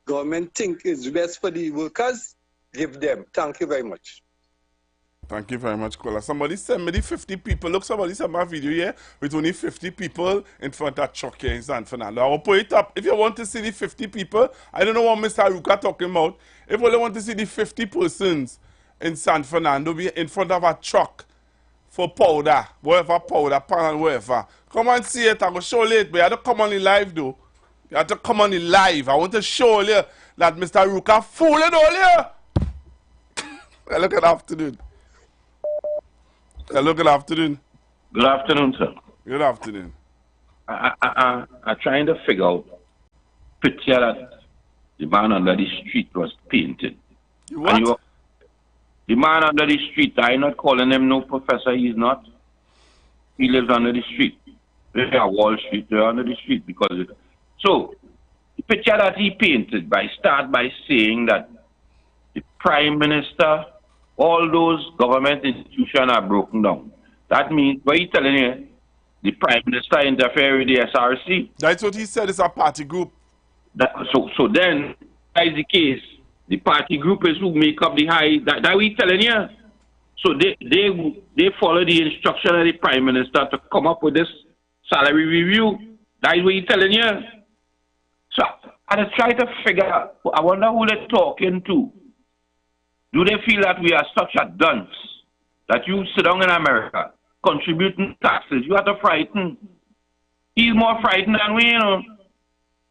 government think is best for the workers, give them. Thank you very much. Thank you very much, Kola. Somebody sent me the 50 people. Look, somebody sent my video here with only 50 people in front of truck here in San Fernando. I will put it up. If you want to see the 50 people, I don't know what Mr. Ruka talking about. If you want to see the 50 persons in San Fernando be in front of a truck for powder, whatever powder, pan, whatever, come and see it. I'm going to show you it, but you have to come on the live, though. You have to come on the live. I want to show you that Mr. Ruka fooling all here. Look at the afternoon. Hello, good afternoon. Good afternoon, sir. Good afternoon. I'm trying to figure out picture that the man under the street was painted. What? The man under the street, I'm not calling him no professor, he's not. He lives under the street. They're Wall Street, they're under the street because so the picture that he painted start by saying that the Prime Minister, all those government institutions are broken down. That means, what he's telling you, the Prime Minister interfere with the SRC. That's what he said, it's a party group. So then, that is the case. The party group is who make up the high, that we telling you. So they follow the instruction of the Prime Minister to come up with this salary review. That is what he's telling you. So I just try to figure out, I wonder who they're talking to. Do they feel that we are such a dunce that you sit down in America contributing taxes? You have to frighten. He's more frightened than we, you know.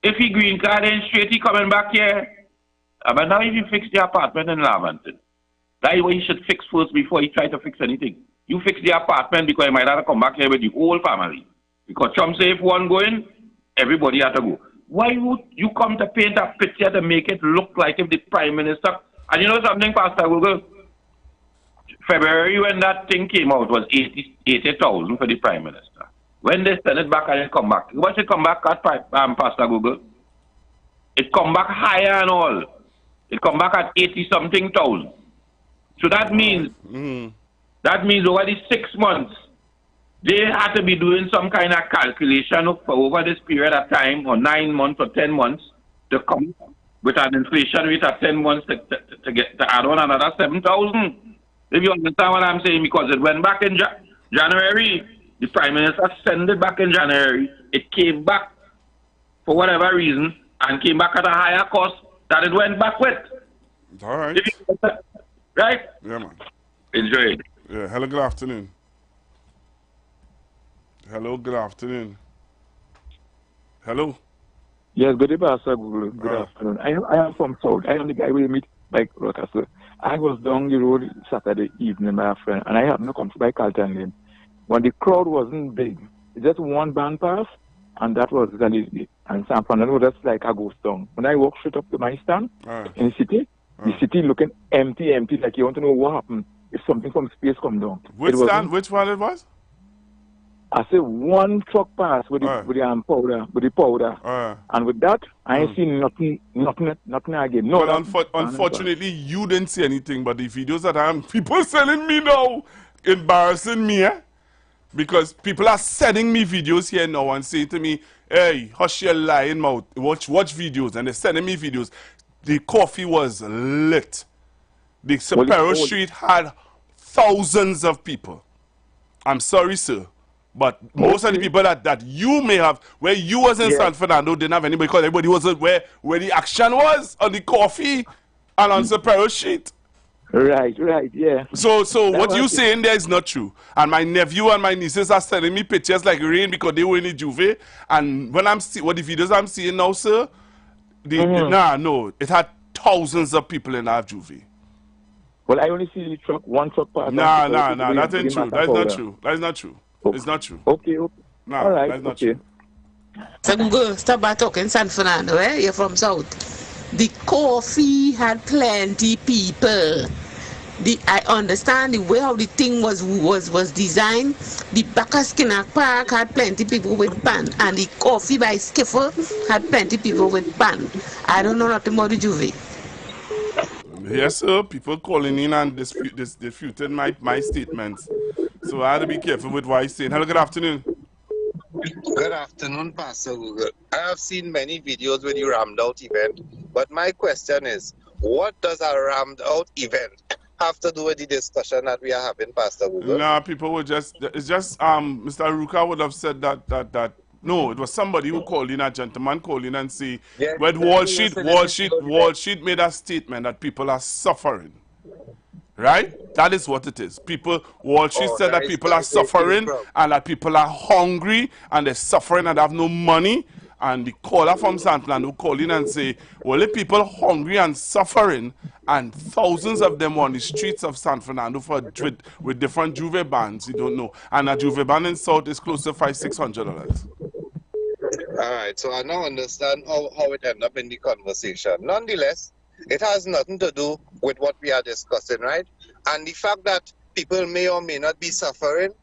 If he green card in straight, he coming back here. But now if you fix the apartment in Lavington, that is what he should fix first before he try to fix anything. You fix the apartment because he might have to come back here with the whole family. Because Trump say if one go in, everybody has to go. Why would you come to paint a picture to make it look like if the Prime Minister... And you know something, Pastor Google? February, when that thing came out, was 80,000 for the Prime Minister. When they send it back and it come back, what it come back at, Pastor Google? It come back higher and all. It come back at 80-something thousand. So that means, over the 6 months, they had to be doing some kind of calculation for over this period of time, or 9 months or 10 months, to come with an inflation rate of 10 months to add on another 7,000. If you understand what I'm saying, because it went back in January, the Prime Minister sent it back in January, it came back for whatever reason, and came back at a higher cost that it went back with. All right. Right? Yeah, man. Enjoy it. Yeah, hello, good afternoon. Hello, good afternoon. Hello. Yes, good evening, Pastor Google. Good afternoon. I am from South. I am the guy with meet Mike Rotter. I was down the road Saturday evening, my friend, and I happened to come by Carlton Lane. When the crowd wasn't big, just one band pass, and that was it. And San Fernando was just like a ghost town. When I walked straight up to my stand in the city looking empty, like you want to know what happened if something from space come down. Which stand? Which one it was? I said one truck pass with the powder, and with that I ain't seen nothing again. No. But unfortunately, you didn't see anything. But the videos that people sending me now, embarrassing me, because people are sending me videos here now and saying to me, "Hey, hush your lying mouth. Watch videos," and they're sending me videos. The coffee was lit. The Sapero Street had thousands of people. I'm sorry, sir. But most of the people that you may have, where you was in San Fernando, didn't have anybody because everybody was where the action was, on the coffee and on Sapero Street. Right, yeah. So what you saying there is not true. And my nephew and my nieces are sending me pictures like rain because they were in the Juve. And when I'm seeing what the videos I'm seeing now, sir, no, it had thousands of people in that Juve. Well, I only see the one truck pass. Nah, that ain't true. That's not true. That's not true. It's not true. Okay. No, all right, that's not true. So go stop by talking San Fernando, You're from South. The coffee had plenty people. I understand the way how the thing was designed. The back of Skinner Park had plenty people with band, and the coffee by Skiffle had plenty people with band. I don't know nothing about the Juve. Yes, sir. People calling in and disputing my statements. So I had to be careful with what I say. Hello, good afternoon. Good afternoon, Pastor Google. I have seen many videos with the rammed out event, but my question is, what does a rammed out event have to do with the discussion that we are having, Pastor Google? Nah, people were it's just Mr. Ruka would have said that no, it was somebody who called in, a gentleman called in and say, yes, when Wall Street made a statement that people are suffering. Right? That is what it is. Wall Street said that people are suffering and that people are hungry and they're suffering and have no money. And the caller from San Fernando called in and say, well, if people hungry and suffering and thousands of them on the streets of San Fernando with different Juve bands, you don't know. And a Juve band in South is close to $500-600. All right, so I now understand how it ended up in the conversation. Nonetheless, it has nothing to do with what we are discussing, right? And the fact that people may or may not be suffering,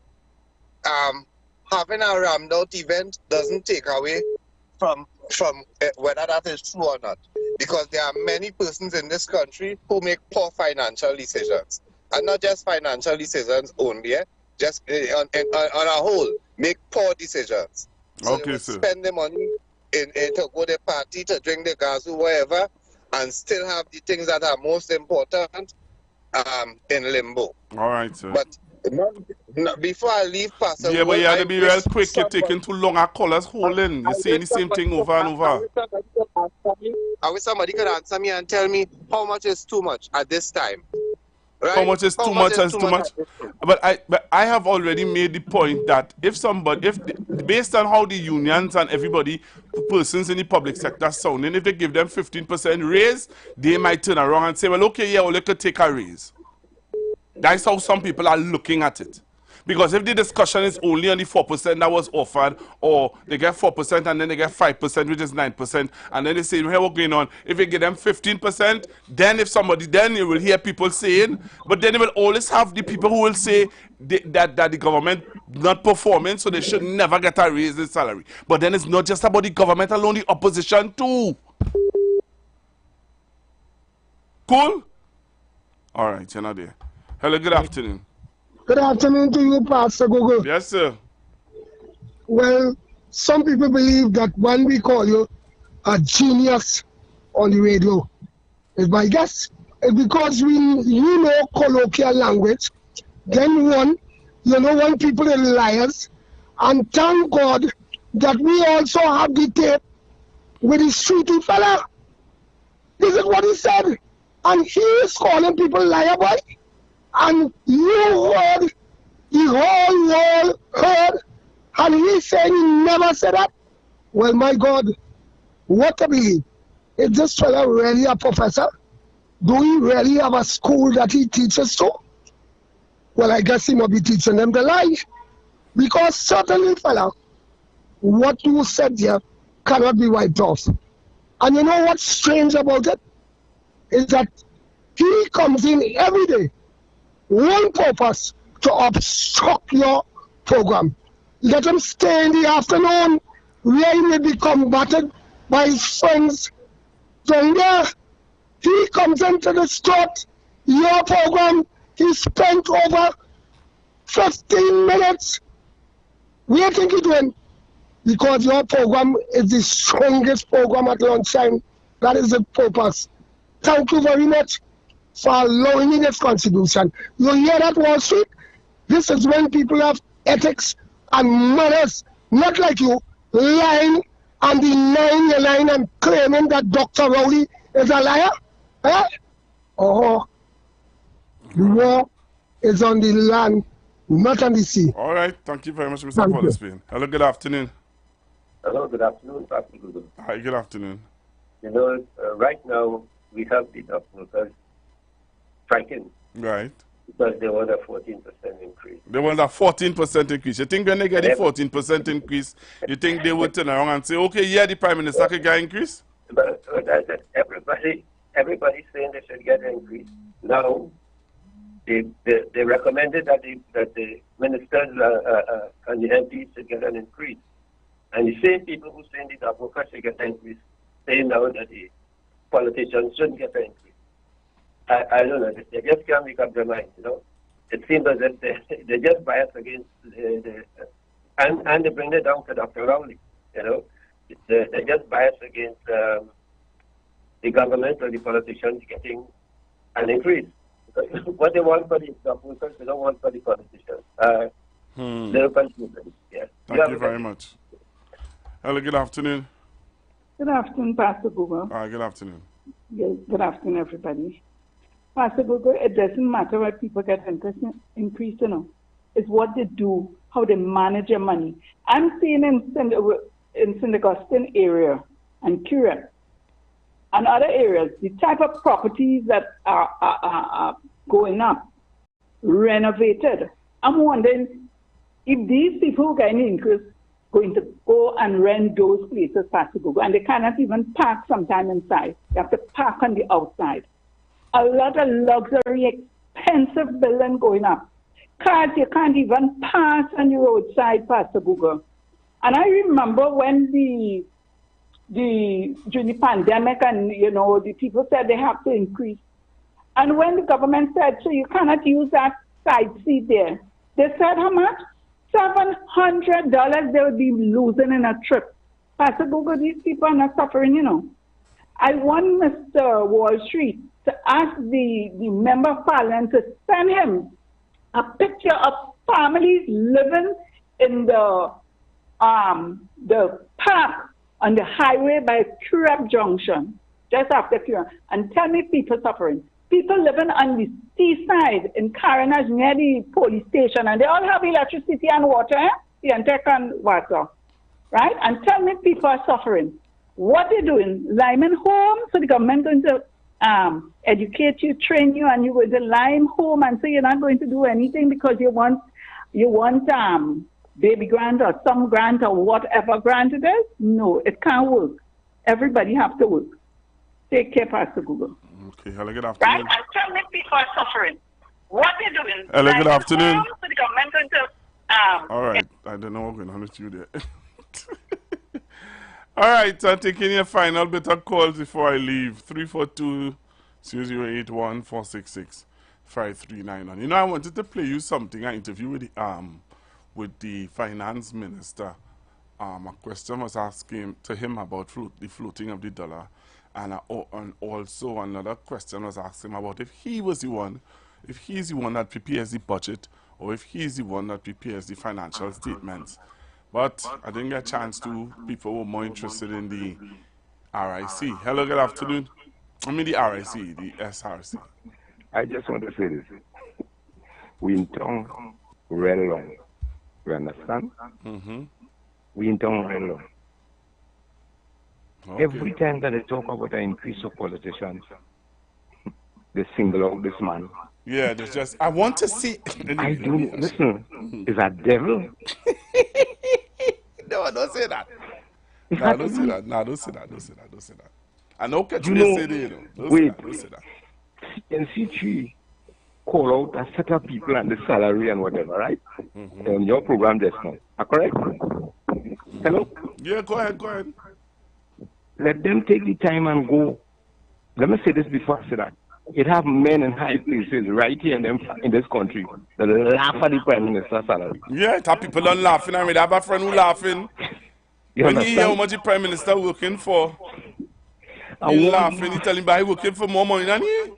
having a rammed out event doesn't take away from whether that is true or not. Because there are many persons in this country who make poor financial decisions. And not just financial decisions only, just on a whole, make poor decisions. So okay, sir. Spend the money to go to the party, to drink the gas or whatever, and still have the things that are most important in limbo. All right, sir. But before I leave, Pastor, yeah, but you have to be real quick. You're taking too long. Our callers holding. You're saying the same thing over and over. I wish somebody could answer me and tell me how much is too much at this time. Right? How much is too much is too much? But I have already made the point that if based on how the unions and everybody, persons in the public sector sounding, if they give them 15% raise, they might turn around and say, well, okay, yeah, well, they could take a raise. That's how some people are looking at it. Because if the discussion is only on the 4% that was offered, or they get 4% and then they get 5%, which is 9%, and then they say, hey, what's going on? If you give them 15%, then then you will hear people saying, but then you will always have the people who will say that the government not performing, so they should never get a raise in salary. But then it's not just about the government alone, the opposition too. Cool? All right, you're not there. Hello, good afternoon. Good afternoon to you, Pastor Google. Yes, sir. Well, some people believe that when we call you a genius on the radio, is my guess. It's because you know colloquial language. Then when people are liars. And thank God that we also have the tape with the streety fella. This is what he said. And he is calling people liar boy. And you heard, the whole world heard, and he said he never said that. Well, my God, what a believe. Is this fellow really a professor? Do he really have a school that he teaches to? Well, I guess he must be teaching them the lie. Because certainly, fellow, what you said here cannot be wiped off. And you know what's strange about it? Is that he comes in every day. One purpose, to obstruct your program. Let him stay in the afternoon where he may be combated by his friends. Then there, he comes into the start, your program, he spent over 15 minutes. Where do you think he's doing? Because your program is the strongest program at lunchtime. That is the purpose. Thank you very much for allowing me this contribution. You hear that, Wall Street? This is when people have ethics and manners, not like you, lying and denying your line and claiming that Dr. Rowley is a liar. Eh? Oh, the war is on the land, not on the sea. All right, thank you very much, Mr. Paul Spain. Hello, good afternoon. Hello, good afternoon, Pastor Google. Hi, good afternoon. You know, right now we have the doctors striking. Right. Because they want a 14% increase. They want a 14% increase. You think when they get the 14% increase, you think they would turn around and say, okay, yeah, the Prime Minister could get an increase? But everybody's saying they should get an increase. Now, they recommended that the ministers and the MPs should get an increase. And the same people who saying the advocates should get an increase, saying now that the politicians shouldn't get an increase. I don't know. They just can't make up their mind, you know. It seems as if they just bias against and they bring it down to Dr. Rowley, you know. They just bias against the government or the politicians getting an increase. What they want for the doctors, they don't want for the politicians. They're confusing. Yes. Thank you very much. Hello, good afternoon. Good afternoon, Pastor Google. Good afternoon. Good afternoon, everybody. Pastor Google, it doesn't matter what people get increased, you know. It's what they do, how they manage their money. I'm seeing in St. Augustine area and Curia and other areas, the type of properties that are going up, renovated. I'm wondering if these people who get an increase going to go and rent those places, Pastor Google, and they cannot even park sometime inside. They have to park on the outside. A lot of luxury, expensive building going up. Cars you can't even pass on the roadside, Pastor Google. And I remember when during the pandemic and, you know, the people said they have to increase. And when the government said, so you cannot use that side seat there, they said how much? $700 they would be losing in a trip. Pastor Google, these people are not suffering, you know. I want Mr. Wall Street to ask the member of parliament to send him a picture of families living in the park on the highway by Curab Junction, just after Curab, and tell me people suffering. People living on the seaside in Carenage near the police station, and they all have electricity and water, the Antec and water, right? And tell me people are suffering. What they're doing, Lyman home, so the government going to educate you, train you, and you go to Lyme home, and so you're not going to do anything because you want baby grant or some grant or whatever grant it is? No, it can't work. Everybody have to work. Take care, Pastor Google. Okay, hello, good afternoon. Right? And tell me people are suffering. What they're doing. Hello, good afternoon. Home, so the government going to all right, I don't know what's going on with you there. All right, I'm taking your final bit of calls before I leave. 342-081-466-5391. You know, I wanted to play you something. I interviewed with the finance minister. A question was asked to him about the floating of the dollar. And also another question was asked him about if he's the one that prepares the budget or if he's the one that prepares the financial statements. But I didn't get a chance to. People were more interested in the RIC. Hello, good afternoon. I mean the RIC, the SRC. I just want to say this. We in town real long. You understand? We in town real long. Okay. Every time that they talk about an increase of politicians, they single out this man. Yeah, there's just, I want to see. I do, listen, is that devil? No, don't say that. No, don't say that. No, don't say that. Don't say that. Don't say that. I know what you say there, you know. Don't say that. NC3 call out a set of people and the salary and whatever, right? On your program just now. Are correct? Hello? Yeah, go ahead, go ahead. Let them take the time and go. Let me say this before I say that. It have men in high places right here in this country that laugh at the Prime Minister's salary. Yeah, it have people not laughing. I mean, I have a friend who laughing. When he hear how much the Prime Minister working for, he laughing. He telling him he's working for more money than he.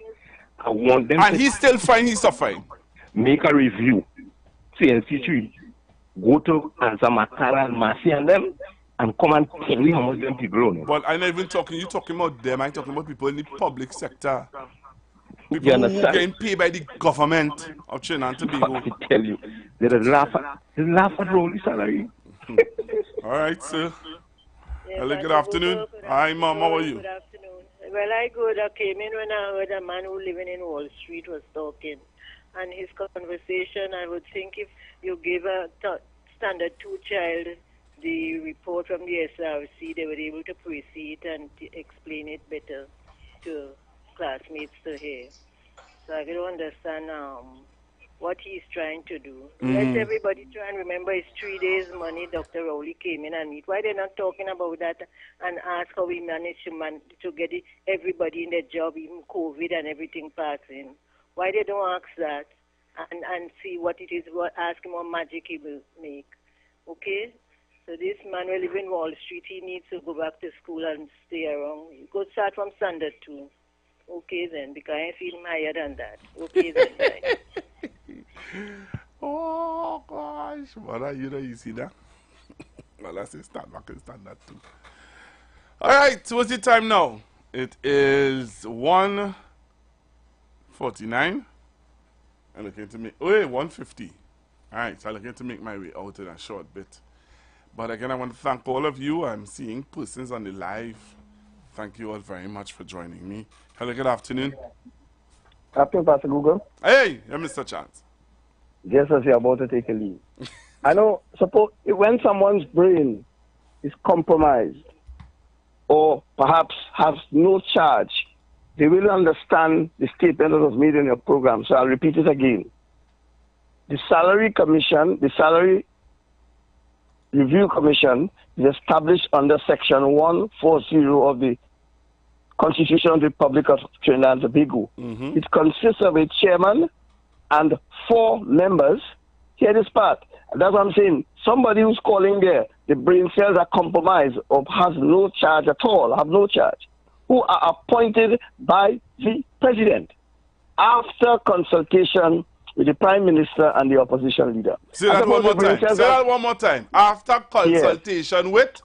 I want them and he's still fine, he's suffering. Make a review. CNC3. Go to Answer Makara and Massey and them and come and tell me how much them people own. But I'm not even talking, you talking about them, I'm talking about people in the public sector. People who getting paid by the government of Trinidad and Tobago. I tell you, they laugh at Rolly salary. All right, sir. Yeah, hello, good afternoon. Hi, Mom, how are you? Good afternoon. Well, I came in when I heard a man who living in Wall Street was talking. And his conversation, I would think if you give a standard 2 child the report from the SRC, they were able to proceed and to explain it better to classmates to hear. So I don't understand what he's trying to do. Let everybody try and remember it's 3 days money Dr. Rowley came in and meet. Why they're not talking about that and ask how we managed to get everybody in their job, even COVID and everything passing? Why they don't ask that and see what it is, ask him what magic he will make? Okay? So this man will live in Wall Street. He needs to go back to school and stay around. He could start from standard 2. Okay then, because I feel higher than that. Okay then, guys. Oh gosh, mother, you see that? Well, I say start back and standard 2. All right, what's the time now? It is 1:49. I'm looking to make 1:50. All right, so I'm looking to make my way out in a short bit. But again, I want to thank all of you. I'm seeing persons on the live. Thank you all very much for joining me. Hello, good afternoon. Afternoon, Pastor Google. Hey, you're Mr. Chance. Just as you're about to take a leave. I know, suppose when someone's brain is compromised or perhaps has no charge, they will understand the statement that was made in your program. So I'll repeat it again. The Salary Commission, the Salary Review Commission is established under Section 140 of the Constitution of the Republic of Trinidad and Tobago. It consists of a chairman and 4 members. Hear this part. That's what I'm saying. Somebody who's calling there, the brain cells are compromised or has no charge at all, have no charge, who are appointed by the president after consultation with the prime minister and the opposition leader. Say that one more time. Say that one more time. After consultation with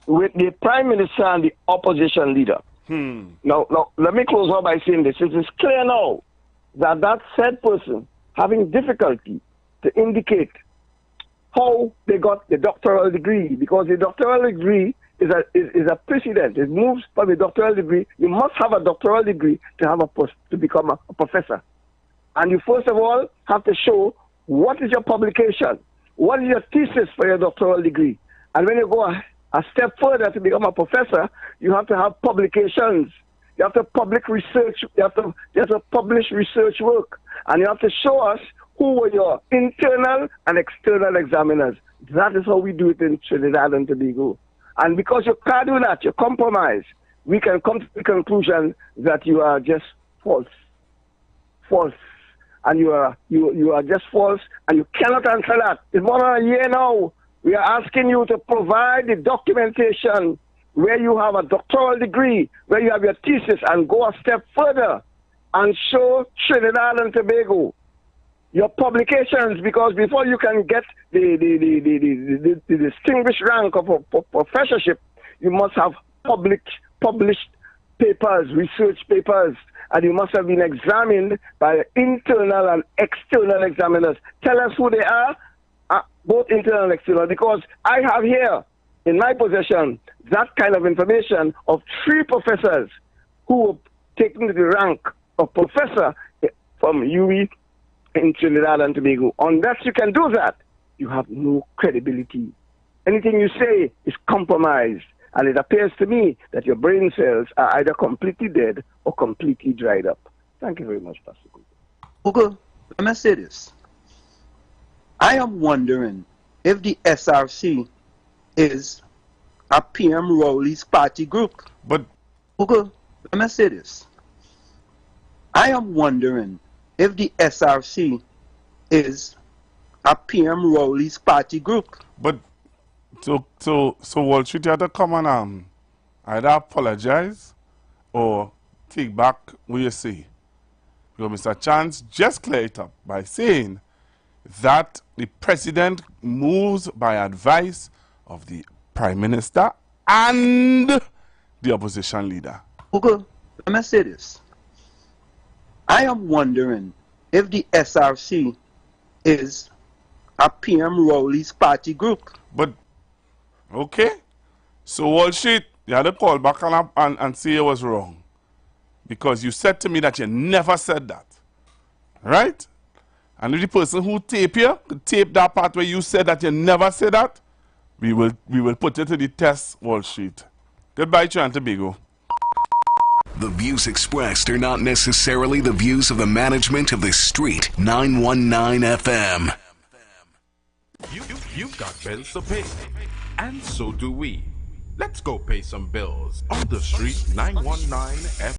the prime minister and the opposition leader. Now, let me close up by saying this. It is clear now that that said person having difficulty to indicate how they got the doctoral degree, because the doctoral degree is a precedent. It moves from a doctoral degree. You must have a doctoral degree to become a professor. And you first of all have to show what is your publication, what is your thesis for your doctoral degree. And when you go a step further to become a professor, you have to have publications. You have to public research. You have to publish research work, and you have to show us who were your internal and external examiners. That is how we do it in Trinidad and Tobago. And because you can't do that, you compromise. We can come to the conclusion that you are just false, and you are just false, and you cannot answer that. It's more than a year now. We are asking you to provide the documentation where you have a doctoral degree, where you have your thesis, and go a step further and show Trinidad and Tobago your publications, because before you can get the distinguished rank of a professorship, you must have published papers, research papers, and you must have been examined by internal and external examiners. Tell us who they are, both internal and external, because I have here in my possession that kind of information of 3 professors who were taken to the rank of professor from IWER in Trinidad and Tobago. Unless you can do that, you have no credibility. Anything you say is compromised, and it appears to me that your brain cells are either completely dead or completely dried up. Thank you very much, Pastor Google, let me say this. I am wondering if the SRC is a PM Rowley's party group. But Google, let me say this. I am wondering if the SRC is a PM Rowley's party group. But so Wall Street, you have to come and either apologize or take back what you say. Because Mr. Chance just cleared it up by saying that the president moves by advice of the prime minister and the opposition leader. Google, let me say this. I am wondering if the SRC is a PM Rowley's party group. But, okay. So, Wall Street, you had to call back and say it was wrong. Because you said to me that you never said that. Right? And if the person who tape you, tape that part where you said that you never said that, we will put it to the test, Wall Street. Goodbye, Trinidad and Tobago. The views expressed are not necessarily the views of the management of the Street 919 FM. You've got bills to pay, and so do we. Let's go pay some bills on the Street 919 FM.